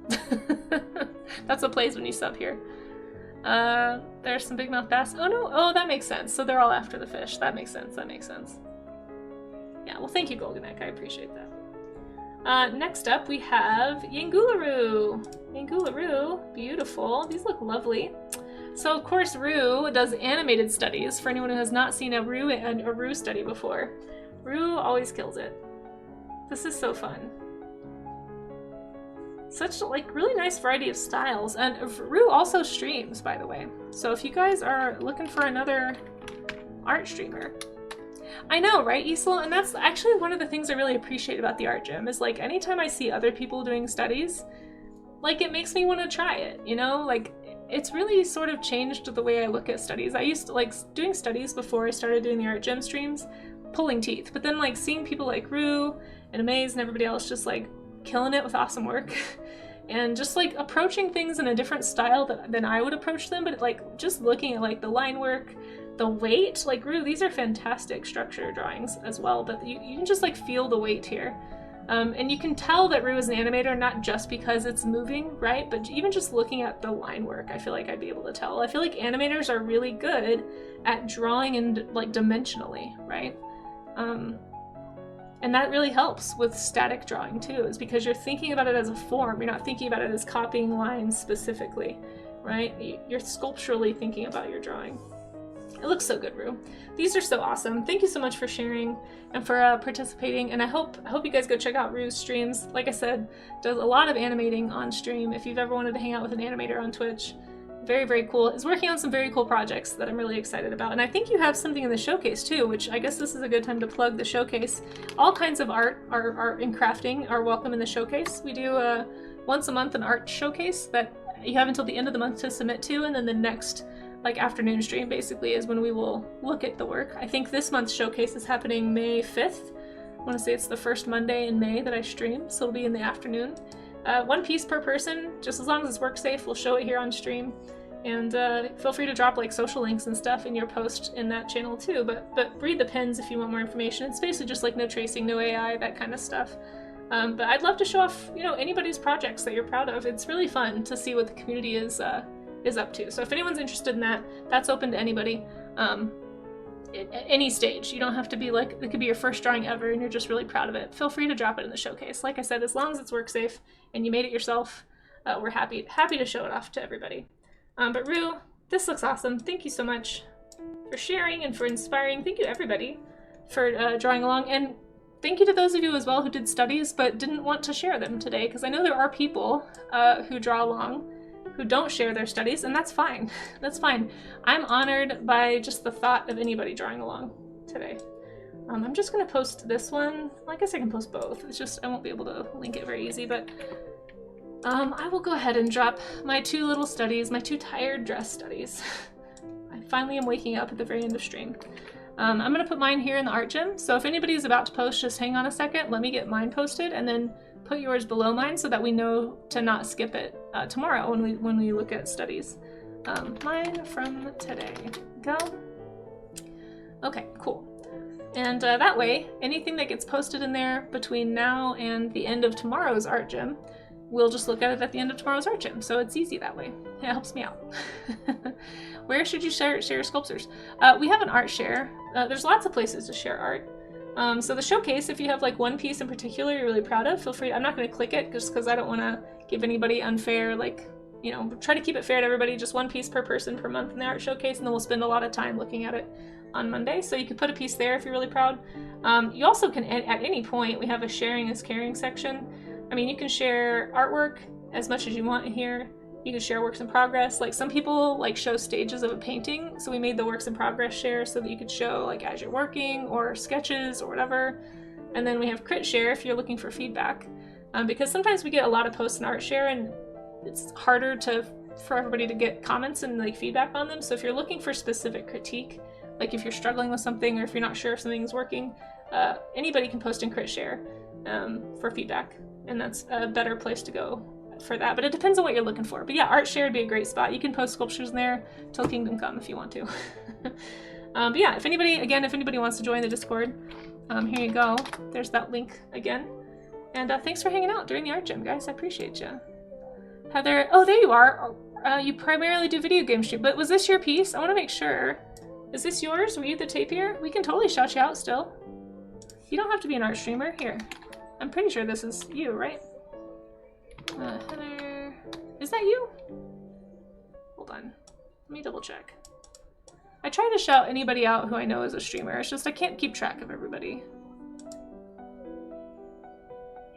that's what plays when you sub here. There's some big mouth bass. Oh no, oh that makes sense. So they're all after the fish. That makes sense, that makes sense. Yeah, well thank you Golganek, I appreciate that. Next up we have Yangularoo. Yangularoo, beautiful. These look lovely. So of course Rue does animated studies for anyone who has not seen a Rue study before. Rue always kills it. This is so fun. Such like really nice variety of styles, and Rue also streams, by the way. So if you guys are looking for another art streamer, I know, right, Isla? And that's actually one of the things I really appreciate about the art gym is like anytime I see other people doing studies, like it makes me want to try it, you know? Like it's really sort of changed the way I look at studies. I used to like doing studies before I started doing the art gym streams, pulling teeth, but then like seeing people like Rue and Amaze and everybody else just like killing it with awesome work and just like approaching things in a different style than I would approach them, but like just looking at like the line work, the weight, like Rue, these are fantastic structure drawings as well, but you can just like feel the weight here. And you can tell that Rue is an animator not just because it's moving, right? But even just looking at the line work, I feel like I'd be able to tell. I feel like animators are really good at drawing and like dimensionally, right? And that really helps with static drawing too, is because you're thinking about it as a form. You're not thinking about it as copying lines specifically, right? You're sculpturally thinking about your drawing. It looks so good, Rue. These are so awesome. Thank you so much for sharing and for participating. And I hope you guys go check out Rue's streams. Like I said, does a lot of animating on stream. If you've ever wanted to hang out with an animator on Twitch, very, very cool. Is working on some very cool projects that I'm really excited about. And I think you have something in the showcase too, which I guess this is a good time to plug the showcase. All kinds of art and crafting are welcome in the showcase. We do once a month an art showcase that you have until the end of the month to submit to, and then the next like afternoon stream basically is when we will look at the work. I think this month's showcase is happening May 5th. I want to say it's the first Monday in May that I stream, so it'll be in the afternoon. 1 piece per person, just as long as it's work safe, we'll show it here on stream. And feel free to drop like social links and stuff in your post in that channel too, but read the pins if you want more information. It's basically just like no tracing, no AI, that kind of stuff. But I'd love to show off, you know, anybody's projects that you're proud of. It's really fun to see what the community is up to. So if anyone's interested in that, that's open to anybody. At any stage. You don't have to be like, it could be your first drawing ever and you're just really proud of it. Feel free to drop it in the showcase. Like I said, as long as it's work safe and you made it yourself, we're happy to show it off to everybody. But Rue, this looks awesome. Thank you so much for sharing and for inspiring. Thank you everybody for drawing along, and thank you to those of you as well who did studies but didn't want to share them today, because I know there are people who draw along who don't share their studies, and that's fine. That's fine. I'm honored by just the thought of anybody drawing along today. I'm just gonna post this one. I guess I can post both. It's just I won't be able to link it very easy, but I will go ahead and drop my 2 little studies, my 2 tired dress studies. I finally am waking up at the very end of stream. I'm gonna put mine here in the art gym, so if anybody's about to post, just hang on a second, let me get mine posted, and then put yours below mine so that we know to not skip it tomorrow when we look at studies. Mine from today. Go. Okay, cool. And that way, anything that gets posted in there between now and the end of tomorrow's art gym, we'll just look at it at the end of tomorrow's art gym, so it's easy that way. It helps me out. Where should you share your sculptures? We have an art share. There's lots of places to share art. So the showcase, if you have like 1 piece in particular you're really proud of, feel free. I'm not going to click it just because I don't want to give anybody unfair, like, you know, try to keep it fair to everybody, just 1 piece per person per month in the art showcase, and then we'll spend a lot of time looking at it on Monday. So you could put a piece there if you're really proud. You also can, at any point, we have a sharing is caring section. I mean, you can share artwork as much as you want in here. You can share works in progress. Like some people like show stages of a painting, so we made the works in progress share so that you could show like as you're working or sketches or whatever. And then we have crit share if you're looking for feedback, because sometimes we get a lot of posts in art share and it's harder for everybody to get comments and like feedback on them. So if you're looking for specific critique, like if you're struggling with something or if you're not sure if something's working, anybody can post in crit share for feedback, and that's a better place to go for that, but it depends on what you're looking for. But yeah, art share would be a great spot. You can post sculptures in there till Kingdom Come if you want to. But yeah, if anybody wants to join the Discord, here you go. There's that link again. And thanks for hanging out during the art gym, guys. I appreciate you. Heather, oh, there you are. You primarily do video game stream, but was this your piece? I want to make sure. Is this yours? Were you the tapier? We can totally shout you out still. You don't have to be an art streamer. Here. I'm pretty sure this is you, right? Heather, is that you? Hold on, let me double check. I try to shout anybody out who I know is a streamer. It's just I can't keep track of everybody.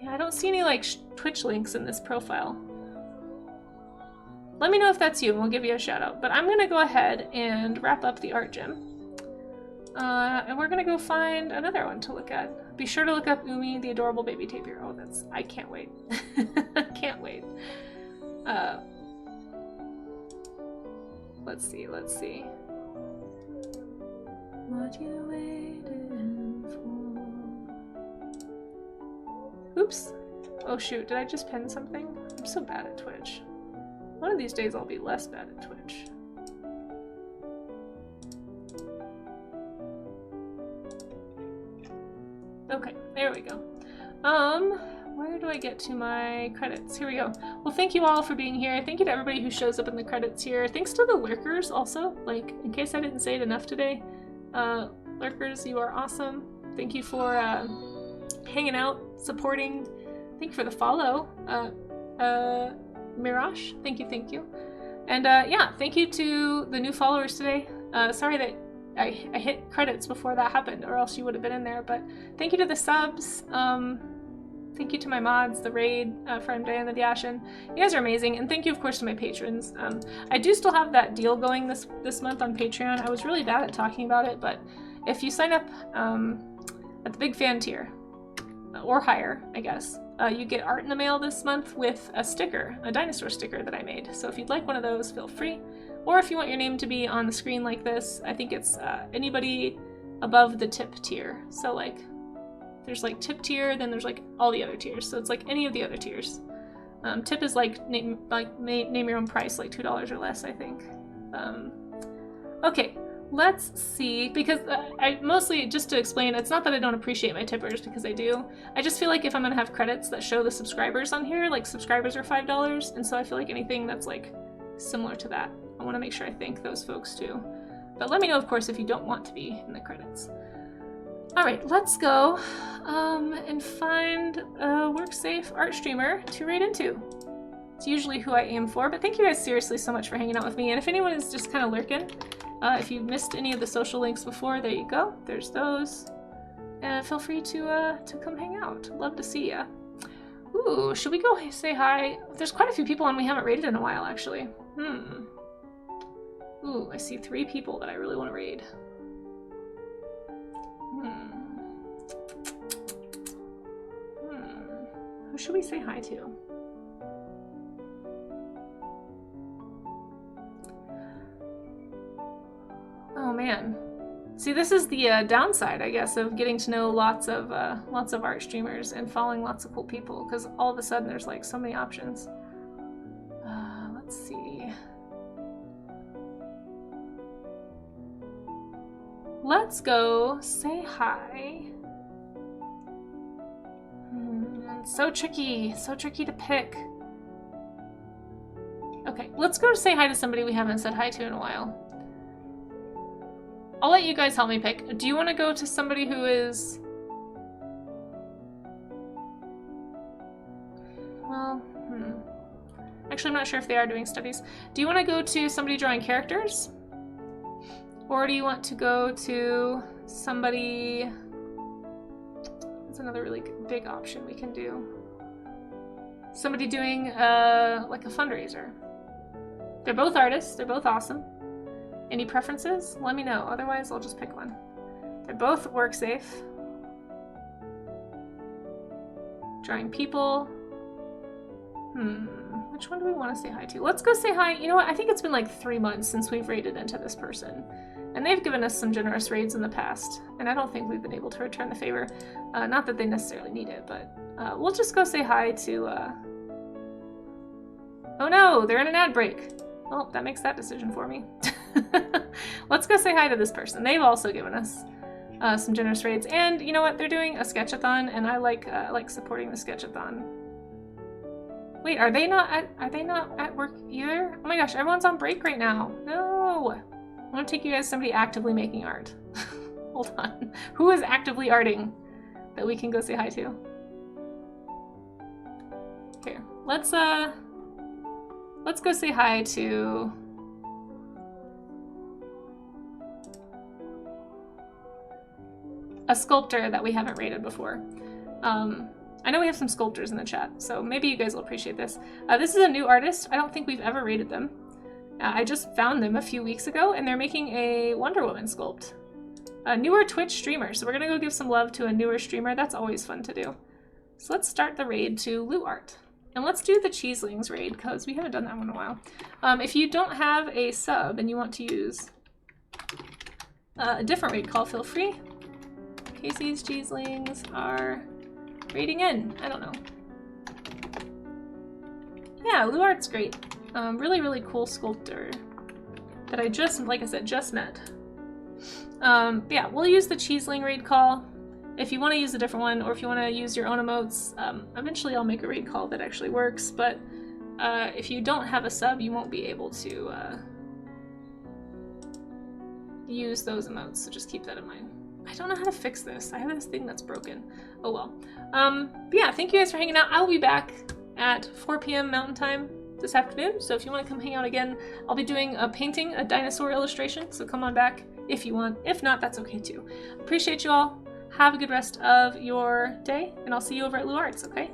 Yeah, I don't see any like Twitch links in this profile. Let me know if that's you and we'll give you a shout out. But I'm gonna go ahead and wrap up the art gym. And we're gonna go find another one to look at. Be sure to look up Umi, the adorable baby tapir. Oh, I can't wait. Can't wait. Let's see. What you waiting for? Oops. Oh shoot, did I just pin something? I'm so bad at Twitch. One of these days I'll be less bad at Twitch. Okay, there we go. Where do I get to my credits? Here we go. Well, thank you all for being here. Thank you to everybody who shows up in the credits here. Thanks to the lurkers also, like, in case I didn't say it enough today. Lurkers, you are awesome. Thank you for hanging out, supporting. Thank you for the follow. Mirage, thank you. And yeah, thank you to the new followers today. Sorry that I hit credits before that happened, or else you would have been in there, but thank you to the subs. Thank you to my mods, the raid, friend Diana the Ashen. You guys are amazing, and thank you of course to my patrons. I do still have that deal going this month on Patreon. I was really bad at talking about it, but if you sign up at the big fan tier, or higher, I guess, you get art in the mail this month with a sticker, a dinosaur sticker that I made. So if you'd like one of those, feel free. Or if you want your name to be on the screen like this, I think it's anybody above the tip tier. So like, there's like tip tier, then there's like all the other tiers. So it's like any of the other tiers. Tip is like name your own price, like $2 or less, I think. Okay, let's see, because I mostly, just to explain, it's not that I don't appreciate my tippers, because I do. I just feel like if I'm gonna have credits that show the subscribers on here, like subscribers are $5, and so I feel like anything that's like similar to that, I want to make sure I thank those folks too. But let me know, of course, if you don't want to be in the credits. All right, let's go and find a WorkSafe art streamer to raid into. It's usually who I aim for, but thank you guys seriously so much for hanging out with me. And if anyone is just kind of lurking, if you missed any of the social links before, there you go. There's those. And feel free to come hang out. Love to see ya. Ooh, should we go say hi? There's quite a few people on we haven't raided in a while, actually. Ooh, I see 3 people that I really want to raid. Who should we say hi to? Oh man. See, this is the downside, I guess, of getting to know lots of art streamers and following lots of cool people, because all of a sudden there's like so many options. Let's see. Let's go say hi. So tricky to pick. Okay, let's go say hi to somebody we haven't said hi to in a while. I'll let you guys help me pick. Do you want to go to somebody who is... Well, Actually, I'm not sure if they are doing studies. Do you want to go to somebody drawing characters? Or do you want to go to somebody... That's another really big option we can do. Somebody doing like a fundraiser. They're both artists. They're both awesome. Any preferences? Let me know. Otherwise, I'll just pick one. They're both WorkSafe. Drawing people. Which one do we want to say hi to? Let's go say hi. You know what? I think it's been like 3 months since we've raided into this person. And they've given us some generous raids in the past. And I don't think we've been able to return the favor. Not that they necessarily need it, but we'll just go say hi to... Oh no, they're in an ad break. Well, that makes that decision for me. Let's go say hi to this person. They've also given us some generous raids. And you know what? They're doing a sketchathon, and I like supporting the sketchathon. Wait, are they not at work either? Oh my gosh, everyone's on break right now. No. I want to take you guys to somebody actively making art. Hold on. Who is actively arting that we can go say hi to? Here, let's go say hi to... a sculptor that we haven't rated before. I know we have some sculptors in the chat, so maybe you guys will appreciate this. This is a new artist. I don't think we've ever rated them. I just found them a few weeks ago, and they're making a Wonder Woman sculpt. A newer Twitch streamer, so we're gonna go give some love to a newer streamer. That's always fun to do. So let's start the raid to Lou Art. And let's do the Cheeselings raid, because we haven't done that one in a while. If you don't have a sub and you want to use a different raid call, feel free. Kasey's Cheeselings are raiding in. I don't know. Yeah, Lou Art's great. Really, really cool sculptor that I just, like I said, just met. Yeah, we'll use the Cheeseling raid call. If you want to use a different one, or if you want to use your own emotes, eventually I'll make a raid call that actually works, but if you don't have a sub, you won't be able to use those emotes, so just keep that in mind. I don't know how to fix this. I have this thing that's broken. Oh well. But yeah, thank you guys for hanging out. I'll be back at 4 p.m. Mountain Time this afternoon, so if you want to come hang out again, I'll be doing a painting, a dinosaur illustration, so come on back if you want. If not, that's okay too. Appreciate you all. Have a good rest of your day, and I'll see you over at Lou Arts, okay?